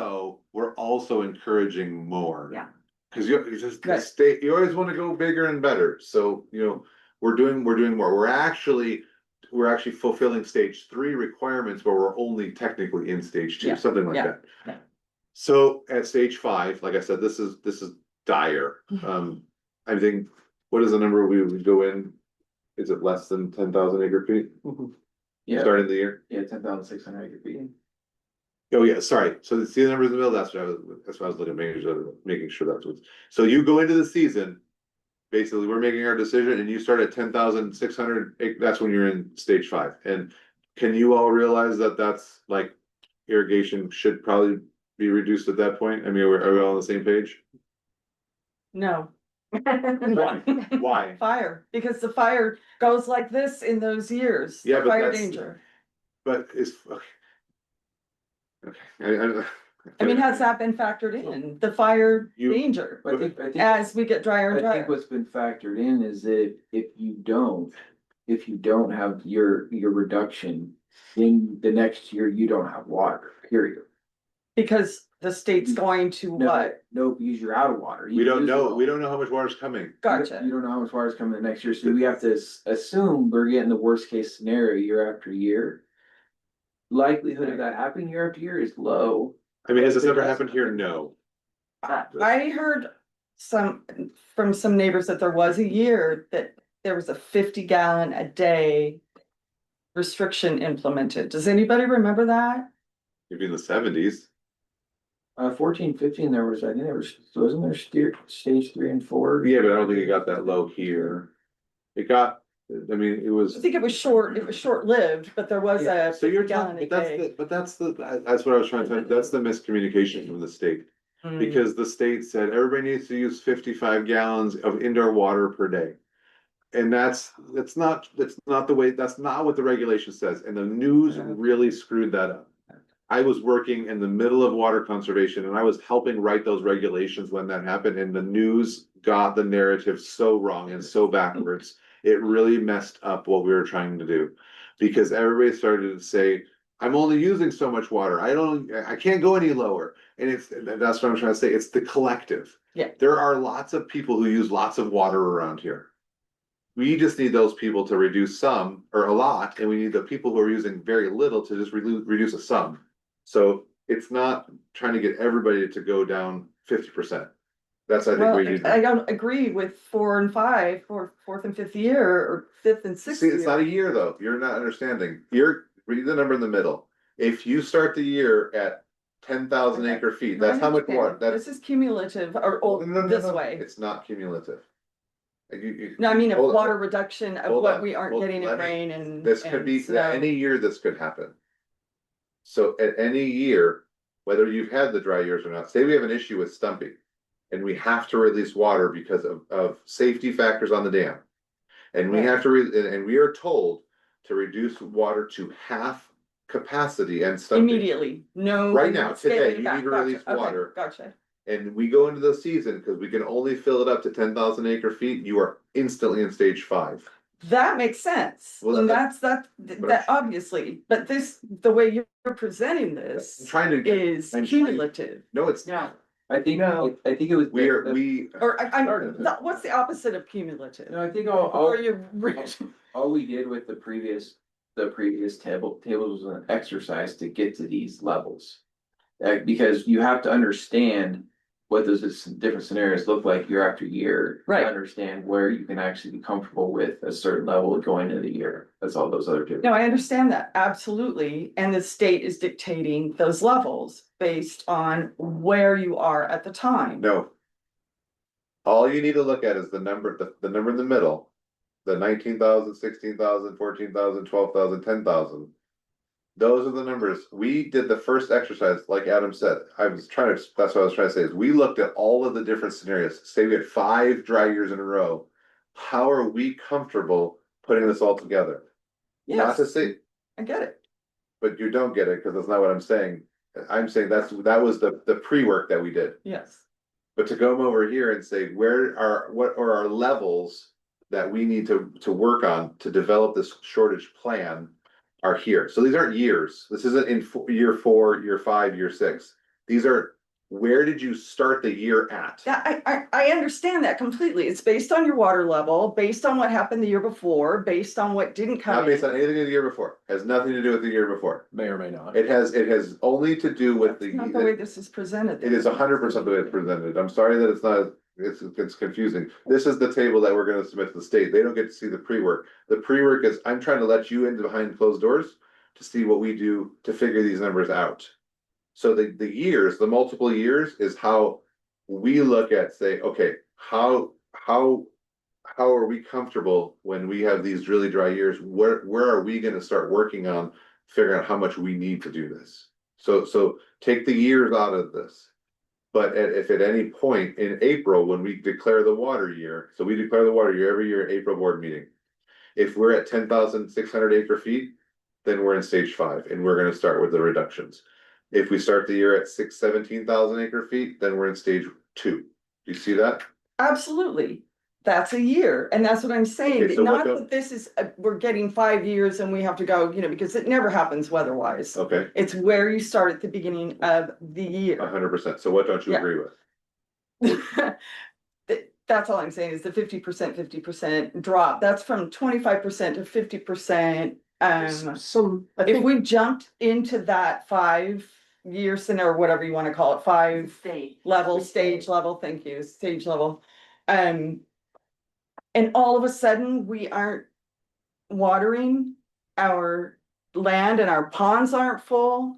Speaker 2: also encouraging more.
Speaker 1: Yeah.
Speaker 2: Cause you just the
Speaker 6: Right.
Speaker 2: state, you always wanna go bigger and better, so, you know, we're doing more, we're actually fulfilling stage 3 requirements, but we're only technically in stage 2,
Speaker 6: Yeah,
Speaker 2: something like
Speaker 6: yeah,
Speaker 2: that.
Speaker 6: yeah.
Speaker 2: So at stage 5, like I said, this is dire, I think, what is the number we would go in? Is it less than 10,000 acre feet?
Speaker 9: Yeah,
Speaker 2: Starting the year?
Speaker 9: yeah, 10,600 acre feet.
Speaker 2: Oh, yeah, sorry. So see the numbers in the middle, that's what I was looking at, making sure that's what. So you go into the season, basically, we're making our decision and you start at 10,600, that's when you're in stage 5. And can you all realize that that's like irrigation should probably be reduced at that point? I mean, are we all on the same page?
Speaker 6: No.
Speaker 2: Why?
Speaker 6: Fire, because the fire goes like this in those years.
Speaker 2: Yeah, but
Speaker 6: Fire
Speaker 2: that's-
Speaker 6: danger.
Speaker 2: But it's, okay.
Speaker 6: I mean, has that been factored in, the fire
Speaker 2: You-
Speaker 6: danger,
Speaker 9: I think
Speaker 6: as we get drier and
Speaker 9: I think
Speaker 6: drier?
Speaker 9: what's been factored in is that if you don't have your reduction, in the next year, you don't have water, period.
Speaker 6: Because the state's going to
Speaker 9: No,
Speaker 6: what?
Speaker 9: no, because you're out of water.
Speaker 2: We don't know how much water's coming.
Speaker 6: Gotcha.
Speaker 9: You don't know how much water is coming the next year, so we have to assume we're getting the worst case scenario year after year. Likelihood of that happening year after year is low.
Speaker 2: I mean, has this ever happened here? No.
Speaker 6: I heard from some neighbors that there was a year that there was a 50 gallon a day restriction implemented. Does anybody remember that?
Speaker 2: Maybe in the seventies.
Speaker 9: 14, 15, there was, I think there wasn't there stage 3 and 4?
Speaker 2: Yeah, but I don't think it got that low here. It got, I mean, it was.
Speaker 6: I think it was short-lived, but there was a
Speaker 2: So you're
Speaker 6: 50 gallon
Speaker 2: talking,
Speaker 6: a day.
Speaker 2: but that's what I was trying to, that's the miscommunication from the state.
Speaker 6: Mm.
Speaker 2: Because the state said everybody needs to use 55 gallons of indoor water per day. And that's not the way, that's not what the regulation says, and the news really screwed that up. I was working in the middle of water conservation and I was helping write those regulations when that happened, and the news got the narrative so wrong and so backwards. It really messed up what we were trying to do, because everybody started to say, I'm only using so much water. I can't go any lower. And that's what I'm trying to say. It's the collective.
Speaker 6: Yeah.
Speaker 2: There are lots of people who use lots of water around here. We just need those people to reduce some or a lot, and we need the people who are using very little to just reduce a some. So it's not trying to get everybody to go down 50%. That's, I think,
Speaker 6: Well,
Speaker 2: where you need.
Speaker 6: I don't agree with 4 and 5, or 4th and 5th year, or 5th and 6th
Speaker 2: See, it's not a
Speaker 6: year.
Speaker 2: year though. You're not understanding. Read the number in the middle. If you start the year at 10,000
Speaker 6: Okay.
Speaker 2: acre feet, that's how much
Speaker 6: Okay,
Speaker 2: water, that's.
Speaker 6: This is cumulative, or
Speaker 2: No,
Speaker 6: this way.
Speaker 2: It's not cumulative.
Speaker 6: No, I mean, of
Speaker 2: hold on.
Speaker 6: water reduction of
Speaker 2: Hold
Speaker 6: what
Speaker 2: on.
Speaker 6: we aren't
Speaker 2: Hold-
Speaker 6: getting in
Speaker 2: let me-
Speaker 6: rain and.
Speaker 2: This could
Speaker 6: and
Speaker 2: be,
Speaker 6: snow.
Speaker 2: any year this could happen. So at any year, whether you've had the dry years or not, say we have an issue with stumping. And we have to release water because of safety factors on the dam. And we
Speaker 6: Right.
Speaker 2: have to, and we are told to reduce water to half capacity and stumping.
Speaker 6: Immediately, no.
Speaker 2: Right now, today,
Speaker 6: scaling
Speaker 2: you
Speaker 6: back.
Speaker 2: need to
Speaker 6: Gotcha.
Speaker 2: release
Speaker 6: Okay,
Speaker 2: water.
Speaker 6: Gotcha.
Speaker 2: And we go into the season, because we can only fill it up to 10,000 acre feet, you are instantly in stage 5.
Speaker 6: That makes sense.
Speaker 2: Well,
Speaker 6: And
Speaker 2: that-
Speaker 6: that obviously, but the way you're presenting
Speaker 2: I'm
Speaker 6: this
Speaker 2: trying to,
Speaker 6: is
Speaker 2: I'm trying-
Speaker 6: cumulative.
Speaker 2: no, it's
Speaker 1: No.
Speaker 2: not.
Speaker 9: I think,
Speaker 10: No.
Speaker 9: I think it was.
Speaker 6: Or
Speaker 2: Started it.
Speaker 6: what's the opposite of cumulative?
Speaker 9: No, I think
Speaker 6: Or you.
Speaker 9: all we did with the previous tables was an exercise to get to these levels. Because you have to understand what those different scenarios look like year after year.
Speaker 6: Right.
Speaker 9: To understand where you can actually be comfortable with a certain level going into the year. That's all those other two.
Speaker 6: No, I understand that, absolutely, and the state is dictating those levels based on where you are at the time.
Speaker 2: No. All you need to look at is the number in the middle. The 19,000, 16,000, 14,000, 12,000, 10,000. Those are the numbers. We did the first exercise, like Adam said. That's what I was trying to say, is we looked at all of the different scenarios. Say we had 5 dry years in a row. How are we comfortable putting this all together? Not to
Speaker 6: Yes,
Speaker 2: say,
Speaker 6: I get it.
Speaker 2: but you don't get it, because that's not what I'm saying. I'm saying that was the pre-work that we did.
Speaker 6: Yes.
Speaker 2: But to come over here and say, what are our levels that we need to work on to develop this shortage plan are here. So these aren't years. This isn't in year 4, year 5, year 6. These are, where did you start the year at?
Speaker 6: Yeah, I understand that completely. It's based on your water level, based on what happened the year before, based on what didn't come
Speaker 2: Not based on
Speaker 6: in.
Speaker 2: anything in the year before. Has nothing to do with the year before.
Speaker 5: May or may not.
Speaker 2: It has only to do with
Speaker 6: That's not the way this is presented.
Speaker 2: It is 100% the way it's presented. I'm sorry that it's not, it's confusing. This is the table that we're gonna submit to the state. They don't get to see the pre-work. The pre-work is, I'm trying to let you into behind closed doors to see what we do to figure these numbers out. So the years, the multiple years is how we look at, say, okay, how are we comfortable when we have these really dry years? Where are we gonna start working on figuring out how much we need to do this? So take the years out of this. But if at any point in April, when we declare the water year, so we declare the water year every year, April board meeting. If we're at 10,600 acre feet, then we're in stage 5 and we're gonna start with the reductions. If we start the year at 17,000 acre feet, then we're in stage 2. Do you see that?
Speaker 6: Absolutely. That's a year. And that's what I'm saying.
Speaker 2: Okay, so what
Speaker 6: Not
Speaker 2: the-
Speaker 6: that this is, we're getting 5 years and we have to go, because it never happens weather-wise.
Speaker 2: Okay,
Speaker 6: It's where you start at the beginning of the year.
Speaker 2: 100%. So what don't you
Speaker 6: Yeah.
Speaker 2: agree with?
Speaker 6: That's all I'm saying is the 50% drop. That's from 25% to 50%.
Speaker 10: Some, I
Speaker 6: If
Speaker 10: think,
Speaker 6: we jumped into that 5 5-year scenario, or whatever you wanna call it, 5
Speaker 1: State.
Speaker 6: level, stage level, thank you, stage level. And all of a sudden, we aren't watering our land and our ponds aren't full,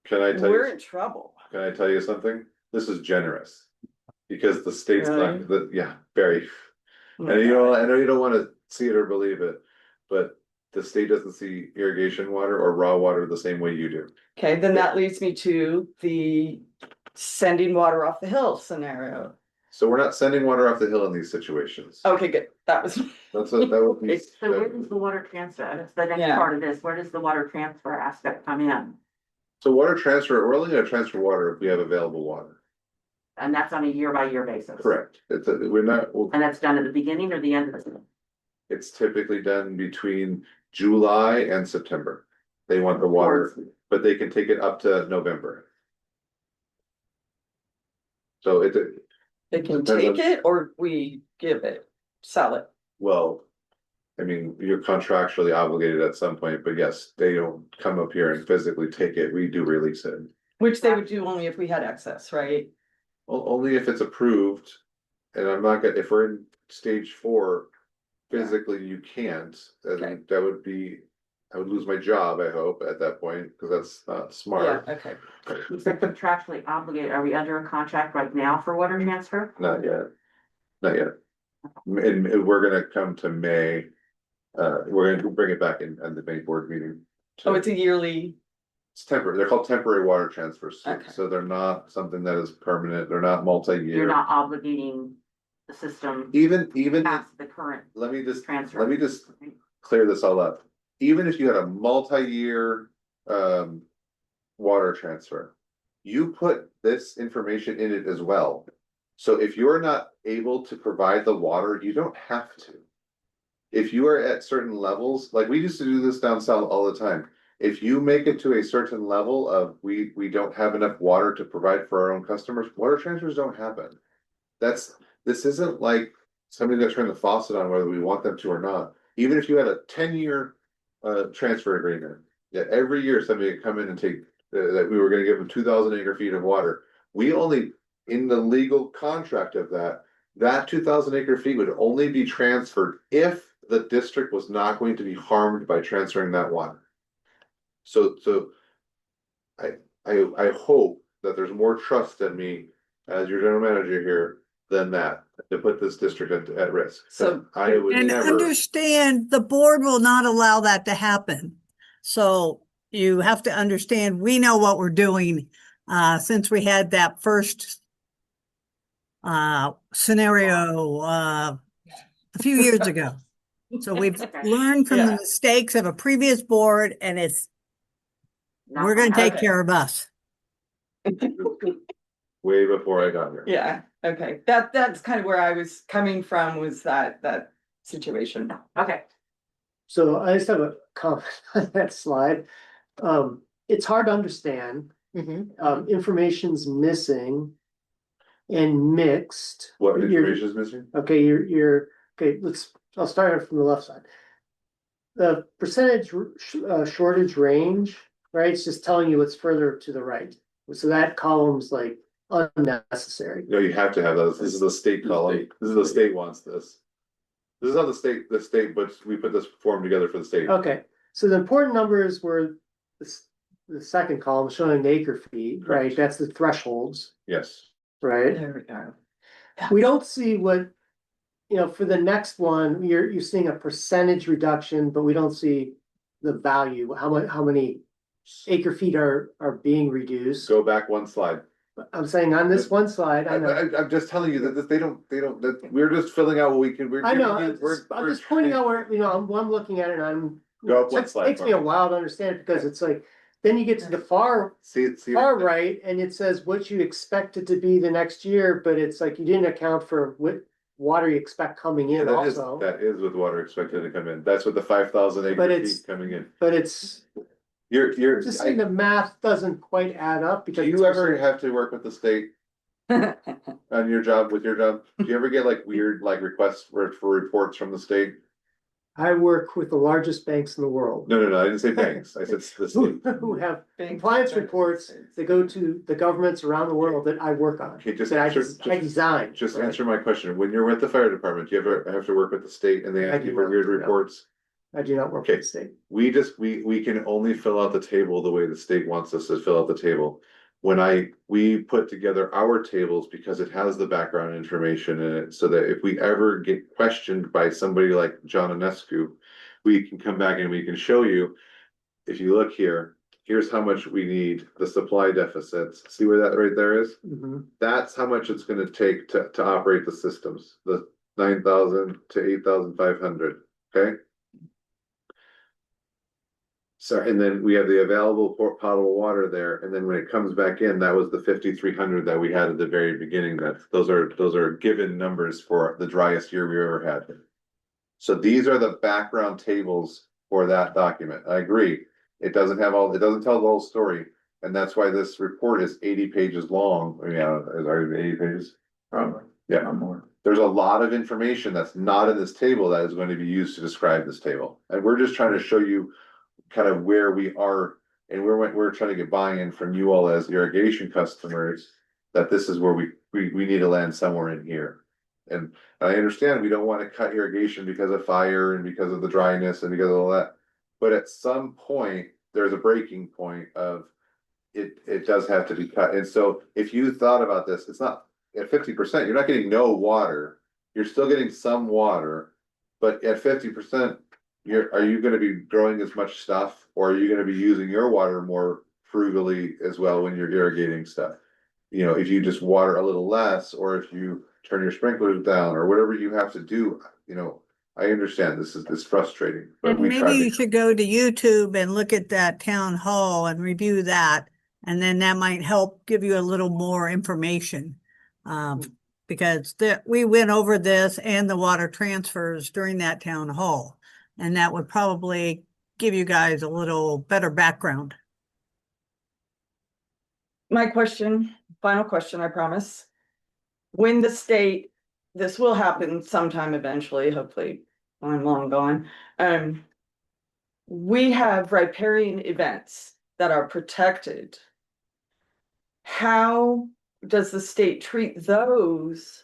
Speaker 2: Can I tell
Speaker 6: we're
Speaker 2: you,
Speaker 6: in trouble.
Speaker 2: can I tell you something? This is generous. Because the state's
Speaker 6: Really?
Speaker 2: not, yeah, very. And you know, I know you don't wanna see it or believe it, but the state doesn't see irrigation water or raw water the same way you do.
Speaker 6: Okay, then that leads me to the sending water off the hill scenario.
Speaker 2: So we're not sending water off the hill in these situations.
Speaker 6: Okay, good, that was.
Speaker 2: That would be.
Speaker 1: So where does the water transfer, that's the next
Speaker 6: Yeah.
Speaker 1: part of this, where does the water transfer aspect come in?
Speaker 2: So water transfer, we're only gonna transfer water if we have available water.
Speaker 1: And that's on a year by year basis.
Speaker 2: Correct. We're not,
Speaker 1: And that's done at the beginning or the end of the.
Speaker 2: it's typically done between July and September. They want the water, but they can take it up to November. So
Speaker 6: They can
Speaker 2: Depends on-
Speaker 6: take it or we give it, sell it.
Speaker 2: well, I mean, you're contractually obligated at some point, but yes, they don't come up here and physically take it. We do release it.
Speaker 6: Which they would do only if we had excess, right?
Speaker 2: Only if it's approved. And I'm not gonna, if we're in stage 4, physically you can't,
Speaker 6: Okay.
Speaker 2: and that would be, I would lose my job, I hope, at that point, because that's not smart.
Speaker 6: Yeah, okay.
Speaker 1: You said contractually obligated, are we under a contract right now for water transfer?
Speaker 2: Not yet. Not yet. And we're gonna come to May, we're gonna bring it back in at the May board meeting.
Speaker 6: Oh, it's a yearly,
Speaker 2: It's temporary, they're called temporary water transfers,
Speaker 6: Okay.
Speaker 2: so they're not something that is permanent, they're not
Speaker 1: You're
Speaker 2: multi-year.
Speaker 1: not obligating the system
Speaker 2: Even,
Speaker 1: past the current
Speaker 2: let me just
Speaker 1: transfer.
Speaker 2: clear this all up. Even if you had a multi-year water transfer, you put this information in it as well. So if you're not able to provide the water, you don't have to. If you are at certain levels, like we used to do this down south all the time. If you make it to a certain level of we don't have enough water to provide for our own customers, water transfers don't happen. This isn't like somebody that turned the faucet on whether we want them to or not. Even if you had a 10-year transfer agreement, that every year somebody could come in and take that we were gonna give them 2,000 acre feet of water. We only, in the legal contract of that 2,000 acre feet would only be transferred if the district was not going to be harmed by transferring that water. So I hope that there's more trust in me as your general manager here than that, to put this district at risk.
Speaker 6: So-
Speaker 2: I would
Speaker 8: And
Speaker 2: never,
Speaker 8: understand, the board will not allow that to happen. So you have to understand, we know what we're doing, since we had that first scenario, a few years ago. So we've
Speaker 1: Okay.
Speaker 8: learned from the
Speaker 6: Yeah.
Speaker 8: mistakes of a previous board, and
Speaker 1: Not
Speaker 8: we're gonna take
Speaker 6: Okay.
Speaker 8: care of us.
Speaker 2: way before I got here.
Speaker 6: Yeah, okay, that's kind of where I was coming from, was that situation.
Speaker 1: Okay,
Speaker 10: So I just have a comment on that slide. It's hard to understand. Information's missing and mixed.
Speaker 2: What
Speaker 10: You're-
Speaker 2: information is missing?
Speaker 10: Okay, okay, I'll start from the left side. The percentage shortage range, right, it's just telling you what's further to the right. So that column's like unnecessary.
Speaker 2: No, you have to have those. This is the state column. This is the state wants this. This is how the state, but we put this form together for the state.
Speaker 10: Okay, so the important numbers were the second column showing the acre feet, right, that's the thresholds,
Speaker 2: Yes.
Speaker 10: right?
Speaker 6: There we go.
Speaker 10: We don't see what, for the next one, you're seeing a percentage reduction, but we don't see the value, how many acre feet are being reduced.
Speaker 2: Go back one slide.
Speaker 10: I'm saying on this one slide, I know.
Speaker 2: I'm just telling you that they don't, that we're just filling out what we can.
Speaker 10: I know, I'm just pointing out where, I'm looking at it and I'm.
Speaker 2: Go up one
Speaker 10: It
Speaker 2: slide
Speaker 10: takes
Speaker 2: for
Speaker 10: me a
Speaker 2: me.
Speaker 10: while to understand it because it's like, then you get to the far
Speaker 2: See.
Speaker 10: right, and it says what you expect it to be the next year, but it's like you didn't account for what water you expect coming
Speaker 2: Yeah,
Speaker 10: in
Speaker 2: that is
Speaker 10: also.
Speaker 2: with water expected to come in. That's with the 5,000
Speaker 10: But
Speaker 2: acre
Speaker 10: it's-
Speaker 2: feet coming in.
Speaker 10: But it's
Speaker 2: You're,
Speaker 10: just saying the math doesn't quite add up
Speaker 2: do
Speaker 10: because.
Speaker 2: you ever have to work with the state on your job, with your job? Do you ever get like weird, like requests for reports from the state?
Speaker 10: I work with the largest banks in the world.
Speaker 2: No, I didn't say banks, I said the state.
Speaker 10: Who have
Speaker 6: Bank-
Speaker 10: compliance reports that go to the governments around the world that I work on.
Speaker 2: Okay, just
Speaker 10: That
Speaker 2: answer,
Speaker 10: I design.
Speaker 2: just answer my question. When you're with the fire department, do you ever have to work with the state and they
Speaker 10: I
Speaker 2: ask you
Speaker 10: do
Speaker 2: for
Speaker 10: not,
Speaker 2: weird
Speaker 10: no.
Speaker 2: reports?
Speaker 10: I do not work
Speaker 2: Okay.
Speaker 10: for the state.
Speaker 2: We can only fill out the table the way the state wants us to fill out the table. We put together our tables because it has the background information in it, so that if we ever get questioned by somebody like John Anescu, we can come back and we can show you, if you look here, here's how much we need, the supply deficits. See where that right there is?
Speaker 10: Mhm.
Speaker 2: That's how much it's gonna take to operate the systems, the 9,000 to 8,500, okay? So, and then we have the available potable water there, and then when it comes back in, that was the 5,300 that we had at the very beginning, those are given numbers for the driest year we ever had. So these are the background tables for that document, I agree, it doesn't tell the whole story, and that's why this report is 80 pages long, is already 80 pages?
Speaker 9: Probably.
Speaker 2: Yeah.
Speaker 9: Or more.
Speaker 2: There's a lot of information that's not in this table that is going to be used to describe this table, and we're just trying to show you kind of where we are, and we're trying to get buy-in from you all as irrigation customers, that this is where we need to land somewhere in here. And I understand we don't want to cut irrigation because of fire and because of the dryness and because of all that. But at some point, there's a breaking point of it does have to be cut. And so if you thought about this, it's not at 50%, you're not getting no water. You're still getting some water, but at 50%, are you gonna be growing as much stuff, or are you gonna be using your water more frugally as well when you're irrigating stuff? You know, if you just water a little less, or if you turn your sprinklers down, or whatever you have to do, I understand this is frustrating, but
Speaker 8: And
Speaker 2: we
Speaker 8: maybe
Speaker 2: try
Speaker 8: you
Speaker 2: to.
Speaker 8: should go to YouTube and look at that town hall and review that. And then that might help give you a little more information. Because we went over this and the water transfers during that town hall. And that would probably give you guys a little better background.
Speaker 6: My question, final question, I promise. When the state, this will happen sometime eventually, hopefully, I'm long gone. We have riparian events that are protected. How does the state treat those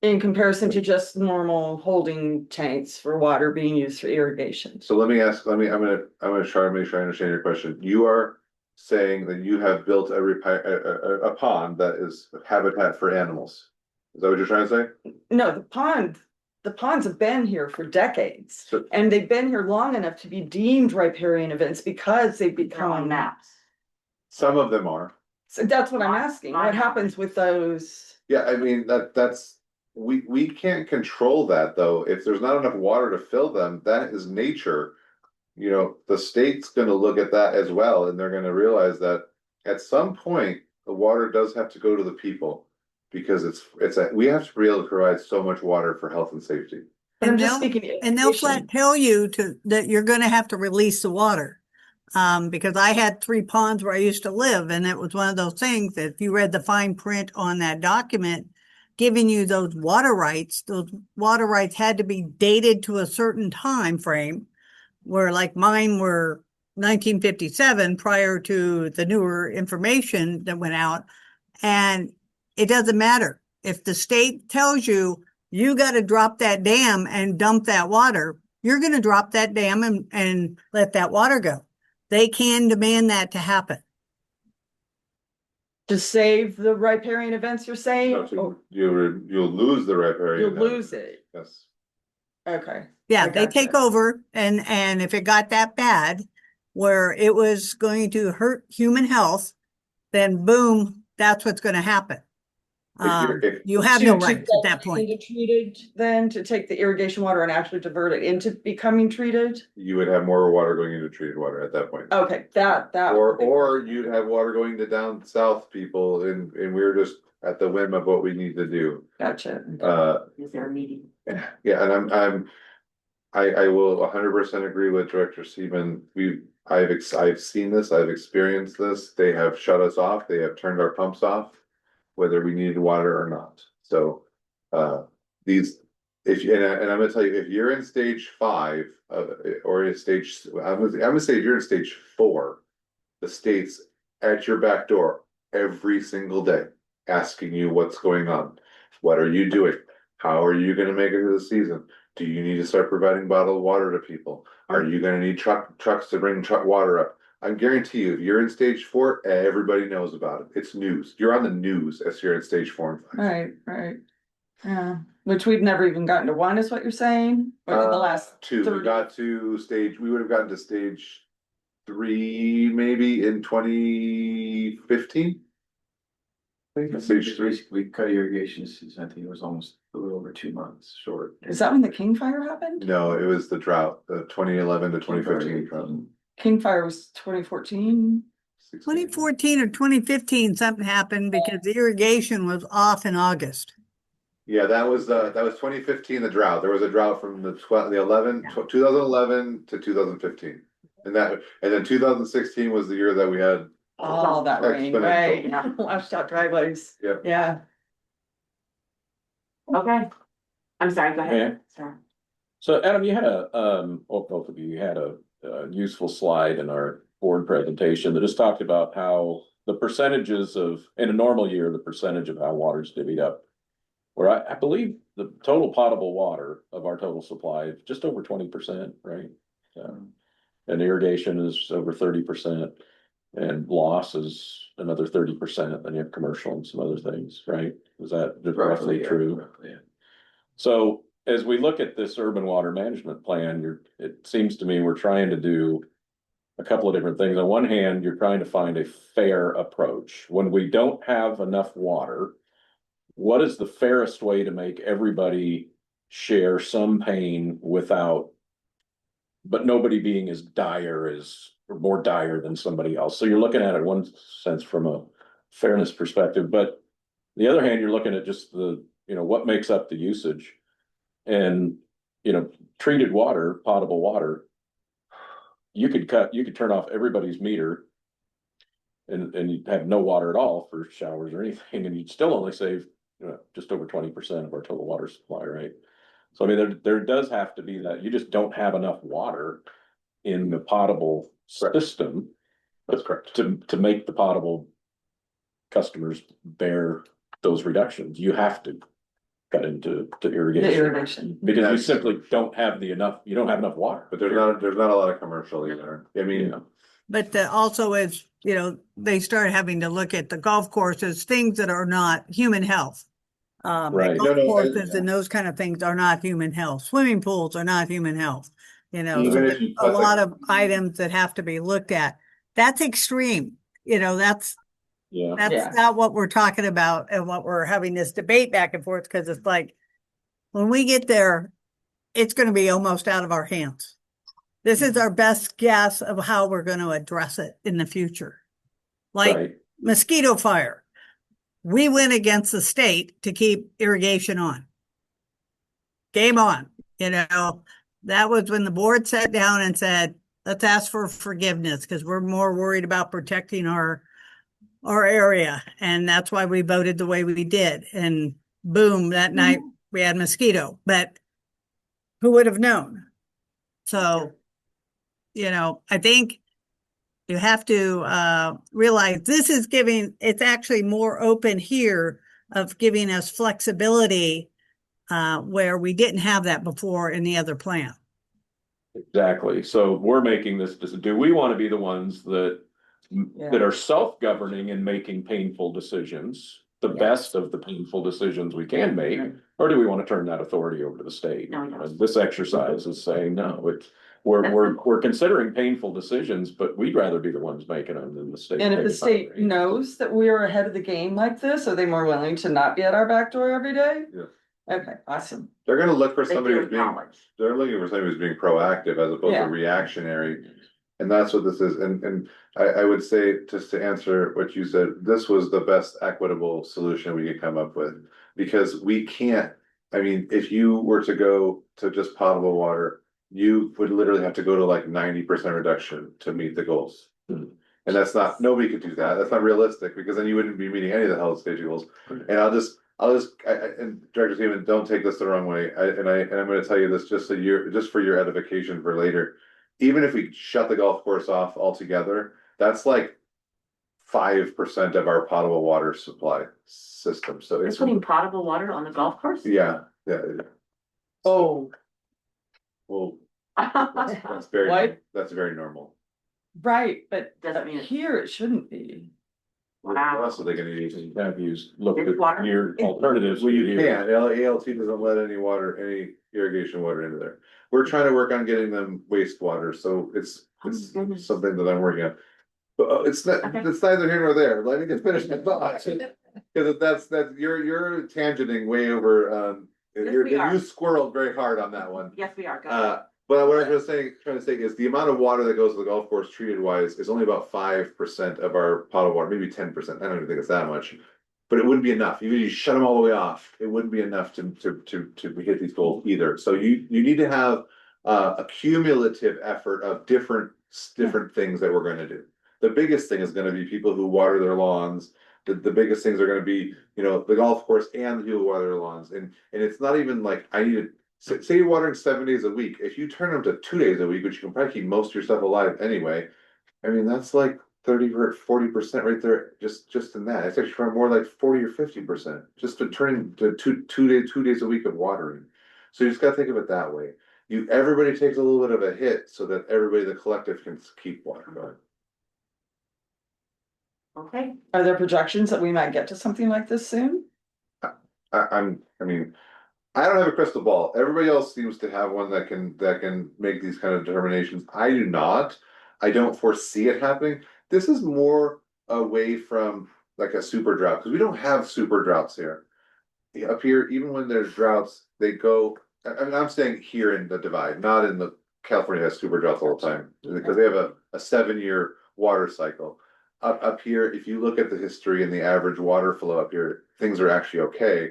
Speaker 6: in comparison to just normal holding tanks for water being used for irrigation?
Speaker 2: So I'm gonna try to make sure I understand your question. You are saying that you have built a pond that is habitat for animals. Is that what you're trying to say?
Speaker 6: No, the ponds have been here for decades.
Speaker 2: So-
Speaker 6: And they've been here long enough to be deemed riparian events because they've
Speaker 1: They're on
Speaker 6: become.
Speaker 1: maps.
Speaker 2: Some of them are.
Speaker 6: So that's what I'm asking. What happens with those?
Speaker 2: Yeah, I mean, we can't control that though. If there's not enough water to fill them, that is nature. The state's gonna look at that as well, and they're gonna realize that at some point, the water does have to go to the people. Because we have to be able to provide so much water for health and safety.
Speaker 6: But I'm
Speaker 8: And
Speaker 6: just
Speaker 8: they'll-
Speaker 6: speaking.
Speaker 8: And they'll flat tell you that you're gonna have to release the water. Because I had 3 ponds where I used to live, and it was one of those things that if you read the fine print on that document, giving you those water rights had to be dated to a certain time frame, where like mine were 1957 prior to the newer information that went out. And it doesn't matter. If the state tells you, you got to drop that dam and dump that water, you're going to drop that dam and let that water go. They can demand that to happen.
Speaker 6: To save the riparian events, you're saying?
Speaker 2: You'll lose the riparian.
Speaker 6: You'll lose it.
Speaker 2: Yes.
Speaker 6: Okay.
Speaker 8: Yeah,
Speaker 6: I
Speaker 8: they take
Speaker 6: gotcha.
Speaker 8: over, and if it got that bad where it was going to hurt human health, then boom, that's what's going to happen. You have no rights at that point.
Speaker 6: Into treated, then to take the irrigation water and actually divert it into becoming treated?
Speaker 2: You would have more water going into treated water at that point.
Speaker 6: Okay, that.
Speaker 2: Or you'd have water going to down south people, and we're just at the whim of what we need to do.
Speaker 6: Gotcha.
Speaker 1: Is there a meeting?
Speaker 2: Yeah, and I will 100% agree with Director Seaman. I've seen this, I've experienced this. They have shut us off. They have turned our pumps off, whether we needed water or not. So, these and I'm gonna tell you, if you're in stage 5, or in stage, I'm gonna say if you're in stage 4, the state's at your back door every single day, asking you what's going on. What are you doing? How are you gonna make it through the season? Do you need to start providing bottled water to people? Are you gonna need trucks to bring truck water up? I guarantee you, if you're in stage 4, everybody knows about it. It's news. You're on the news as you're in stage 4 and 5.
Speaker 6: Right, right. Yeah, which we've never even gotten to one, is what you're saying? Or in the last
Speaker 2: 2, we
Speaker 6: 30?
Speaker 2: got to stage, we would have gotten to stage 3 maybe in 2015. Stage 3.
Speaker 9: We cut irrigation season, I think it was almost a little over 2 months short.
Speaker 6: Is that when the King Fire happened?
Speaker 2: No, it was the drought, the 2011 to 2015 drought.
Speaker 6: King Fire was 2014.
Speaker 8: 2014 or 2015, something happened because the irrigation was off in August.
Speaker 2: Yeah, that was 2015, the drought. There was a drought from the 2011 to 2015. And then 2016 was the year that we had.
Speaker 6: All that rain,
Speaker 2: Exponential.
Speaker 6: right? Yeah, washed out driveways.
Speaker 2: Yep.
Speaker 6: Yeah.
Speaker 1: Okay. I'm sorry, go
Speaker 5: Yeah.
Speaker 1: ahead. Sorry.
Speaker 5: So Adam, you had both of you had a useful slide in our board presentation that just talked about how the percentages of, in a normal year, the percentage of how water's divvied up. Where I believe the total potable water of our total supply is just over 20%, right? And irrigation is over 30%. And loss is another 30%, then you have commercial and some other things, right? Is that roughly true?
Speaker 9: Yeah.
Speaker 5: So as we look at this urban water management plan, it seems to me we're trying to do a couple of different things. On one hand, you're trying to find a fair approach. When we don't have enough water, what is the fairest way to make everybody share some pain without, but nobody being as dire as, or more dire than somebody else? So you're looking at it in one sense from a fairness perspective, but the other hand, you're looking at just the, what makes up the usage. And, treated water, potable water, you could turn off everybody's meter and you'd have no water at all for showers or anything, and you'd still only save, just over 20% of our total water supply, right? So I mean, there does have to be that, you just don't have enough water in the potable system.
Speaker 2: That's correct.
Speaker 5: To make the potable customers bear those reductions. You have to cut into irrigation.
Speaker 6: The irrigation.
Speaker 5: Because you simply don't have you don't have enough water.
Speaker 2: But there's not a lot of commercial either. I mean,
Speaker 8: But also as, they start having to look at the golf courses, things that are not human health.
Speaker 5: Right.
Speaker 8: Golf
Speaker 2: No,
Speaker 8: courses and those kind of things are not human health. Swimming pools are not human health.
Speaker 2: Even
Speaker 8: So
Speaker 2: if you
Speaker 8: a
Speaker 2: cut
Speaker 8: lot of items that have to be looked at. That's extreme. That's
Speaker 6: Yeah.
Speaker 8: not what we're talking about and what we're having this debate back and forth, because it's like, when we get there, it's going to be almost out of our hands. This is our best guess of how we're going to address it in the future. Like
Speaker 5: Right.
Speaker 8: mosquito fire. We went against the state to keep irrigation on. Game on. That was when the board sat down and said, let's ask for forgiveness because we're more worried about protecting our area. And that's why we voted the way we did. And boom, that night we had mosquito, but who would have known? So, I think you have to realize this is it's actually more open here of giving us flexibility where we didn't have that before in the other plan.
Speaker 5: Exactly. So we're making this, do we want to be the ones that are self-governing and making painful decisions, the best of the painful decisions we can make, or do we want to turn that authority over to the state?
Speaker 1: No.
Speaker 5: This exercise is saying, no, we're considering painful decisions, but we'd rather be the ones making them than the state.
Speaker 6: And if the state knows that we are ahead of the game like this, are they more willing to not be at our back door every day?
Speaker 2: Yeah.
Speaker 6: Okay, awesome.
Speaker 2: they're gonna look for
Speaker 1: They
Speaker 2: somebody
Speaker 1: do
Speaker 2: who's being,
Speaker 1: acknowledge.
Speaker 2: they're looking for somebody who's being proactive as opposed
Speaker 6: Yeah.
Speaker 2: to reactionary. And that's what this is. And I would say, just to answer what you said, this was the best equitable solution we could come up with. Because we can't, I mean, if you were to go to just potable water, you would literally have to go to like 90% reduction to meet the goals. And that's not, nobody could do that. That's not realistic, because then you wouldn't be meeting any of the health safety goals. And I'll just, and Director Seaman, don't take this the wrong way, and I'm gonna tell you this just so just for your edification for later. Even if we shut the golf course off altogether, that's like 5% of our potable water supply system, so
Speaker 1: You're
Speaker 2: it's,
Speaker 1: putting potable water on the golf course?
Speaker 2: yeah, yeah.
Speaker 6: Oh,
Speaker 2: Well, that's very,
Speaker 6: What?
Speaker 2: that's very normal.
Speaker 6: right, but
Speaker 1: Doesn't mean it's
Speaker 6: here it shouldn't be.
Speaker 2: What
Speaker 1: Wow.
Speaker 2: else are they gonna use?
Speaker 5: You kind of use, look
Speaker 1: It's
Speaker 5: at
Speaker 1: water.
Speaker 5: your alternatives.
Speaker 2: Well, you
Speaker 5: here.
Speaker 2: can't, ALT doesn't let any water, any irrigation water into there. We're trying to work on getting them wastewater, so it's
Speaker 1: Oh, goodness.
Speaker 2: something that I'm working on. But it's not,
Speaker 1: Okay.
Speaker 2: it's neither here nor there, let me just finish my thought. Cause that's, you're tangenting way over,
Speaker 1: Yes,
Speaker 2: you
Speaker 1: we are.
Speaker 2: squirreled very hard on that one.
Speaker 1: Yes, we are. Go ahead.
Speaker 2: But what I was trying to say is the amount of water that goes to the golf course treated wise is only about 5% of our potable water, maybe 10%. I don't even think it's that much. But it wouldn't be enough. Even if you shut them all the way off, it wouldn't be enough to hit these goals either. So you need to have a cumulative effort of different things that we're gonna do. The biggest thing is gonna be people who water their lawns. The biggest things are gonna be, you know, the golf course and the people who water their lawns. And it's not even like I need to say you're watering 7 days a week. If you turn them to 2 days a week, which you can probably keep most of your stuff alive anyway, I mean, that's like 30 or 40% right there, just in that. It's actually more like 40 or 50%, just to turn to two days a week of watering. So you just gotta think of it that way. Everybody takes a little bit of a hit so that everybody, the collective, can keep water going.
Speaker 1: Okay,
Speaker 6: Are there projections that we might get to something like this soon?
Speaker 2: I mean, I don't have a crystal ball. Everybody else seems to have one that can make these kind of determinations. I do not. I don't foresee it happening. This is more away from like a super drought, because we don't have super droughts here. Up here, even when there's droughts, they go, I mean, I'm saying here in the divide, not in the California has super droughts all the time, because they have a 7-year water cycle. Up here, if you look at the history and the average water flow up here, things are actually okay.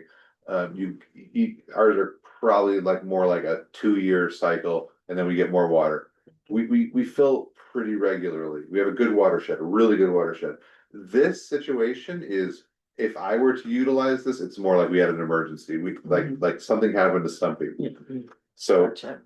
Speaker 2: Ours are probably like more like a 2-year cycle, and then we get more water. We fill pretty regularly. We have a good watershed, a really good watershed. This situation is, if I were to utilize this, it's more like we had an emergency. We like something happened to Stumpy. So
Speaker 6: Gotcha.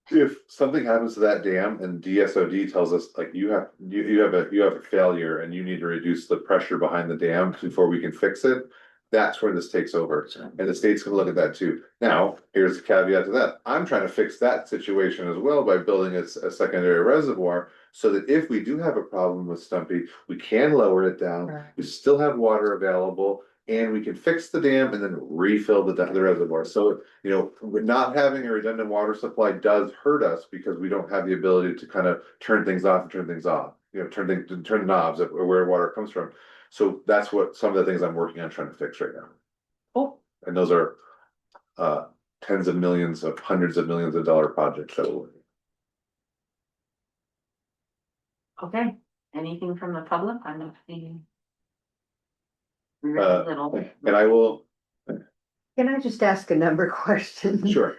Speaker 2: if something happens to that dam and DSOD tells us like you have a failure and you need to reduce the pressure behind the dam before we can fix it, that's where this takes over. And the state's gonna look at that too. Now, here's the caveat to that. I'm trying to fix that situation as well by building a secondary reservoir, so that if we do have a problem with Stumpy, we can lower it down.
Speaker 6: Right.
Speaker 2: We still have water available, and we can fix the dam and then refill the reservoir. So, you know, with not having a redundant water supply does hurt us, because we don't have the ability to kind of turn things off and turn things off. You know, turn knobs of where water comes from. So that's what some of the things I'm working on trying to fix right now.
Speaker 1: cool.
Speaker 2: And those are tens of millions of hundreds of millions of dollar projects that will.
Speaker 1: Okay, anything from the public? I'm not seeing.
Speaker 2: Uh,
Speaker 1: Very little.
Speaker 2: And I will,
Speaker 3: Can I just ask a number question?
Speaker 2: sure,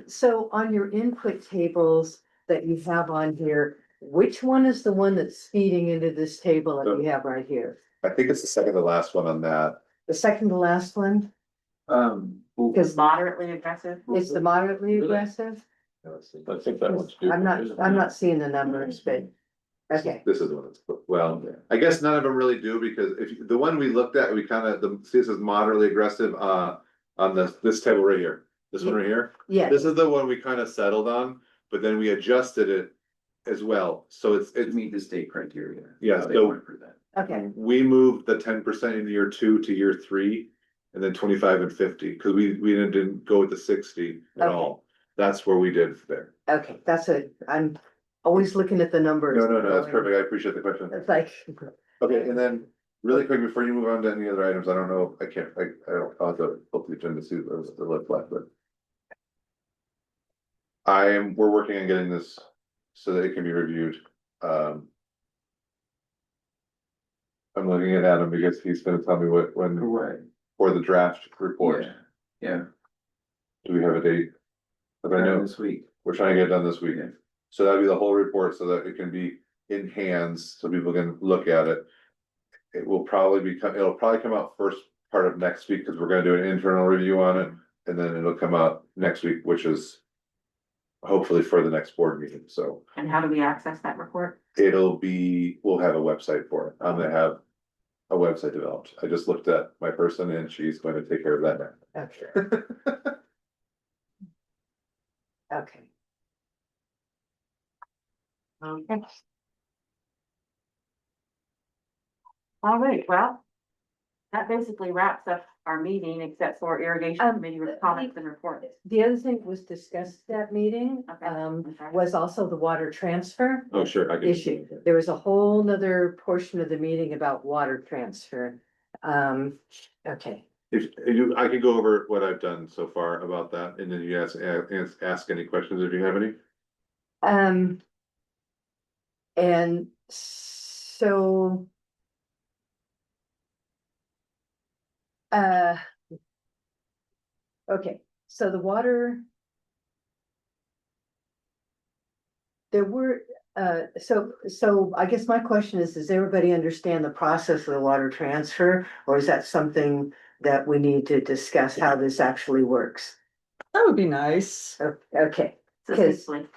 Speaker 3: So on your input tables that you have on here, which one is the one that's feeding into this table that you have right here?
Speaker 2: I think it's the second to last one on that.
Speaker 3: The second to last one?
Speaker 1: Is moderately aggressive?
Speaker 3: Is the moderately aggressive?
Speaker 5: I think that one's.
Speaker 3: I'm not seeing the numbers, but, okay.
Speaker 2: This is the one that's, well, I guess none of them really do, because if the one we looked at, we kind of, this is moderately aggressive, on this table right here. This one right here,
Speaker 3: Yes,
Speaker 2: this is the one we kind of settled on, but then we adjusted it as well, so
Speaker 9: It meet the state criteria.
Speaker 2: Yeah,
Speaker 9: They
Speaker 2: so-
Speaker 9: want for that.
Speaker 3: okay,
Speaker 2: we moved the 10% in year 2 to year 3. And then 25 and 50, because we didn't go with the 60 at
Speaker 3: Okay.
Speaker 2: all. That's where we did there.
Speaker 3: okay, I'm always looking at the numbers.
Speaker 2: No, that's perfect. I appreciate the question.
Speaker 3: It's like,
Speaker 2: Okay, and then really quick, before you move on to any other items, I don't know, I don't, I'll have to look the agenda, see what the look like, but. We're working on getting this so that it can be reviewed. I'm looking at Adam because he's gonna tell me when,
Speaker 9: Right.
Speaker 2: for the draft report.
Speaker 9: Yeah,
Speaker 2: Do we have a date? But I
Speaker 9: yeah,
Speaker 2: know
Speaker 9: this week.
Speaker 2: we're trying to get it done this week.
Speaker 9: Yeah.
Speaker 2: So that'll be the whole report, so that it can be in hands, so people can look at it. It'll probably come out first part of next week, because we're gonna do an internal review on it, and then it'll come out next week, which is hopefully for the next board meeting, so
Speaker 1: And how do we access that report?
Speaker 2: we'll have a website for it. I'm gonna have a website developed. I just looked at my person and she's going to take care of that now.
Speaker 3: Okay. Okay.
Speaker 1: Okay. All right, well. That basically wraps up our meeting, except for irrigation committee with comments and reports.
Speaker 3: The other thing was discussed at that meeting,
Speaker 1: Okay.
Speaker 3: was also the water transfer
Speaker 2: Oh, sure, I can.
Speaker 3: issue. There was a whole nother portion of the meeting about water transfer. Okay,
Speaker 2: If you, I can go over what I've done so far about that, and then you ask any questions if you have any.
Speaker 3: And so. Okay, so the water. There were, so I guess my question is, does everybody understand the process of the water transfer? Or is that something that we need to discuss how this actually works?
Speaker 6: That would be nice.
Speaker 3: Okay,
Speaker 1: Succinctly.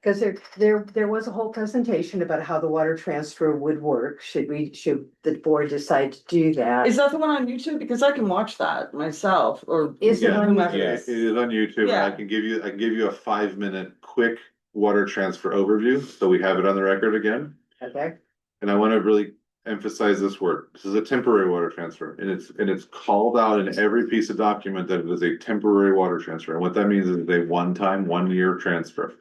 Speaker 3: because there was a whole presentation about how the water transfer would work. Should the board decide to do that?
Speaker 6: Is that the one on YouTube? Because I can watch that myself, or.
Speaker 3: Is it on
Speaker 6: whomever.
Speaker 2: Yeah, it is on YouTube, and I
Speaker 6: Yeah.
Speaker 2: can give you a 5-minute quick water transfer overview, so we have it on the record again.
Speaker 3: Okay,
Speaker 2: And I want to really emphasize this word. This is a temporary water transfer, and it's called out in every piece of document that it is a temporary water transfer. And what that means is it's a one-time, 1-year transfer.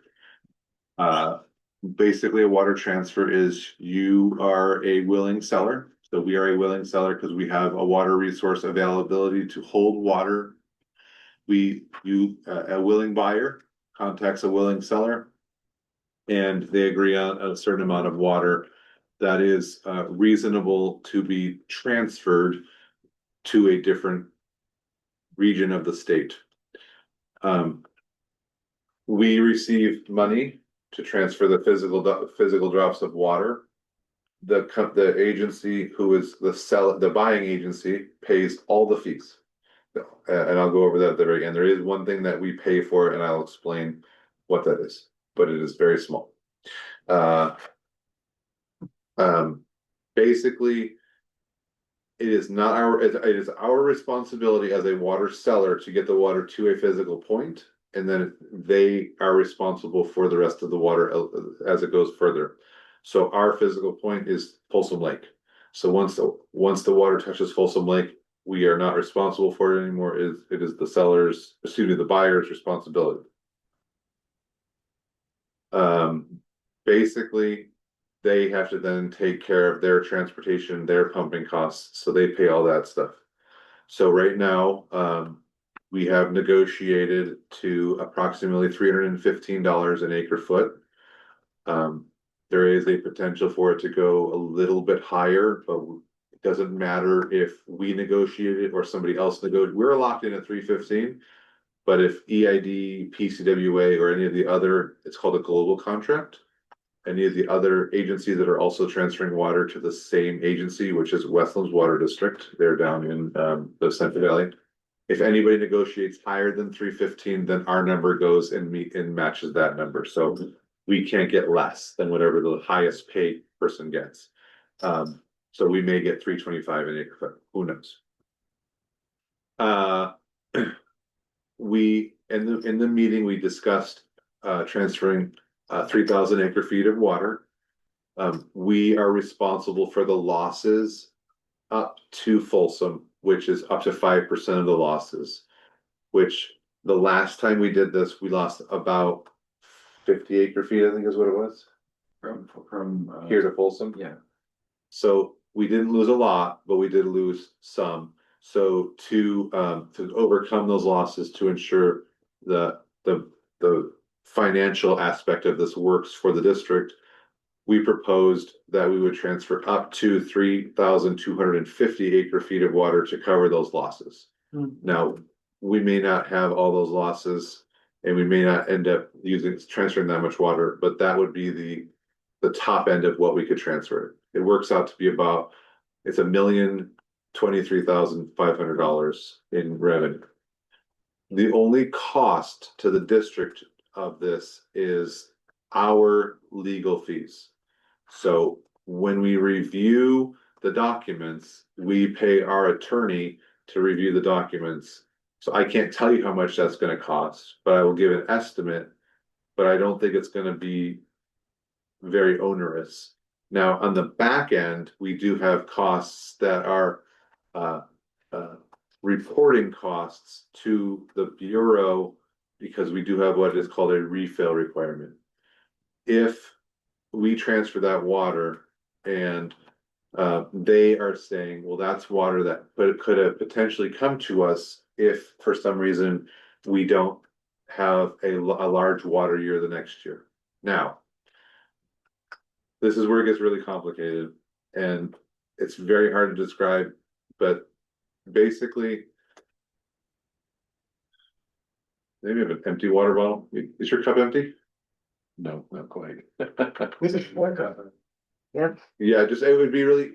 Speaker 2: Basically, a water transfer is you are a willing seller. So we are a willing seller because we have a water resource availability to hold water. A willing buyer contacts a willing seller. And they agree on a certain amount of water that is reasonable to be transferred to a different region of the state. We receive money to transfer the physical drops of water. The agency who is the buying agency pays all the fees. And I'll go over that at the very end. There is one thing that we pay for, and I'll explain what that is, but it is very small. Basically, it is our responsibility as a water seller to get the water to a physical point, and then they are responsible for the rest of the water as it goes further. So our physical point is Folsom Lake. So once the water touches Folsom Lake, we are not responsible for it anymore. It is the buyer's responsibility. Basically, they have to then take care of their transportation, their pumping costs, so they pay all that stuff. So right now, we have negotiated to approximately $315 an acre foot. There is a potential for it to go a little bit higher, but it doesn't matter if we negotiate it or somebody else negotiates. We're locked in at 315. But if EID, PCWA, or any of the other, it's called a global contract. Any of the other agencies that are also transferring water to the same agency, which is Westlands Water District, they're down in the Central Valley. If anybody negotiates higher than 315, then our number goes and matches that number. So we can't get less than whatever the highest paid person gets. So we may get 325 an acre foot. Who knows? In the meeting, we discussed transferring 3,000 acre feet of water. We are responsible for the losses up to Folsom, which is up to 5% of the losses, which the last time we did this, we lost about 50 acre feet, I think is what it was. From here to Folsom.
Speaker 9: Yeah.
Speaker 2: So we didn't lose a lot, but we did lose some. So to overcome those losses, to ensure the financial aspect of this works for the district, we proposed that we would transfer up to 3,250 acre feet of water to cover those losses. Now, we may not have all those losses, and we may not end up transferring that much water, but that would be the top end of what we could transfer. It works out to be it's $1 million $23,500 in revenue. The only cost to the district of this is our legal fees. So when we review the documents, we pay our attorney to review the documents. So I can't tell you how much that's gonna cost, but I will give an estimate, but I don't think it's gonna be very onerous. Now, on the back end, we do have costs that are uh, reporting costs to the Bureau because we do have what is called a refill requirement. If we transfer that water and they are saying, well, that's water that could have potentially come to us if for some reason we don't have a large water year the next year. Now, this is where it gets really complicated and it's very hard to describe, but basically, maybe have an empty water bottle. Is your cup empty?
Speaker 5: No, not quite.
Speaker 10: This is one cup.
Speaker 2: Yeah, just it would be really.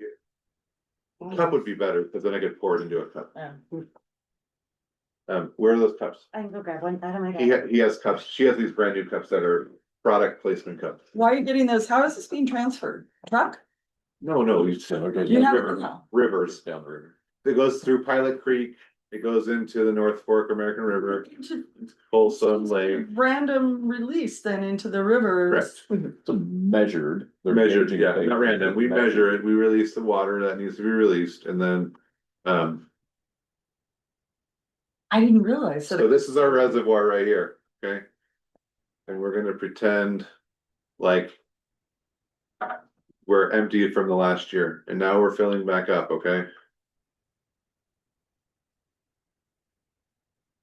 Speaker 2: Cup would be better because then I could pour it into a cup. Where are those cups?
Speaker 6: I can go grab one, I don't
Speaker 2: He has cups. She has these brand new cups that are product placement cups.
Speaker 6: Why are you getting those? How is this being transferred? Truck?
Speaker 2: No, you
Speaker 6: You have
Speaker 2: river, rivers.
Speaker 5: Down the river.
Speaker 2: It goes through Pilot Creek. It goes into the North Fork American River, Folsom Lake.
Speaker 6: Random release then into the rivers.
Speaker 2: Correct.
Speaker 5: So measured. They're
Speaker 2: Measured,
Speaker 5: gauging
Speaker 2: yeah,
Speaker 5: it.
Speaker 2: not random. We measure it. We release the water that needs to be released, and then
Speaker 6: I didn't realize.
Speaker 2: so this is our reservoir right here, okay? And we're gonna pretend like we're empty from the last year, and now we're filling back up, okay?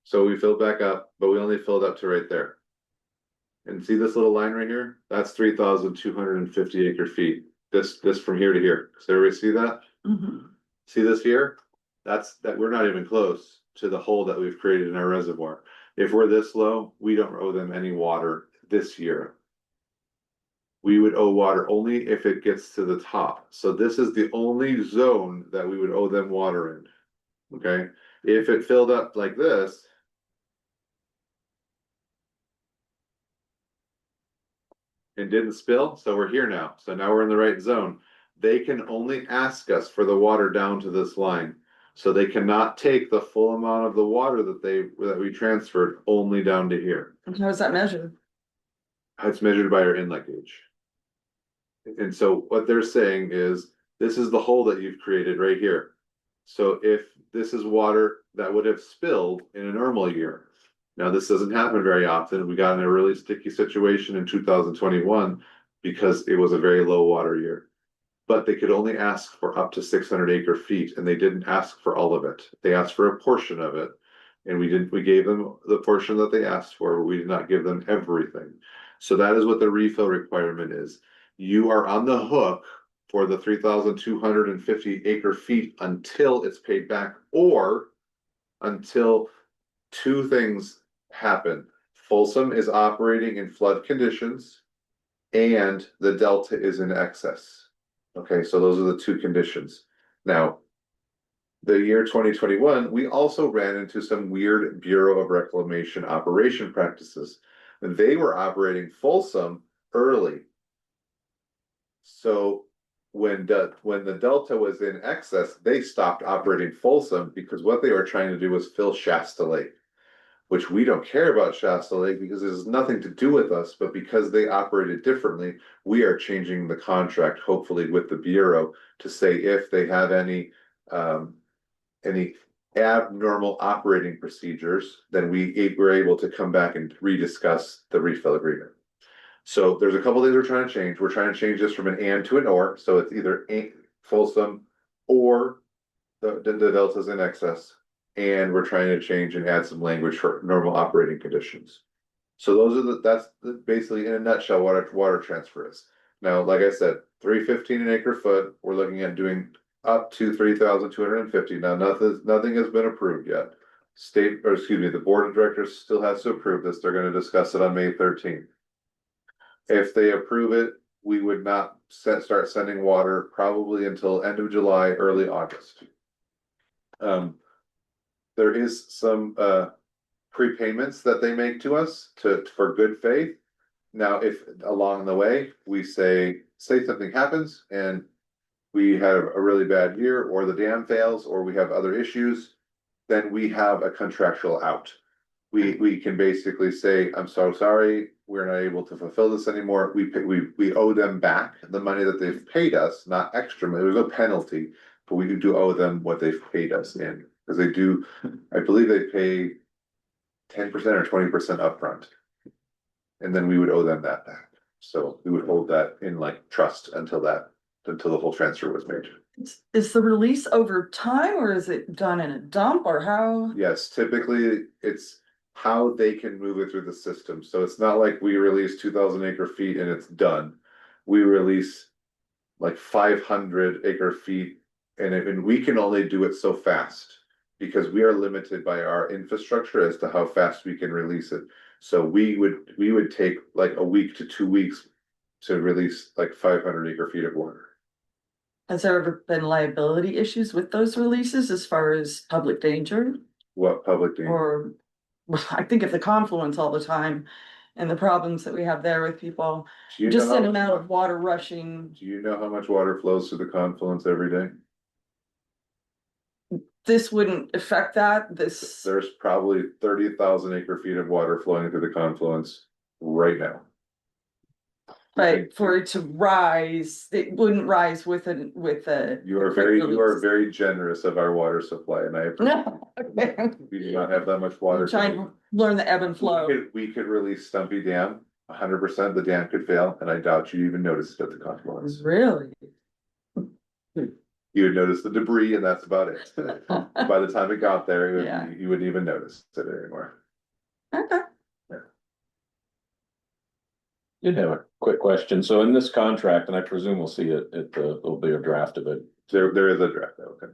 Speaker 2: So we filled back up, but we only filled up to right there. And see this little line right here? That's 3,250 acre feet. This from here to here. Does everybody see that?
Speaker 6: Mhm.
Speaker 2: See this here? That we're not even close to the hole that we've created in our reservoir. If we're this low, we don't owe them any water this year. We would owe water only if it gets to the top. So this is the only zone that we would owe them water in. Okay, if it filled up like this. And didn't spill, so we're here now. So now we're in the right zone. They can only ask us for the water down to this line. So they cannot take the full amount of the water that we transferred only down to here.
Speaker 6: How is that measured?
Speaker 2: It's measured by our inlet gauge. And so what they're saying is, this is the hole that you've created right here. So if this is water that would have spilled in a normal year. Now, this doesn't happen very often. We got in a really sticky situation in 2021 because it was a very low water year. But they could only ask for up to 600 acre feet, and they didn't ask for all of it. They asked for a portion of it. And we gave them the portion that they asked for, but we did not give them everything. So that is what the refill requirement is. You are on the hook for the 3,250 acre feet until it's paid back, or until two things happen. Folsom is operating in flood conditions and the delta is in excess. Okay, so those are the two conditions. Now, the year 2021, we also ran into some weird Bureau of Reclamation operation practices. They were operating Folsom early. So when the delta was in excess, they stopped operating Folsom because what they were trying to do was fill Shasta Lake, which we don't care about Shasta Lake because it has nothing to do with us, but because they operated differently, we are changing the contract, hopefully with the Bureau, to say if they have any abnormal operating procedures, then we're able to come back and rediscuss the refill agreement. So there's a couple things we're trying to change. We're trying to change this from an and to an or, so it's either Folsom or the delta's in excess. And we're trying to change and add some language for normal operating conditions. So that's basically in a nutshell what our water transfer is. Now, like I said, $3.15 an acre foot, we're looking at doing up to 3,250. Now, nothing has been approved yet. The board of directors still has to approve this. They're going to discuss it on May 13th. If they approve it, we would not start sending water probably until end of July, early August. There is some prepayments that they make to us for good faith. Now, if along the way, we say something happens and we have a really bad year, or the dam fails, or we have other issues, then we have a contractual out. We can basically say, I'm so sorry, we're not able to fulfill this anymore. We owe them back the money that they've paid us, not extra money. There's no penalty, but we do owe them what they've paid us in. Because they do, I believe they pay 10% or 20% upfront. And then we would owe them that back. So we would hold that in like trust until the whole transfer was made.
Speaker 6: Is the release over time or is it done in a dump or how?
Speaker 2: Yes, typically it's how they can move it through the system. So it's not like we release 2,000 acre feet and it's done. We release like 500 acre feet and we can only do it so fast because we are limited by our infrastructure as to how fast we can release it. So we would take like a week to 2 weeks to release like 500 acre feet of water.
Speaker 6: Has there ever been liability issues with those releases as far as public danger?
Speaker 2: What public danger?
Speaker 6: Or, well, I think of the confluence all the time and the problems that we have there with people.
Speaker 2: Do you
Speaker 6: Just
Speaker 2: know
Speaker 6: an
Speaker 2: how-
Speaker 6: amount of water rushing.
Speaker 2: Do you know how much water flows through the confluence every day?
Speaker 6: This wouldn't affect that, this,
Speaker 2: There's probably 30,000 acre feet of water flowing through the confluence right now.
Speaker 6: but for it to rise, it wouldn't rise with a.
Speaker 2: You are very generous of our water supply and I appreciate
Speaker 6: No, okay.
Speaker 2: we do not have that much water.
Speaker 6: I'm trying to learn the ebb and flow.
Speaker 2: We could release Stumpy Dam, 100% the dam could fail, and I doubt you even noticed it at the confluence.
Speaker 6: Really?
Speaker 2: You would notice the debris and that's about it. By the time it got there,
Speaker 6: Yeah.
Speaker 2: you wouldn't even notice it anymore.
Speaker 6: Okay.
Speaker 5: Did have a quick question. So in this contract, and I presume we'll see it, there'll be a draft of it.
Speaker 2: There is a draft, okay.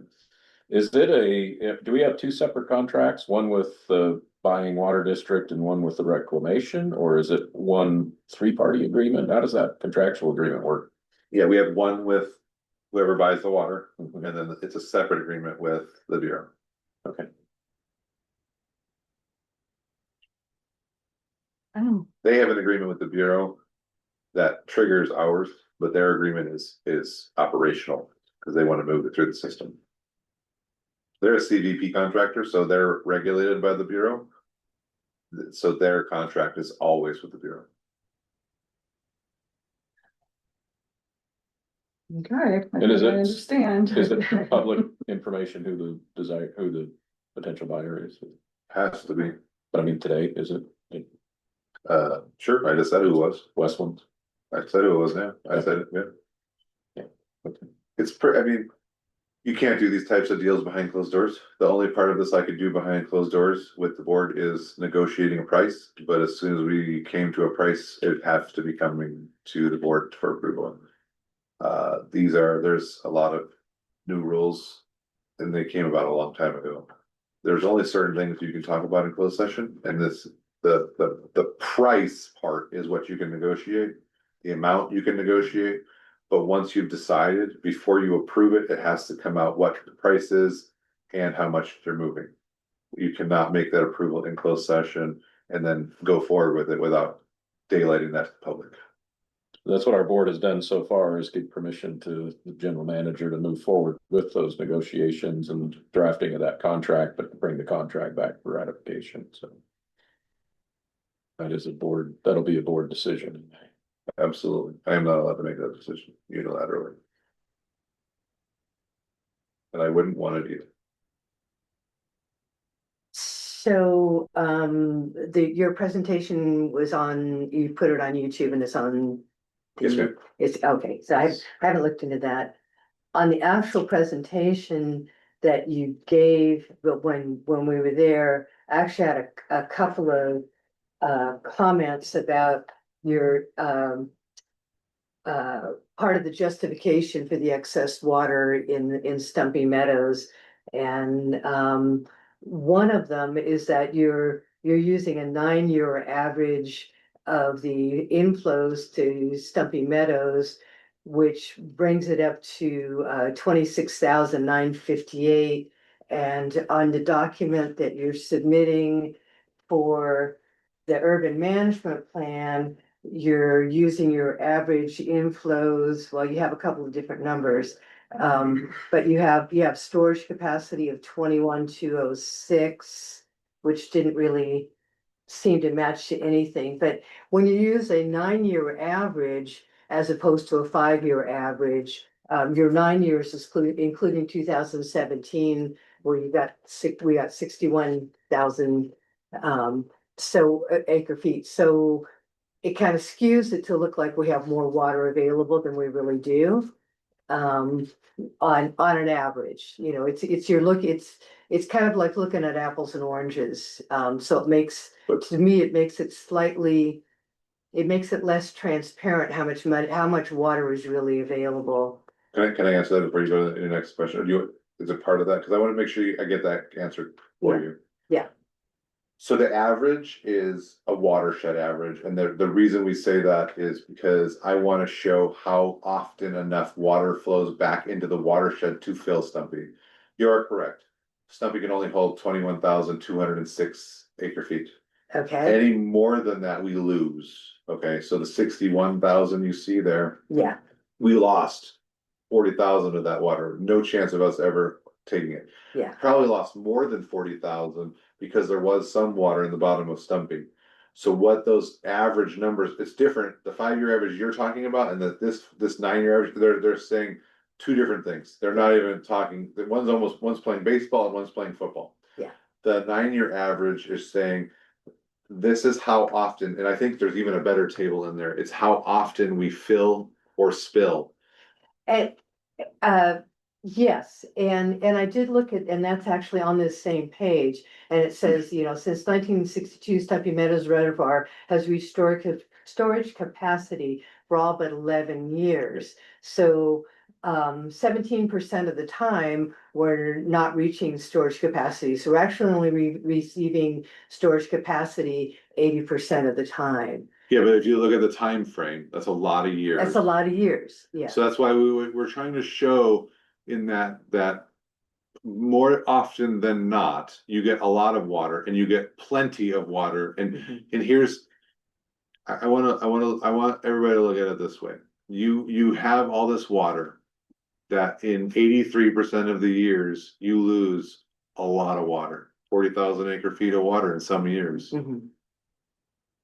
Speaker 5: Is it do we have two separate contracts? One with the buying water district and one with the reclamation? Or is it one three-party agreement? How does that contractual agreement work?
Speaker 2: Yeah, we have one with whoever buys the water, and then it's a separate agreement with the Bureau.
Speaker 5: Okay.
Speaker 2: They have an agreement with the Bureau that triggers ours, but their agreement is operational because they want to move it through the system. They're a CVP contractor, so they're regulated by the Bureau. So their contract is always with the Bureau.
Speaker 6: Okay, I
Speaker 5: And is
Speaker 6: think I
Speaker 5: it-
Speaker 6: understand.
Speaker 5: Is it public information who the potential buyer is?
Speaker 2: Has to be.
Speaker 5: But I mean, today, is it
Speaker 2: Sure, I just said who it was.
Speaker 5: Westland?
Speaker 2: I said who it was now. I said it, yeah.
Speaker 5: Yeah. Okay.
Speaker 2: I mean, you can't do these types of deals behind closed doors. The only part of this I could do behind closed doors with the board is negotiating a price. But as soon as we came to a price, it has to be coming to the board for approval. There's a lot of new rules and they came about a long time ago. There's only certain things you can talk about in closed session and the price part is what you can negotiate, the amount you can negotiate. But once you've decided, before you approve it, it has to come out what the price is and how much they're moving. You cannot make that approval in closed session and then go forward with it without daylighting that to the public.
Speaker 5: That's what our board has done so far, is give permission to the general manager to move forward with those negotiations and drafting of that contract, but bring the contract back for ratification, so. That'll be a board decision.
Speaker 2: Absolutely. I am not allowed to make that decision unilaterally. And I wouldn't want it either.
Speaker 3: So, your presentation was on, you put it on YouTube and it's on.
Speaker 2: Yes, ma'am.
Speaker 3: It's, okay, so I haven't looked into that. On the actual presentation that you gave, but when we were there, I actually had a couple of comments about your part of the justification for the excess water in Stumpy Meadows. And one of them is that you're using a 9-year average of the inflows to Stumpy Meadows, which brings it up to 26,958. And on the document that you're submitting for the urban management plan, you're using your average inflows, well, you have a couple of different numbers. But you have storage capacity of 21,206, which didn't really seem to match to anything. But when you use a 9-year average as opposed to a 5-year average, your 9 years is including 2017, where we got 61,000 acre feet. So it kind of skews it to look like we have more water available than we really do. On an average, it's kind of like looking at apples and oranges. So to me, it makes it less transparent how much water is really available.
Speaker 2: Can I answer that before you go to the next question? Is it part of that? Cause I wanna make sure I get that answered for
Speaker 3: Yeah.
Speaker 2: you.
Speaker 3: Yeah.
Speaker 2: So the average is a watershed average, and the reason we say that is because I wanna show how often enough water flows back into the watershed to fill Stumpy. You are correct. Stumpy can only hold 21,206 acre feet.
Speaker 3: Okay,
Speaker 2: Any more than that, we lose. Okay, so the 61,000 you see there,
Speaker 3: yeah,
Speaker 2: we lost 40,000 of that water. No chance of us ever taking it.
Speaker 3: yeah,
Speaker 2: Probably lost more than 40,000 because there was some water in the bottom of Stumpy. So what those average numbers, it's different. The 5-year average you're talking about and this 9-year average, they're saying two different things. They're not even talking, one's playing baseball and one's playing football.
Speaker 3: Yeah.
Speaker 2: The 9-year average is saying this is how often, and I think there's even a better table in there. It's how often we fill or spill.
Speaker 3: and, yes, and I did look at, and that's actually on this same page, and it says, since 1962, Stumpy Meadows Reservoir has reached storage capacity for all but 11 years. So 17% of the time we're not reaching storage capacity. So we're actually only receiving storage capacity 80% of the time.
Speaker 2: Yeah, but if you look at the time frame, that's a lot of years.
Speaker 3: That's a lot of years, yeah.
Speaker 2: So that's why we're trying to show in that more often than not, you get a lot of water and you get plenty of water.
Speaker 3: Mhm.
Speaker 2: And here's, I want everybody to look at it this way. You have all this water that in 83% of the years, you lose a lot of water, 40,000 acre feet of water in some years.
Speaker 3: Mhm.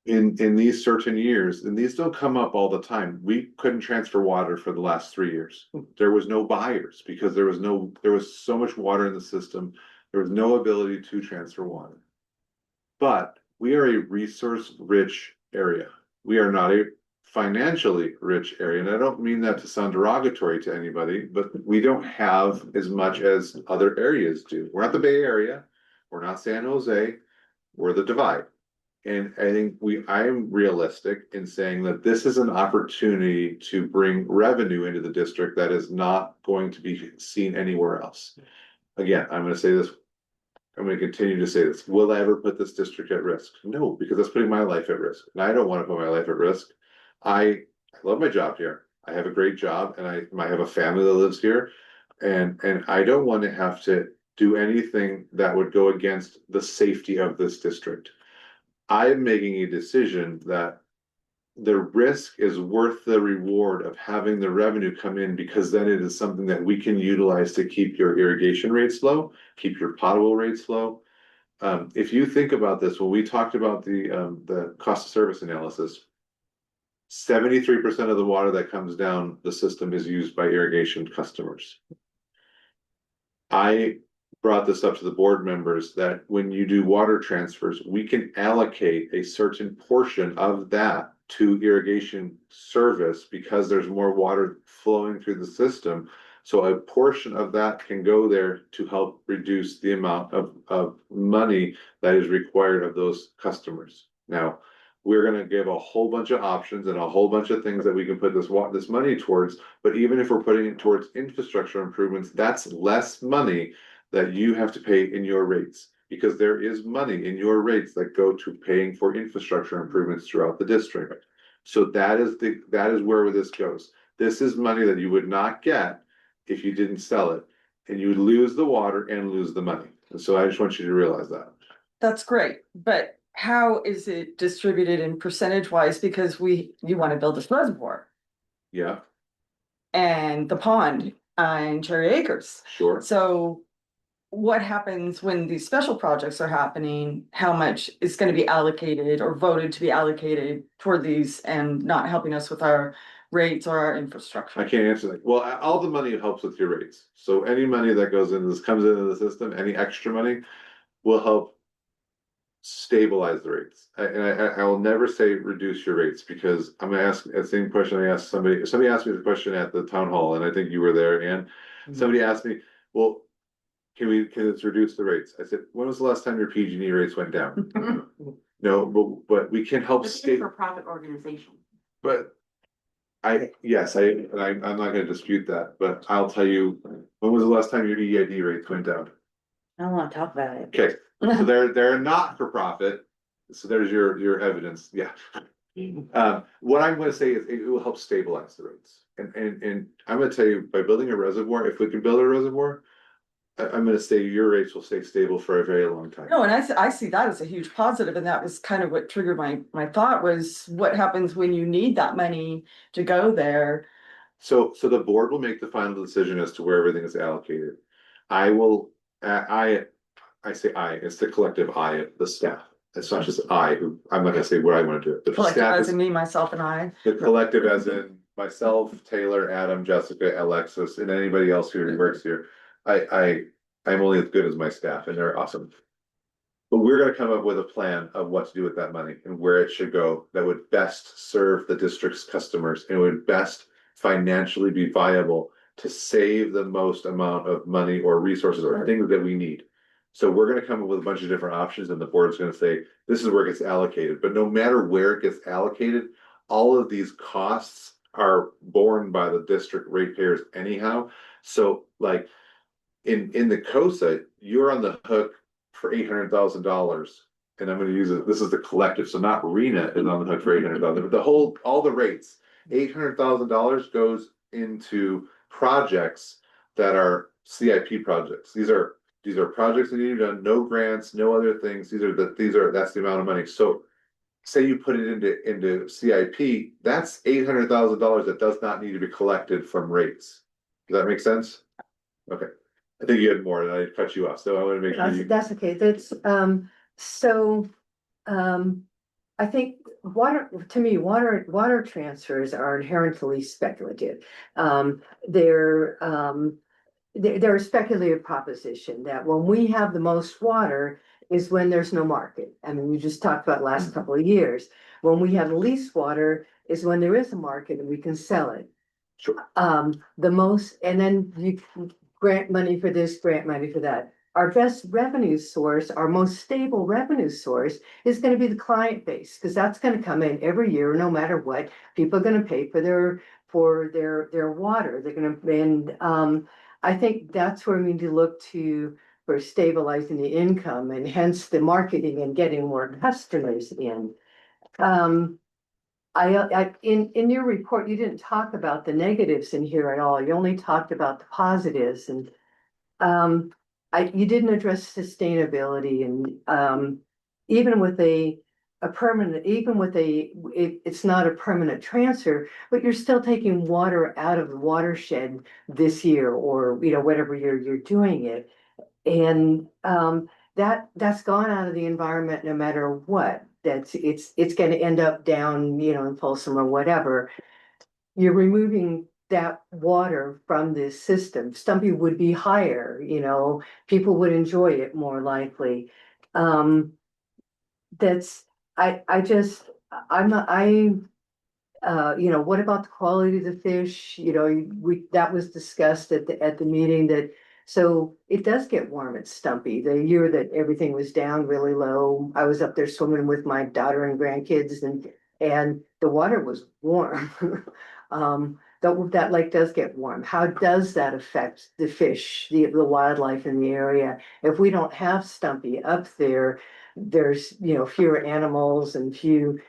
Speaker 2: In these certain years, and these don't come up all the time, we couldn't transfer water for the last 3 years. There was no buyers because there was so much water in the system. There was no ability to transfer water. But we are a resource rich area. We are not a financially rich area. And I don't mean that to sound derogatory to anybody, but we don't have as much as other areas do. We're not the Bay Area. We're not San Jose. We're the Divide. And I think I am realistic in saying that this is an opportunity to bring revenue into the district that is not going to be seen anywhere else. Again, I'm gonna say this, I'm gonna continue to say this. Will I ever put this district at risk? No, because that's putting my life at risk. And I don't want to put my life at risk. I love my job here. I have a great job and I have a family that lives here. And I don't want to have to do anything that would go against the safety of this district. I'm making a decision that the risk is worth the reward of having the revenue come in, because then it is something that we can utilize to keep your irrigation rates low, keep your potable rates low. If you think about this, when we talked about the cost of service analysis, 73% of the water that comes down the system is used by irrigation customers. I brought this up to the board members that when you do water transfers, we can allocate a certain portion of that to irrigation service because there's more water flowing through the system. So a portion of that can go there to help reduce the amount of money that is required of those customers. Now, we're gonna give a whole bunch of options and a whole bunch of things that we can put this money towards, but even if we're putting it towards infrastructure improvements, that's less money that you have to pay in your rates, because there is money in your rates that go to paying for infrastructure improvements throughout the district. So that is where this goes. This is money that you would not get if you didn't sell it. And you lose the water and lose the money. And so I just want you to realize that.
Speaker 6: That's great, but how is it distributed in percentage wise? Because you want to build this reservoir
Speaker 2: Yeah,
Speaker 6: and the pond in Cherry Acres.
Speaker 2: sure.
Speaker 6: So what happens when these special projects are happening? How much is going to be allocated or voted to be allocated toward these and not helping us with our rates or our infrastructure?
Speaker 2: I can't answer that. Well, all the money helps with your rates. So any money that goes into this, comes into the system, any extra money will help stabilize the rates. I will never say reduce your rates, because I'm gonna ask the same question I asked somebody asked me the question at the town hall, and I think you were there, and somebody asked me, well, can it reduce the rates? I said, when was the last time your PG&E rates went down? No, but we can help
Speaker 1: It's a
Speaker 2: stay,
Speaker 1: for-profit organization.
Speaker 2: but I'm not gonna dispute that, but I'll tell you, when was the last time your EID rates went down?
Speaker 1: I don't wanna talk about it.
Speaker 2: Okay, so they're not for profit, so there's your evidence, yeah. What I'm gonna say is it will help stabilize the rates, and I'm gonna tell you, by building a reservoir, if we can build a reservoir, I'm gonna say your rates will stay stable for a very long time.
Speaker 6: No, and I see that as a huge positive, and that was kind of what triggered my thought was what happens when you need that money to go there?
Speaker 2: So the board will make the final decision as to where everything is allocated. I will, I say it's the collective I, the staff. It's not just I, who, I'm not gonna say what I wanna do. The
Speaker 6: Collective
Speaker 2: staff
Speaker 6: as
Speaker 2: is
Speaker 6: in me, myself and I.
Speaker 2: the collective as in myself, Taylor, Adam, Jessica, Alexis, and anybody else who works here. I'm only as good as my staff, and they're awesome. But we're gonna come up with a plan of what to do with that money and where it should go that would best serve the district's customers and would best financially be viable to save the most amount of money or resources or things that we need. So we're gonna come up with a bunch of different options, and the board's gonna say, this is where it gets allocated, but no matter where it gets allocated, all of these costs are borne by the district ratepayers anyhow. So like in the COSA, you're on the hook for $800,000. And I'm gonna use it, this is the collective, so not RENA is on the hook for 800,000, but all the rates, $800,000 goes into projects that are CIP projects. These are projects that need to be done, no grants, no other things. That's the amount of money. So say you put it into CIP, that's $800,000 that does not need to be collected from rates. Does that make sense? Okay, I think you had more, and I cut you off, so I want to make sure you.
Speaker 3: That's okay, so, I think to me, water transfers are inherently speculative. They're a speculative proposition that when we have the most water is when there's no market. I mean, you just talked about last couple of years. When we have the least water is when there is a market and we can sell it.
Speaker 2: Sure.
Speaker 3: And then you grant money for this, grant money for that. Our best revenue source, our most stable revenue source is gonna be the client base, because that's gonna come in every year, no matter what. People are gonna pay for their water. They're gonna, and I think that's where we need to look to for stabilizing the income and hence the marketing and getting more customers in. In your report, you didn't talk about the negatives in here at all. You only talked about the positives, and you didn't address sustainability, and even with it's not a permanent transfer, but you're still taking water out of the watershed this year, or whatever year you're doing it. And that's gone out of the environment no matter what. It's gonna end up down, in Folsom or whatever. You're removing that water from this system. Stumpy would be higher, people would enjoy it more likely. That's, I just, I'm not, what about the quality of the fish? That was discussed at the meeting that, so it does get warm at Stumpy. The year that everything was down really low, I was up there swimming with my daughter and grandkids, and the water was warm. That lake does get warm. How does that affect the fish, the wildlife in the area? If we don't have Stumpy up there, there's, fewer animals and fewer,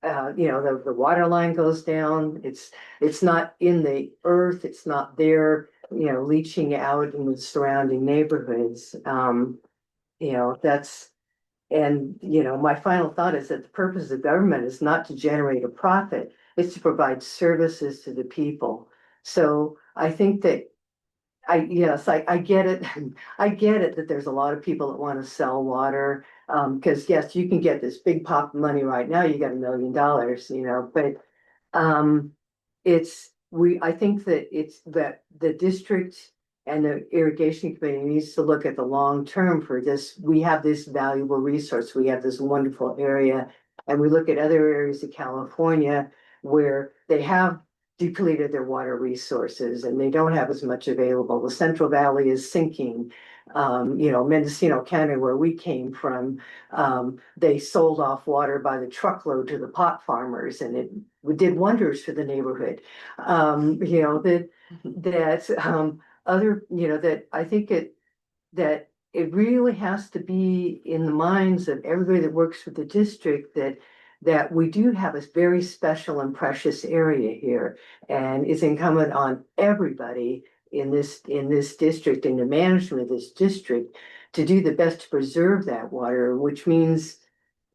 Speaker 3: the water line goes down. It's not in the earth. It's not there. leaching out in the surrounding neighborhoods. That's, and, my final thought is that the purpose of government is not to generate a profit, it's to provide services to the people. So I think that yes, I get it. I get it that there's a lot of people that want to sell water. Because yes, you can get this big pop of money right now, you got $1 million, but um, I think that it's that the district and the irrigation committee needs to look at the long term for this. We have this valuable resource, we have this wonderful area, and we look at other areas of California where they have depleted their water resources and they don't have as much available. The Central Valley is sinking. Mendocino County, where we came from, they sold off water by the truckload to the pot farmers, and it did wonders for the neighborhood. That I think that it really has to be in the minds of everybody that works for the district that we do have a very special and precious area here, and it's incumbent on everybody in this district, in the management of this district, to do the best to preserve that water, which means,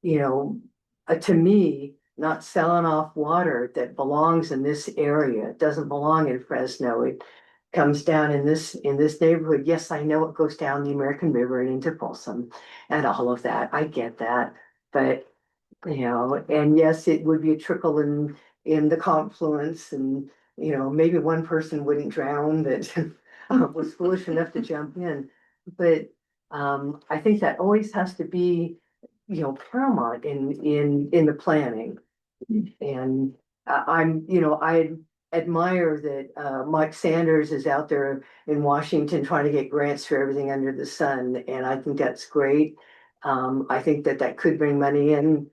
Speaker 3: to me, not selling off water that belongs in this area. It doesn't belong in Fresno. It comes down in this neighborhood. Yes, I know it goes down the American River and into Folsom and all of that. I get that. But and yes, it would be a trickle in the confluence, and maybe one person wouldn't drown that was foolish enough to jump in. But I think that always has to be, paramount in the planning. And I admire that Mike Sanders is out there in Washington trying to get grants for everything under the sun, and I think that's great. I think that could bring money in.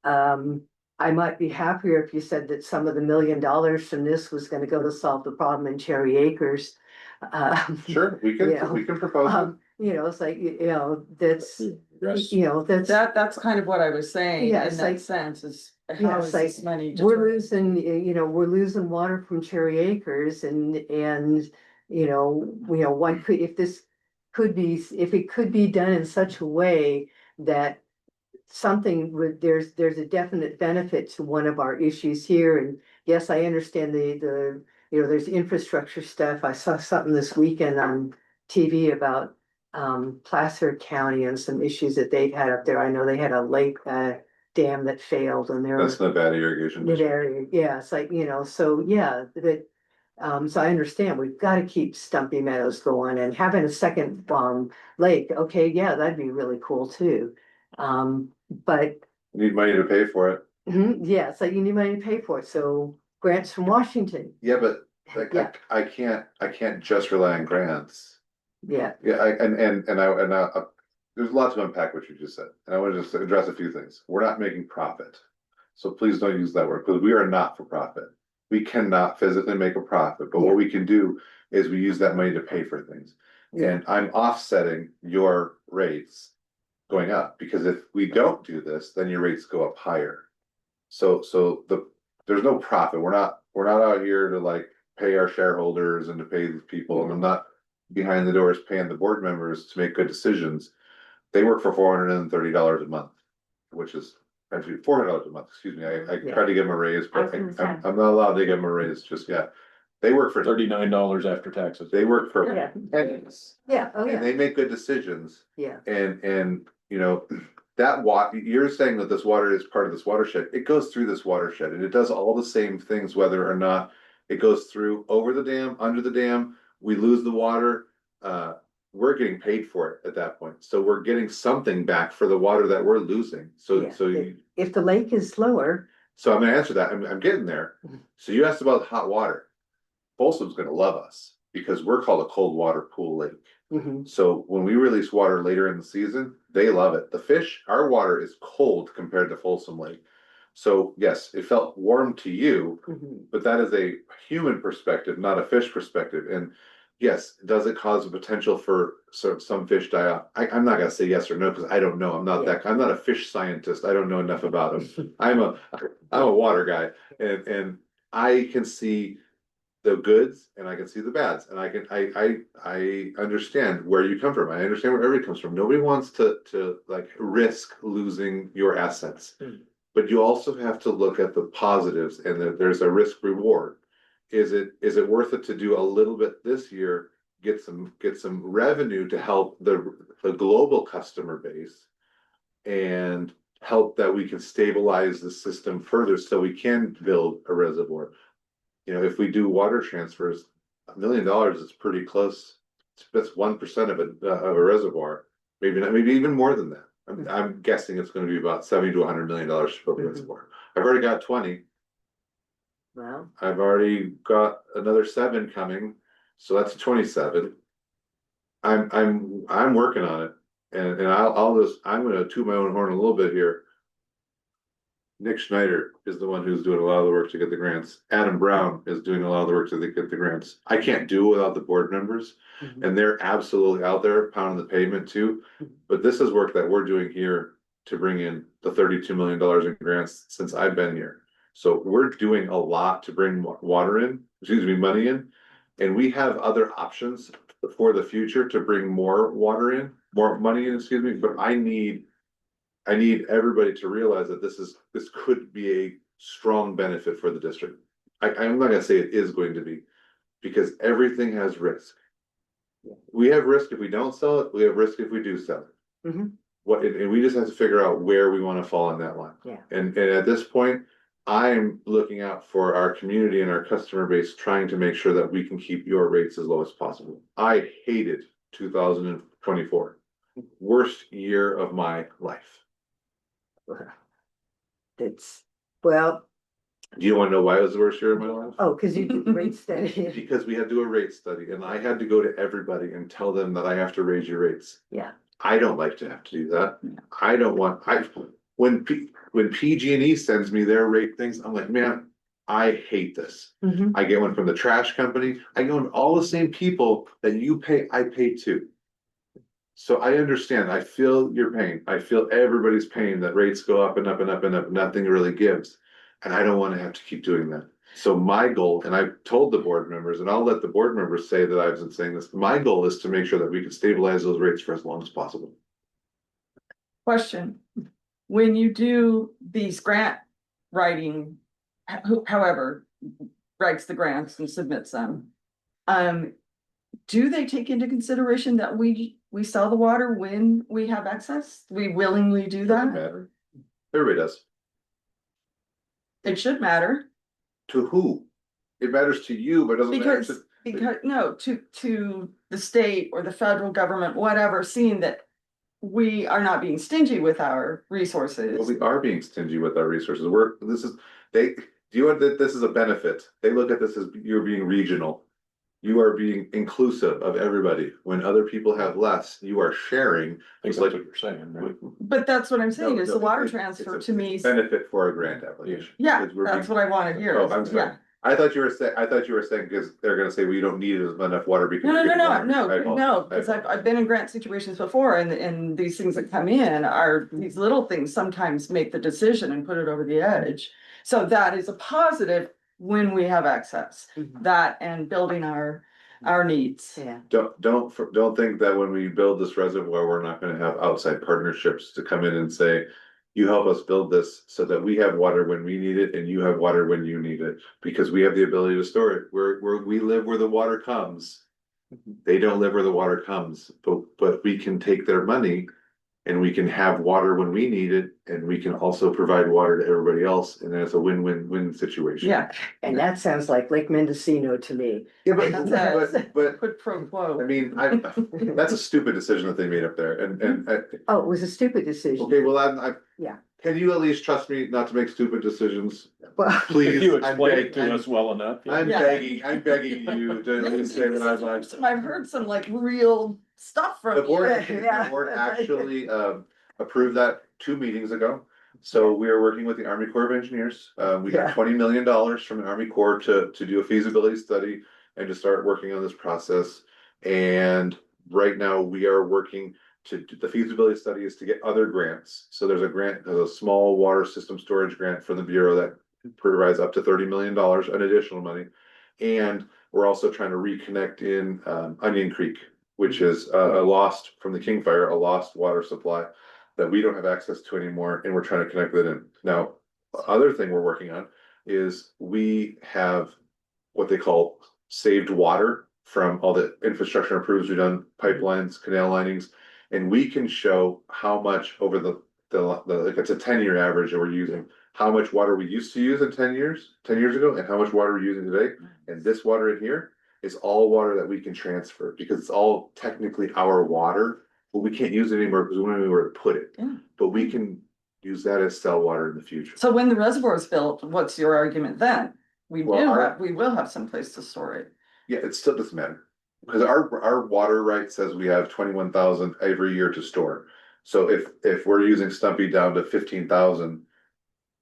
Speaker 3: I might be happier if you said that some of the $1 million from this was gonna go to solve the problem in Cherry Acres.
Speaker 2: Sure, we can propose it.
Speaker 3: It's like, that's, that's.
Speaker 6: That's kind of what I was saying
Speaker 3: Yeah,
Speaker 6: in
Speaker 3: it's
Speaker 6: that
Speaker 3: like-
Speaker 6: sense is
Speaker 3: Yeah,
Speaker 6: how
Speaker 3: it's
Speaker 6: is
Speaker 3: like,
Speaker 6: this money?
Speaker 3: we're losing water from Cherry Acres and, one could, if it could be done in such a way that there's a definite benefit to one of our issues here. And yes, I understand there's infrastructure stuff. I saw something this weekend on TV about Placer County and some issues that they've had up there. I know they had a lake dam that failed and they're
Speaker 2: That's Nevada irrigation.
Speaker 3: area. Yeah, it's like, so yeah, so I understand we've got to keep Stumpy Meadows going, and having a second lake. Okay, yeah, that'd be really cool too. But
Speaker 2: Need money to pay for it.
Speaker 3: yeah, it's like you need money to pay for it. So grants from Washington.
Speaker 2: Yeah, but like,
Speaker 3: Yeah.
Speaker 2: I can't just rely on grants.
Speaker 3: Yeah,
Speaker 2: Yeah, there's lots to unpack what you just said, and I want to just address a few things. We're not making profit. So please don't use that word, because we are not for profit. We cannot physically make a profit, but
Speaker 3: Yeah.
Speaker 2: what we can do is we use that money to pay for things.
Speaker 3: Yeah.
Speaker 2: And I'm offsetting your rates going up, because if we don't do this, then your rates go up higher. So there's no profit. We're not out here to like pay our shareholders and to pay these people, and I'm not behind the doors paying the board members to make good decisions. They work for $430 a month, which is actually $400 a month, excuse me. I
Speaker 3: Yeah.
Speaker 2: tried to give them a raise,
Speaker 1: I
Speaker 2: but
Speaker 1: was gonna say.
Speaker 2: I'm not allowed to give them a raise just yet. They work for,
Speaker 5: $39 after taxes.
Speaker 2: they work for
Speaker 3: Yeah.
Speaker 2: pennies,
Speaker 3: yeah, oh
Speaker 2: and
Speaker 3: yeah,
Speaker 2: they make good decisions.
Speaker 3: yeah,
Speaker 2: And that water, you're saying that this water is part of this watershed. It goes through this watershed, and it does all the same things, whether or not it goes through over the dam, under the dam. We lose the water. We're getting paid for it at that point. So we're getting something back for the water that we're losing. So
Speaker 3: Yeah. If the lake is slower,
Speaker 2: so I'm gonna answer that. I'm getting there. So you asked about hot water. Folsom's gonna love us because we're called a cold water pool lake.
Speaker 3: mhm,
Speaker 2: So when we release water later in the season, they love it. The fish, our water is cold compared to Folsom Lake. So yes, it felt warm to you,
Speaker 3: mhm.
Speaker 2: but that is a human perspective, not a fish perspective. And yes, does it cause a potential for some fish die off? I'm not gonna say yes or no because I don't know. I'm not a fish scientist. I don't know enough about them. I'm a water guy, and I can see the goods and I can see the bads, and I understand where you come from. I understand where everybody comes from. Nobody wants to like risk losing your assets. But you also have to look at the positives, and there's a risk reward. Is it worth it to do a little bit this year, get some revenue to help the global customer base, and help that we can stabilize the system further so we can build a reservoir. You know, if we do water transfers, $1 million is pretty close. That's 1% of a reservoir, maybe not, maybe even more than that. I'm guessing it's going to be about $70 to $100 million for a reservoir. I've already got 20.
Speaker 3: Well,
Speaker 2: I've already got another 7 coming, so that's 27. I'm working on it, and I'm going to toot my own horn a little bit here. Nick Schneider is the one who's doing a lot of the work to get the grants. Adam Brown is doing a lot of the work to get the grants. I can't do it without the board members, and they're absolutely out there pounding the pavement too. But this is work that we're doing here to bring in the $32 million in grants since I've been here. So we're doing a lot to bring money in, and we have other options for the future to bring more money in, but I need everybody to realize that this could be a strong benefit for the district. I'm not gonna say it is going to be, because everything has risk. We have risk if we don't sell it, we have risk if we do sell it.
Speaker 3: Mhm.
Speaker 2: And we just have to figure out where we wanna fall on that line.
Speaker 3: Yeah.
Speaker 2: And at this point, I'm looking out for our community and our customer base, trying to make sure that we can keep your rates as low as possible. I hated 2024, worst year of my life.
Speaker 3: it's, well,
Speaker 2: Do you wanna know why it was the worst year of my life?
Speaker 3: oh, because you did rate study.
Speaker 2: Because we had to do a rate study, and I had to go to everybody and tell them that I have to raise your rates.
Speaker 3: Yeah.
Speaker 2: I don't like to have to do that. I don't want, when PG&E sends me their rate things, I'm like, man, I hate this.
Speaker 3: Mhm.
Speaker 2: I get one from the trash company, I get one from all the same people that you pay, I pay too. So I understand, I feel your pain, I feel everybody's pain, that rates go up and up and up and up, nothing really gives. And I don't wanna have to keep doing that. So my goal, and I've told the board members, and I'll let the board members say that I've been saying this, my goal is to make sure that we can stabilize those rates for as long as possible.
Speaker 6: Question, when you do these grant writing, however, writes the grants and submits them. Do they take into consideration that we sell the water when we have excess? We willingly do
Speaker 2: Doesn't
Speaker 6: that?
Speaker 2: matter. Everybody does.
Speaker 6: It should matter,
Speaker 2: To who? It matters to you, but it doesn't matter to.
Speaker 6: because, no, to the state or the federal government, whatever, seeing that we are not being stingy with our
Speaker 2: Well,
Speaker 6: resources.
Speaker 2: we are being stingy with our resources. This is a benefit. They look at this as you're being regional. You are being inclusive of everybody. When other people have less, you are sharing.
Speaker 5: That's what you're saying, right?
Speaker 6: But that's what I'm saying, is
Speaker 2: No,
Speaker 6: the water
Speaker 2: it's
Speaker 6: transfer
Speaker 2: a
Speaker 6: to me,
Speaker 2: Benefit for a grant application.
Speaker 6: yeah,
Speaker 2: Because we're
Speaker 6: that's
Speaker 2: being-
Speaker 6: what I wanna hear.
Speaker 2: Oh, I'm sorry.
Speaker 6: Yeah.
Speaker 2: I thought you were saying, because they're gonna say, well, you don't need enough water because.
Speaker 6: No,
Speaker 2: you're
Speaker 6: no,
Speaker 2: getting
Speaker 6: no,
Speaker 2: water.
Speaker 6: no,
Speaker 2: I apologize.
Speaker 6: no, because I've been in grant situations before, and these things that come in are, these little things sometimes make the decision and put it over the edge. So that is a positive when we have access,
Speaker 3: Mhm.
Speaker 6: that and building our needs.
Speaker 3: Yeah.
Speaker 2: Don't think that when we build this reservoir, we're not gonna have outside partnerships to come in and say, you help us build this so that we have water when we need it and you have water when you need it, because we have the ability to store it. We live where the water comes. They don't live where the water comes, but we can take their money and we can have water when we need it, and we can also provide water to everybody else, and then it's a win-win-win situation.
Speaker 6: Yeah,
Speaker 3: And that sounds like Lake Mendocino to me.
Speaker 2: Yeah, but
Speaker 6: quid pro quo.
Speaker 2: I mean, that's a stupid decision that they made up there, and
Speaker 3: Oh, it was a stupid decision.
Speaker 2: okay, well, I.
Speaker 3: Yeah.
Speaker 2: Can you at least trust me not to make stupid decisions?
Speaker 3: Well,
Speaker 2: Please.
Speaker 5: If you
Speaker 2: I'm
Speaker 5: explain it
Speaker 2: begging-
Speaker 5: to us well enough.
Speaker 2: I'm
Speaker 6: Yeah.
Speaker 2: I'm begging you to at least say what I'd like.
Speaker 6: I've heard some like real stuff from
Speaker 2: The board,
Speaker 6: you.
Speaker 3: Yeah.
Speaker 2: the board actually approved that 2 meetings ago. So we are working with the Army Corps of Engineers. We got
Speaker 3: Yeah.
Speaker 2: $20 million from the Army Corps to do a feasibility study and to start working on this process. And right now we are working the feasibility study is to get other grants. So there's a small water system storage grant from the Bureau that provides up to $30 million in additional money. And we're also trying to reconnect in Onion Creek, which is a lost from the King Fire, a lost water supply that we don't have access to anymore, and we're trying to connect that in. Now, other thing we're working on is we have what they call saved water from all the infrastructure improvements we've done, pipelines, canal linings, and we can show how much over the like it's a 10-year average that we're using, how much water we used to use in 10 years ago, and how much water we're using today. And this water in here is all water that we can transfer because it's all technically our water, but we can't use it anymore because we don't know where to put it.
Speaker 6: Yeah.
Speaker 2: But we can use that as cell water in the future.
Speaker 6: So when the reservoir is built, what's your argument then? We
Speaker 2: Well,
Speaker 6: we will have some place to store it.
Speaker 2: Yeah, it still doesn't matter. Because our water right says we have 21,000 every year to store. So if we're using Stumpy down to 15,000,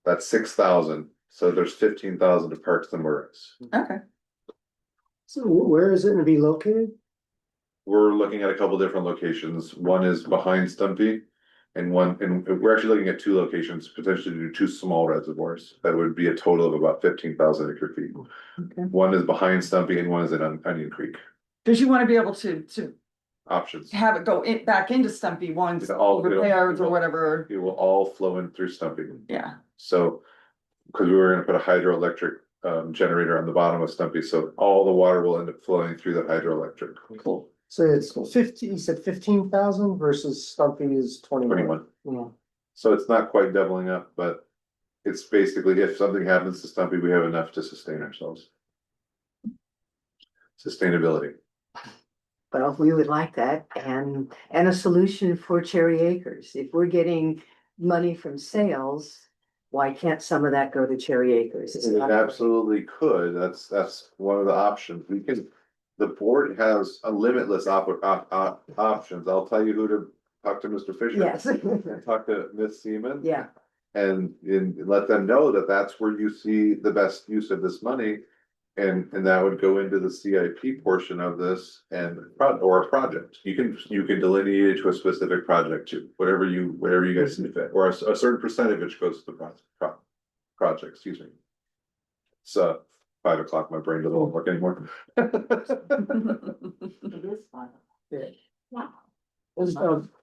Speaker 2: that's 6,000. So there's 15,000 to park somewhere else.
Speaker 6: Okay.
Speaker 10: So where is it gonna be located?
Speaker 2: We're looking at a couple different locations. One is behind Stumpy. And we're actually looking at two locations, potentially to do two small reservoirs. That would be a total of about 15,000 acre feet.
Speaker 6: Okay.
Speaker 2: One is behind Stumpy and one is in Onion Creek.
Speaker 6: Cause you wanna be able to
Speaker 2: Options.
Speaker 6: have it go back into Stumpy once
Speaker 2: It'll all-
Speaker 6: repairs or whatever.
Speaker 2: It will all flow in through Stumpy.
Speaker 6: Yeah.
Speaker 2: So, because we were gonna put a hydroelectric generator on the bottom of Stumpy, so all the water will end up flowing through the hydroelectric.
Speaker 6: Cool.
Speaker 10: So it's 50, you said 15,000 versus Stumpy is 21.
Speaker 2: 21.
Speaker 10: Yeah.
Speaker 2: So it's not quite doubling up, but it's basically if something happens to Stumpy, we have enough to sustain ourselves. Sustainability.
Speaker 3: Well, we would like that and a solution for Cherry Acres. If we're getting money from sales, why can't some of that go to Cherry Acres? It's
Speaker 2: It
Speaker 3: not-
Speaker 2: absolutely could. That's one of the options. We can, the board has a limitless options. I'll tell you who to talk to, Mr. Fisher.
Speaker 3: Yes.
Speaker 2: And talk to Ms. Seaman.
Speaker 3: Yeah,
Speaker 2: And let them know that that's where you see the best use of this money. And that would go into the CIP portion of this or a project. You can delineate it to a specific project too, whatever you guys see fit, or a certain percentage goes to the project, excuse me. It's 5 o'clock, my brain doesn't work anymore.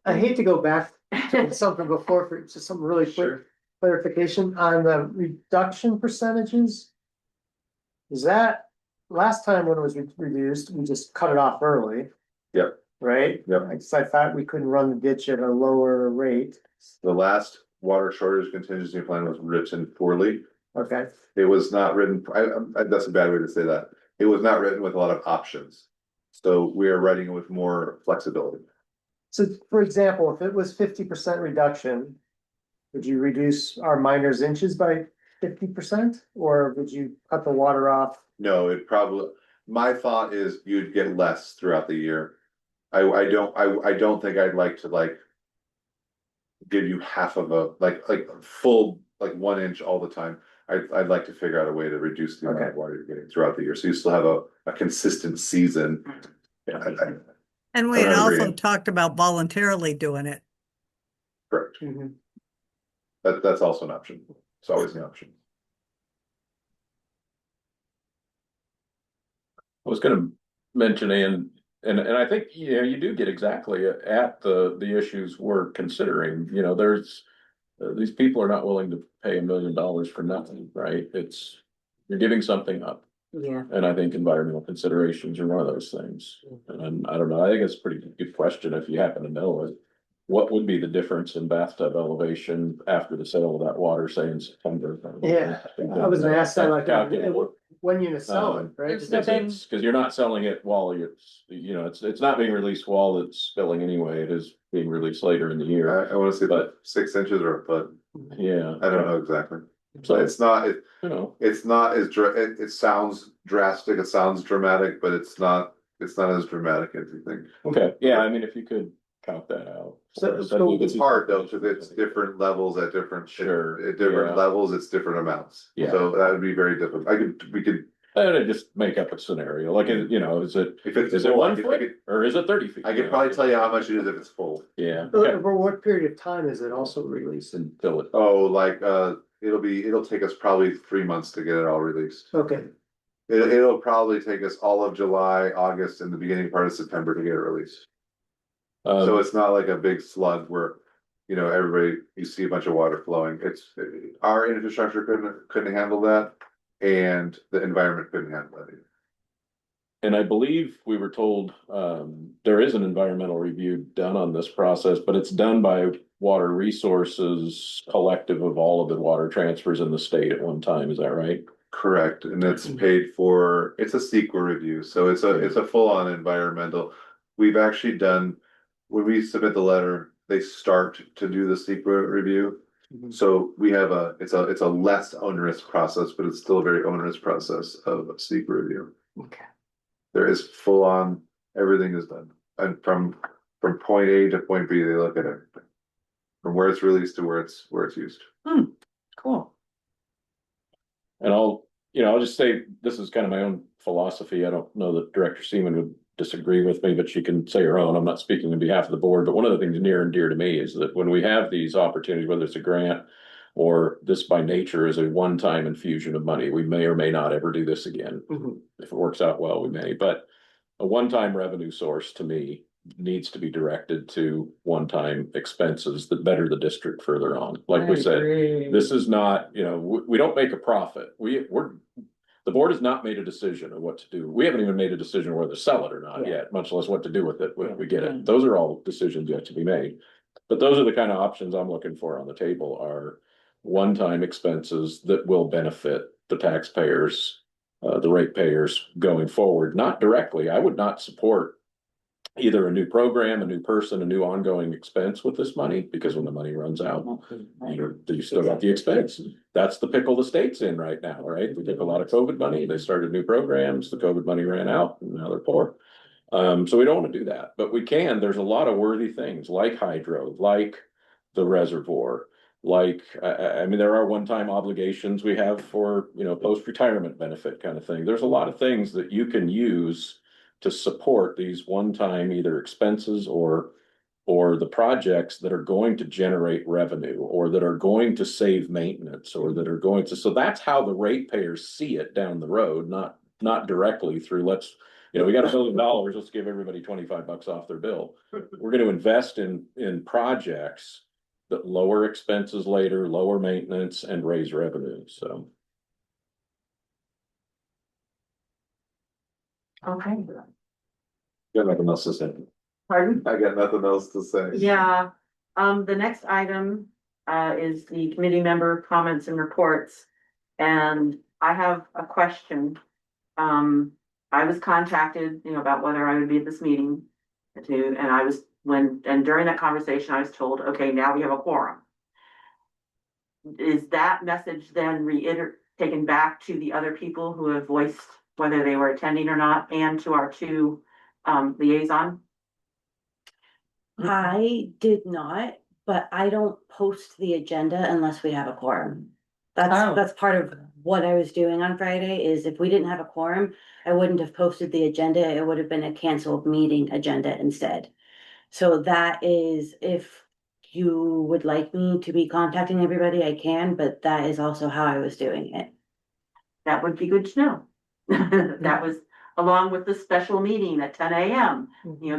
Speaker 10: I hate to go back to something before for just some really quick
Speaker 2: Sure.
Speaker 10: clarification on the reduction percentages. Is that, last time when it was reduced, we just cut it off early?
Speaker 2: Yep.
Speaker 10: Right?
Speaker 2: Yep.
Speaker 10: I guess I thought we couldn't run the ditch at a lower rate.
Speaker 2: The last water shortage contingency plan was written poorly.
Speaker 10: Okay,
Speaker 2: It was not written, that's a bad way to say that. It was not written with a lot of options. So we are writing it with more flexibility.
Speaker 10: so for example, if it was 50% reduction, would you reduce our miners inches by 50%? Or would you cut the water off?
Speaker 2: No, it probably, my thought is you'd get less throughout the year. I don't think I'd like to give you half of a, full, 1 inch all the time. I'd like to figure out a way to reduce the amount of
Speaker 10: Okay.
Speaker 2: water you're getting throughout the year, so you still have a consistent season. Yeah,
Speaker 8: And we had
Speaker 2: I'm
Speaker 8: also
Speaker 2: agreeing.
Speaker 8: talked about voluntarily doing it.
Speaker 2: correct.
Speaker 10: Mm-hmm.
Speaker 2: That's also an option. It's always an option.
Speaker 5: I was gonna mention, and I think, you do get exactly at the issues we're considering, there's. These people are not willing to pay $1 million for nothing, right? You're giving something up.
Speaker 3: yeah.
Speaker 5: And I think environmental considerations are one of those things. And I don't know, I think it's a pretty good question if you happen to know it. What would be the difference in bathtub elevation after the sale of that water, say in September?
Speaker 10: Yeah, I was gonna ask that like,
Speaker 5: Calculable.
Speaker 10: when you sell it, right?
Speaker 6: It's-
Speaker 5: Cause you're not selling it while it's not being released while it's spilling anyway, it is being released later in the year,
Speaker 2: I wanna say
Speaker 5: But-
Speaker 2: 6 inches or a foot.
Speaker 5: yeah.
Speaker 2: I don't know exactly.
Speaker 5: So,
Speaker 2: It's not,
Speaker 5: it's
Speaker 2: not as it sounds drastic, it sounds dramatic, but it's not as dramatic as you think.
Speaker 5: okay, yeah, I mean, if you could count that out.
Speaker 10: So-
Speaker 2: It's hard though, because it's different levels at different.
Speaker 5: Sure,
Speaker 2: At different
Speaker 5: yeah.
Speaker 2: levels, it's different amounts.
Speaker 5: Yeah.
Speaker 2: So that would be very difficult. We could,
Speaker 5: And just make up a scenario, like, is it
Speaker 2: if it's.
Speaker 5: Is it
Speaker 2: full,
Speaker 5: 1
Speaker 2: I could-
Speaker 5: foot or is it 30 feet?
Speaker 2: I could probably tell you how much it is if it's full.
Speaker 5: Yeah,
Speaker 10: So
Speaker 5: okay.
Speaker 10: over what period of time is it also released?
Speaker 5: Until it,
Speaker 2: Oh, it'll take us probably 3 months to get it all released.
Speaker 10: Okay,
Speaker 2: It'll probably take us all of July, August, and the beginning part of September to get it released. So it's not like a big slug where, you know, everybody, you see a bunch of water flowing. Our infrastructure couldn't handle that. And the environment couldn't handle that either.
Speaker 5: And I believe we were told, there is an environmental review done on this process, but it's done by Water Resources Collective of all of the water transfers in the state at one time. Is that right?
Speaker 2: Correct, and it's paid for, it's a CEQA review, so it's a full-on environmental. We've actually done, when we submit the letter, they start to do the CEQA review. So we have it's a less onerous process, but it's still a very onerous process of CEQA review.
Speaker 3: Okay.
Speaker 2: There is full-on, everything is done, and from point A to point B, they look at everything. From where it's released to where it's used.
Speaker 6: Cool.
Speaker 5: And I'll just say, this is kind of my own philosophy. I don't know that Director Seaman would disagree with me, but she can say her own. I'm not speaking on behalf of the board, but one of the things near and dear to me is that when we have these opportunities, whether it's a grant or this by nature is a one-time infusion of money, we may or may not ever do this again. If it works out well, we may, but a one-time revenue source to me needs to be directed to one-time expenses that better the district further on. Like we said, this is not, we don't make a profit. The board has not made a decision of what to do. We haven't even made a decision whether to sell it or not yet, much less what to do with it when we get it. Those are all decisions yet to be made. But those are the kind of options I'm looking for on the table, are one-time expenses that will benefit the taxpayers, the ratepayers going forward. Not directly. I would not support either a new program, a new person, a new ongoing expense with this money, because when the money runs out, you still got the expense. That's the pickle the state's in right now, right? We took a lot of COVID money, they started new programs, the COVID money ran out, and now they're poor. So we don't want to do that, but we can. There's a lot of worthy things like hydro, like the reservoir, like, I mean, there are one-time obligations we have for, post-retirement benefit kind of thing. There's a lot of things that you can use to support these one-time either expenses or the projects that are going to generate revenue, or that are going to save maintenance, or that are going to, so that's how the ratepayers see it down the road, not directly through we got $1 billion, let's give everybody $25 off their bill. We're going to invest in projects that lower expenses later, lower maintenance, and raise revenue, so.
Speaker 1: Okay.
Speaker 2: Got nothing else to say.
Speaker 1: Pardon?
Speaker 2: I got nothing else to say.
Speaker 1: Yeah, the next item is the committee member comments and reports. And I have a question. I was contacted, about whether I would be at this meeting and during that conversation, I was told, okay, now we have a quorum. Is that message then taken back to the other people who have voiced whether they were attending or not, and to our two liaison?
Speaker 11: I did not, but I don't post the agenda unless we have a quorum.
Speaker 6: Oh.
Speaker 11: That's part of what I was doing on Friday, is if we didn't have a quorum, I wouldn't have posted the agenda. It would have been a canceled meeting agenda instead. So that is, if you would like me to be contacting everybody, I can, but that is also how I was doing it.
Speaker 1: That would be good to know. That was along with the special meeting at 10 a.m.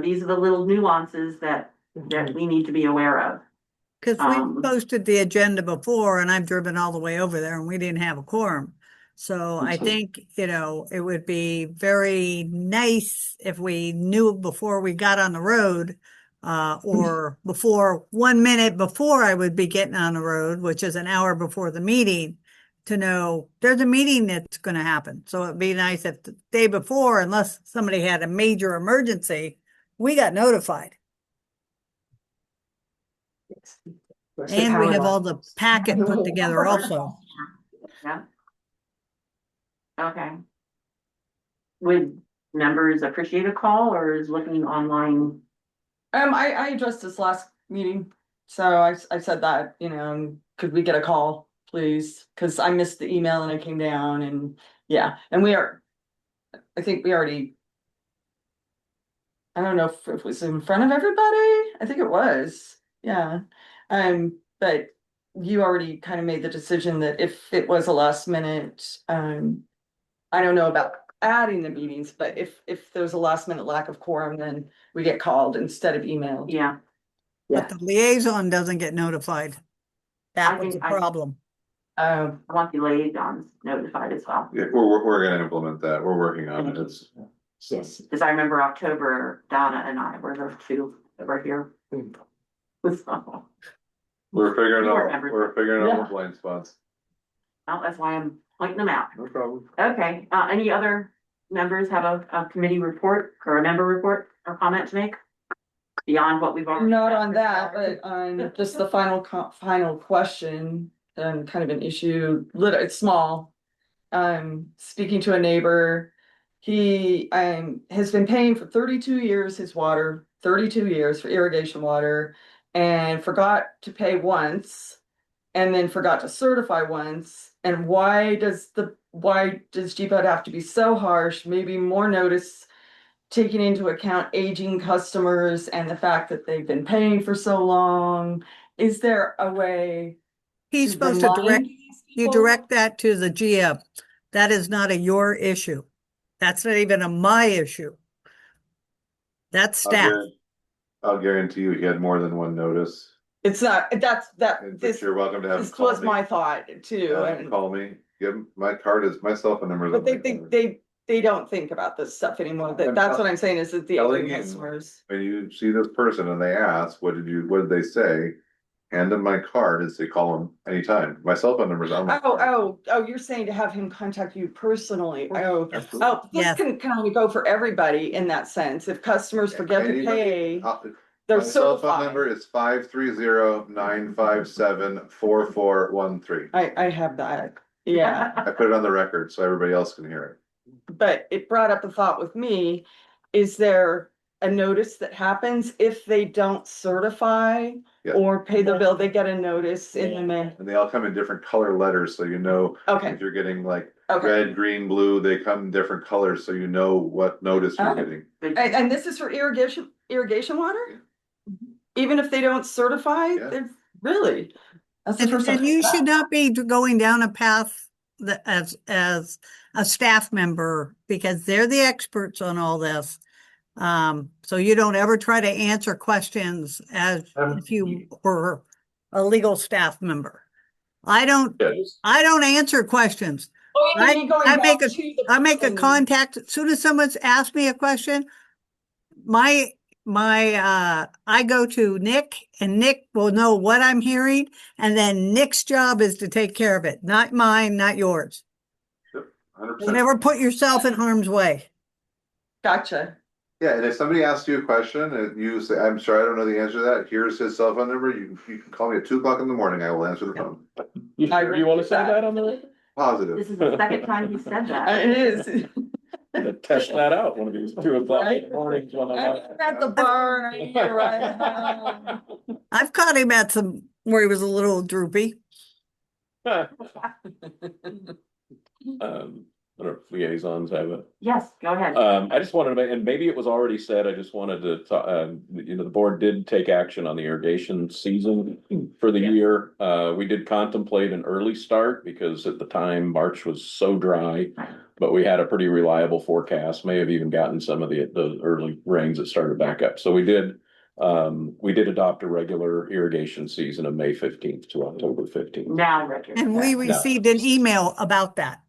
Speaker 1: These are the little nuances that we need to be aware of.
Speaker 8: Because we posted the agenda before and I've driven all the way over there and we didn't have a quorum. So I think, it would be very nice if we knew before we got on the road, or before 1 minute before I would be getting on the road, which is an hour before the meeting, to know there's a meeting that's going to happen. So it'd be nice if the day before, unless somebody had a major emergency, we got notified. And we have all the packet put together also.
Speaker 1: Yeah. Okay. Would members appreciate a call, or is looking online?
Speaker 6: I addressed this last meeting, so I said that, could we get a call, please? Cause I missed the email and I came down, and and I think we already, I don't know if it was in front of everybody. I think it was, yeah. But you already kind of made the decision that if it was a last minute, I don't know about adding the meetings, but if there's a last minute lack of quorum, then we get called instead of emailed.
Speaker 1: Yeah,
Speaker 8: But the liaison doesn't get notified. That
Speaker 1: I
Speaker 8: was the
Speaker 1: think I-
Speaker 8: problem.
Speaker 1: I want the liaisons notified as well.
Speaker 2: Yeah, we're gonna implement that. We're working on it. It's.
Speaker 1: Yes, because I remember October, Donna and I were the two that were here. Well,
Speaker 2: We're figuring
Speaker 1: You
Speaker 2: out,
Speaker 1: remember.
Speaker 2: we're figuring out
Speaker 1: Yeah.
Speaker 2: the blind spots.
Speaker 1: that's why I'm pointing them out.
Speaker 2: No problem.
Speaker 1: Okay, any other members have a committee report or a member report or comment to make? Beyond what we've already.
Speaker 6: Not
Speaker 1: said
Speaker 6: on
Speaker 1: for
Speaker 6: that,
Speaker 1: Saturday?
Speaker 6: but on just the final question, kind of an issue, it's small. Speaking to a neighbor, he, has been paying for 32 years his water, 32 years for irrigation water. And forgot to pay once, and then forgot to certify once. And why does GPOD have to be so harsh? Maybe more notice, taking into account aging customers and the fact that they've been paying for so long. Is there a way?
Speaker 8: He's supposed to
Speaker 6: remind
Speaker 8: direct,
Speaker 6: these
Speaker 8: you
Speaker 6: people?
Speaker 8: direct that to the GM. That is not a your issue. That's not even a my issue. That's staff.
Speaker 2: I'll guarantee you he had more than one notice.
Speaker 6: It's not,
Speaker 2: But
Speaker 6: this,
Speaker 2: you're welcome to have him
Speaker 6: this
Speaker 2: call
Speaker 6: was
Speaker 2: me.
Speaker 6: my thought too,
Speaker 2: Have him
Speaker 6: and,
Speaker 2: Call me, give him, my card is, my cell phone number is.
Speaker 6: but
Speaker 2: on
Speaker 6: they
Speaker 2: my
Speaker 6: think,
Speaker 2: card.
Speaker 6: they don't think about this stuff anymore,
Speaker 2: I'm
Speaker 6: that's what I'm saying, is that the
Speaker 2: telling
Speaker 6: aging
Speaker 2: you.
Speaker 6: customers.
Speaker 2: When you see this person and they ask, what did they say? Hand them my card and say, call them anytime. My cell phone number is on my. card.
Speaker 6: Oh, you're saying to have him contact you personally,
Speaker 2: Absolutely.
Speaker 6: this
Speaker 8: Yes.
Speaker 6: can kind of go for everybody in that sense, if customers forget to
Speaker 2: Anybody-
Speaker 6: pay,
Speaker 2: My
Speaker 6: they're
Speaker 2: cell phone
Speaker 6: certified.
Speaker 2: number is 530-957-4413.
Speaker 6: I have that, yeah.
Speaker 2: I put it on the record so everybody else can hear it.
Speaker 6: But it brought up a thought with me, is there a notice that happens if they don't certify
Speaker 2: Yeah.
Speaker 6: or pay the bill, they get a notice in the mail?
Speaker 2: And they all come in different color letters, so you know
Speaker 6: Okay,
Speaker 2: if you're getting like
Speaker 6: okay.
Speaker 2: red, green, blue, they come in different colors, so you know what notice you're getting.
Speaker 6: And this is for irrigation water? Even if they don't certify,
Speaker 2: Yeah.
Speaker 6: they're really? That's the
Speaker 8: And,
Speaker 6: first time.
Speaker 8: and you should not be going down a path that as a staff member, because they're the experts on all this. So you don't ever try to answer questions as if you were a legal staff member. I don't answer questions.
Speaker 6: Oh, you mean me going
Speaker 8: I
Speaker 6: back
Speaker 8: make a-
Speaker 6: to the
Speaker 8: I make a
Speaker 6: person-
Speaker 8: contact, as soon as someone's asked me a question, I go to Nick, and Nick will know what I'm hearing, and then Nick's job is to take care of it, not mine, not yours.
Speaker 2: 100%.
Speaker 8: Don't ever put yourself in harm's way.
Speaker 6: Gotcha.
Speaker 2: Yeah, and if somebody asks you a question and you say, I'm sorry, I don't know the answer to that, here's his cell phone number, you can call me at 2 o'clock in the morning, I will answer the phone.
Speaker 5: You wanna say that on the record?
Speaker 2: Positive.
Speaker 1: This is the second time he said that.
Speaker 6: It is.
Speaker 5: Test that out one of these 2 o'clock in the mornings when I'm
Speaker 6: I'm at the bar, I hear right now.
Speaker 8: I've caught him at some where he was a little droopy.
Speaker 5: I don't know if liaisons have it.
Speaker 1: Yes, go ahead.
Speaker 5: I just wanted to make, and maybe it was already said, I just wanted to, the board did take action on the irrigation season for the year. We did contemplate an early start because at the time, March was so dry, but we had a pretty reliable forecast, may have even gotten some of the early rains that started back up. So we did adopt a regular irrigation season of May 15th to October 15th.
Speaker 1: Now, Richard.
Speaker 8: And we received an email about that.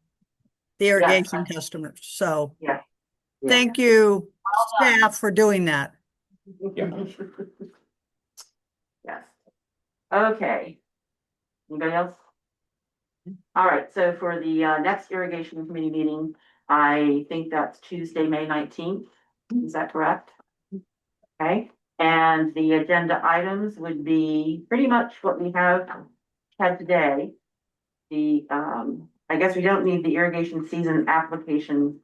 Speaker 8: The irrigation
Speaker 1: Yes.
Speaker 8: customers. So
Speaker 1: Yeah.
Speaker 8: thank you,
Speaker 1: Well done.
Speaker 8: staff, for doing that.
Speaker 5: Yeah.
Speaker 1: Yes. Okay. Anybody else? All right, so for the next irrigation committee meeting, I think that's Tuesday, May 19th. Is that correct? Okay, and the agenda items would be pretty much what we have had today. The I guess we don't need the irrigation season application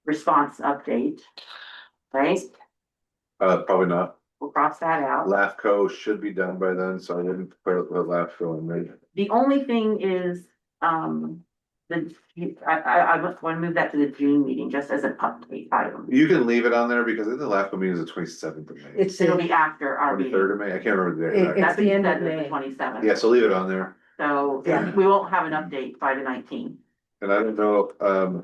Speaker 1: response update, right?
Speaker 2: Probably not.
Speaker 1: We'll cross that out.
Speaker 2: LAFCO should be done by then, so I didn't put LAFCO in there.
Speaker 1: The only thing is, I want to move that to the June meeting just as an update item.
Speaker 2: You can leave it on there because I think the LAFCO meeting is the 27th of May.
Speaker 1: It'll be after our meeting.
Speaker 2: 23rd of May, I can't remember the exact.
Speaker 1: That's
Speaker 3: the
Speaker 1: the
Speaker 3: end of
Speaker 1: end of the
Speaker 3: May.
Speaker 1: 27th.
Speaker 2: Yeah, so leave it on there.
Speaker 1: So we won't have an update by the 19th.
Speaker 2: And I don't know,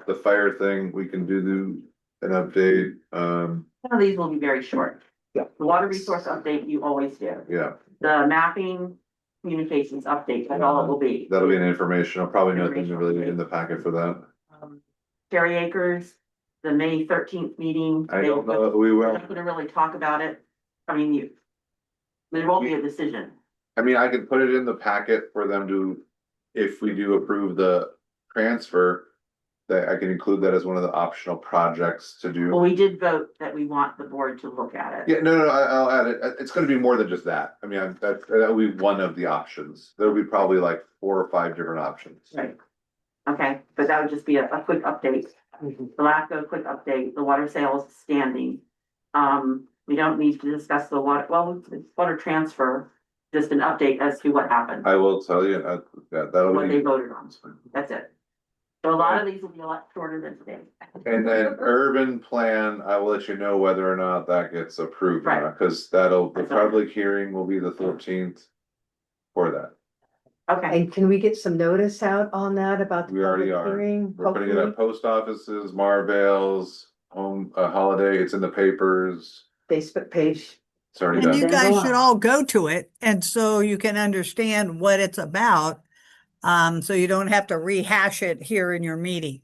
Speaker 2: the fire thing, we can do an update,
Speaker 1: Some of these will be very short.
Speaker 3: Yeah.
Speaker 1: The water resource update you always do.
Speaker 2: yeah,
Speaker 1: The mapping communications update, that's all it will be.
Speaker 2: that'll be an informational, probably nothing really in the packet for that.
Speaker 1: Cherry Acres, the May 13th meeting.
Speaker 2: I don't know, we
Speaker 1: We're
Speaker 2: will,
Speaker 1: not gonna really talk about it. I mean, there won't be a decision.
Speaker 2: I mean, I could put it in the packet for them to, if we do approve the transfer. That I can include that as one of the optional projects to do.
Speaker 1: Well, we did vote that we want the board to look at it.
Speaker 2: Yeah, no, I'll add it. It's gonna be more than just that. I mean, that'll be one of the options. There'll be probably like 4 or 5 different options.
Speaker 1: Right. Okay, but that would just be a quick update. The LAFCO quick update, the water sales standing. We don't need to discuss the water, well, it's water transfer, just an update as to what happened,
Speaker 2: I will tell you, that'll
Speaker 1: what they
Speaker 2: be,
Speaker 1: voted on. That's it. So a lot of these will be a lot shorter than today.
Speaker 2: and then urban plan, I will let you know whether or not that gets approved or
Speaker 1: Right.
Speaker 2: not, cause the public hearing will be the 13th for that.
Speaker 1: Okay,
Speaker 3: And can we get some notice out on that about the
Speaker 2: We already
Speaker 3: public
Speaker 2: are.
Speaker 3: hearing?
Speaker 2: We're putting it
Speaker 3: Hopefully,
Speaker 2: at post offices, Marvale's, home, holiday, it's in the papers,
Speaker 3: Facebook page.
Speaker 2: it's already
Speaker 8: And
Speaker 2: done.
Speaker 8: you
Speaker 11: Then go
Speaker 8: guys should
Speaker 11: on.
Speaker 8: all go to it, and so you can understand what it's about. So you don't have to rehash it here in your meeting.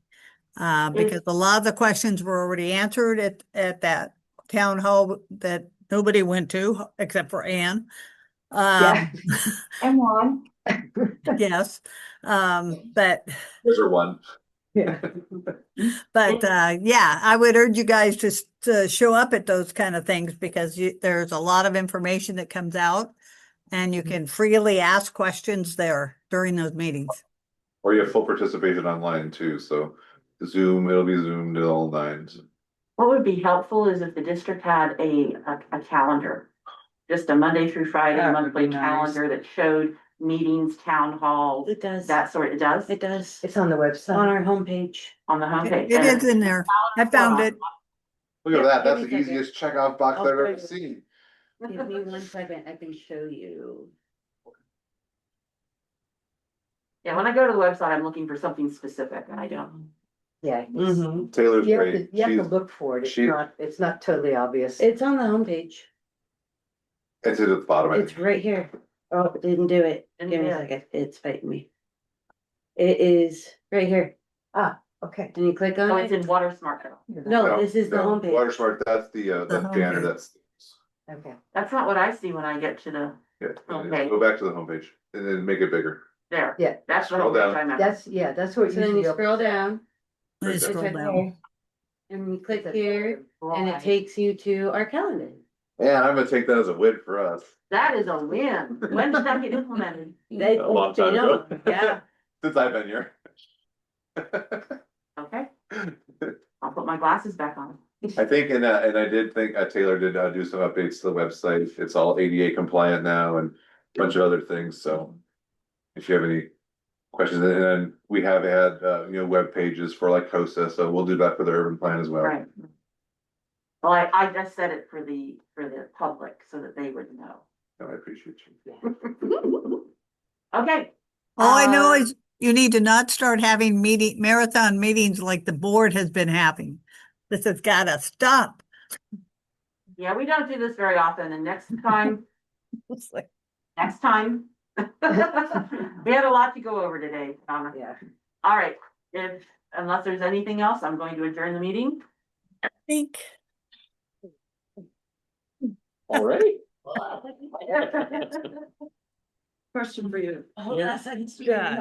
Speaker 8: Because a lot of the questions were already answered at that town hall that nobody went to except for Anne.
Speaker 3: Yeah.
Speaker 11: And Juan.
Speaker 8: Yes, but
Speaker 2: Those are one.
Speaker 3: Yeah.
Speaker 8: yeah, I would urge you guys to show up at those kind of things because there's a lot of information that comes out and you can freely ask questions there during those meetings.
Speaker 2: Or you have full participation online too, so Zoom, it'll be Zoom to all nines.
Speaker 1: what would be helpful is if the district had a calendar. Just a Monday through Friday
Speaker 6: That would
Speaker 1: monthly
Speaker 6: be nice.
Speaker 1: calendar that showed meetings, town halls,
Speaker 11: It does.
Speaker 1: that sort, it does?
Speaker 11: It does.
Speaker 3: It's on the
Speaker 11: On
Speaker 3: website.
Speaker 11: our homepage.
Speaker 1: On the homepage.
Speaker 8: It is in there. I found it.
Speaker 2: Look at
Speaker 11: Yeah,
Speaker 2: that,
Speaker 11: give
Speaker 2: that's
Speaker 11: me
Speaker 2: the
Speaker 11: a second.
Speaker 2: easiest check off box
Speaker 11: I'll
Speaker 2: I've ever
Speaker 11: put it-
Speaker 2: seen.
Speaker 11: Give me 1 second, I can show you.
Speaker 1: Yeah, when I go to the website, I'm looking for something specific and I don't.
Speaker 3: Yeah.
Speaker 11: Mhm.
Speaker 2: Taylor's
Speaker 3: You have
Speaker 2: great.
Speaker 3: to, you have to
Speaker 2: She's,
Speaker 3: look for it.
Speaker 2: she-
Speaker 3: It's not totally obvious.
Speaker 11: It's on the homepage.
Speaker 2: it's at the bottom. I
Speaker 11: It's
Speaker 2: think.
Speaker 11: right here. Oh, it didn't do it.
Speaker 1: Didn't
Speaker 11: Give me
Speaker 1: do
Speaker 11: a
Speaker 1: it.
Speaker 11: second. It's fighting me. It is right here.
Speaker 3: Okay.
Speaker 11: Can you click
Speaker 1: Oh,
Speaker 11: on
Speaker 1: it's
Speaker 11: it?
Speaker 1: in Water Smart though.
Speaker 11: No, this is the
Speaker 2: no,
Speaker 11: homepage.
Speaker 2: Water Smart, that's the Janner,
Speaker 8: homepage.
Speaker 2: that's.
Speaker 3: Okay.
Speaker 1: That's not what I see when I get to the,
Speaker 2: Yeah,
Speaker 1: Okay.
Speaker 2: go back to the homepage and then make it bigger.
Speaker 1: there.
Speaker 3: Yeah.
Speaker 1: That's the
Speaker 2: Scroll
Speaker 1: homepage
Speaker 2: down.
Speaker 1: I'm at.
Speaker 3: That's what
Speaker 11: So then you
Speaker 3: usually.
Speaker 11: scroll down.
Speaker 2: Right
Speaker 11: It's
Speaker 2: there.
Speaker 8: Scroll
Speaker 11: right
Speaker 8: down.
Speaker 11: there. And you click here and it takes you to our calendar.
Speaker 2: Yeah, I'm gonna take that as a win for us.
Speaker 1: That is a win. When did that get implemented?
Speaker 11: They,
Speaker 2: A long
Speaker 11: they
Speaker 2: time ago.
Speaker 11: don't, yeah.
Speaker 2: Since I've been here.
Speaker 1: Okay, I'll put my glasses back on.
Speaker 2: I think, and I did think, Taylor did do some updates to the website, it's all ADA compliant now and a bunch of other things, so. If you have any questions, and then we have had, web pages for like COSA, so we'll do that for the urban plan as well.
Speaker 1: Right. Well, I just said it for the public so that they would know.
Speaker 2: No, I appreciate you.
Speaker 1: Okay.
Speaker 8: All I know
Speaker 1: Uh,
Speaker 8: is you need to not start having marathon meetings like the board has been having. This has gotta stop.
Speaker 1: Yeah, we don't do this very often and next time,
Speaker 8: It's like,
Speaker 1: next time. We had a lot to go over today, Donna.
Speaker 3: Yeah.
Speaker 1: All right, unless there's anything else, I'm going to adjourn the meeting.
Speaker 8: think.
Speaker 2: All right.
Speaker 6: Question for you.
Speaker 11: Hold on a second.
Speaker 8: Yeah.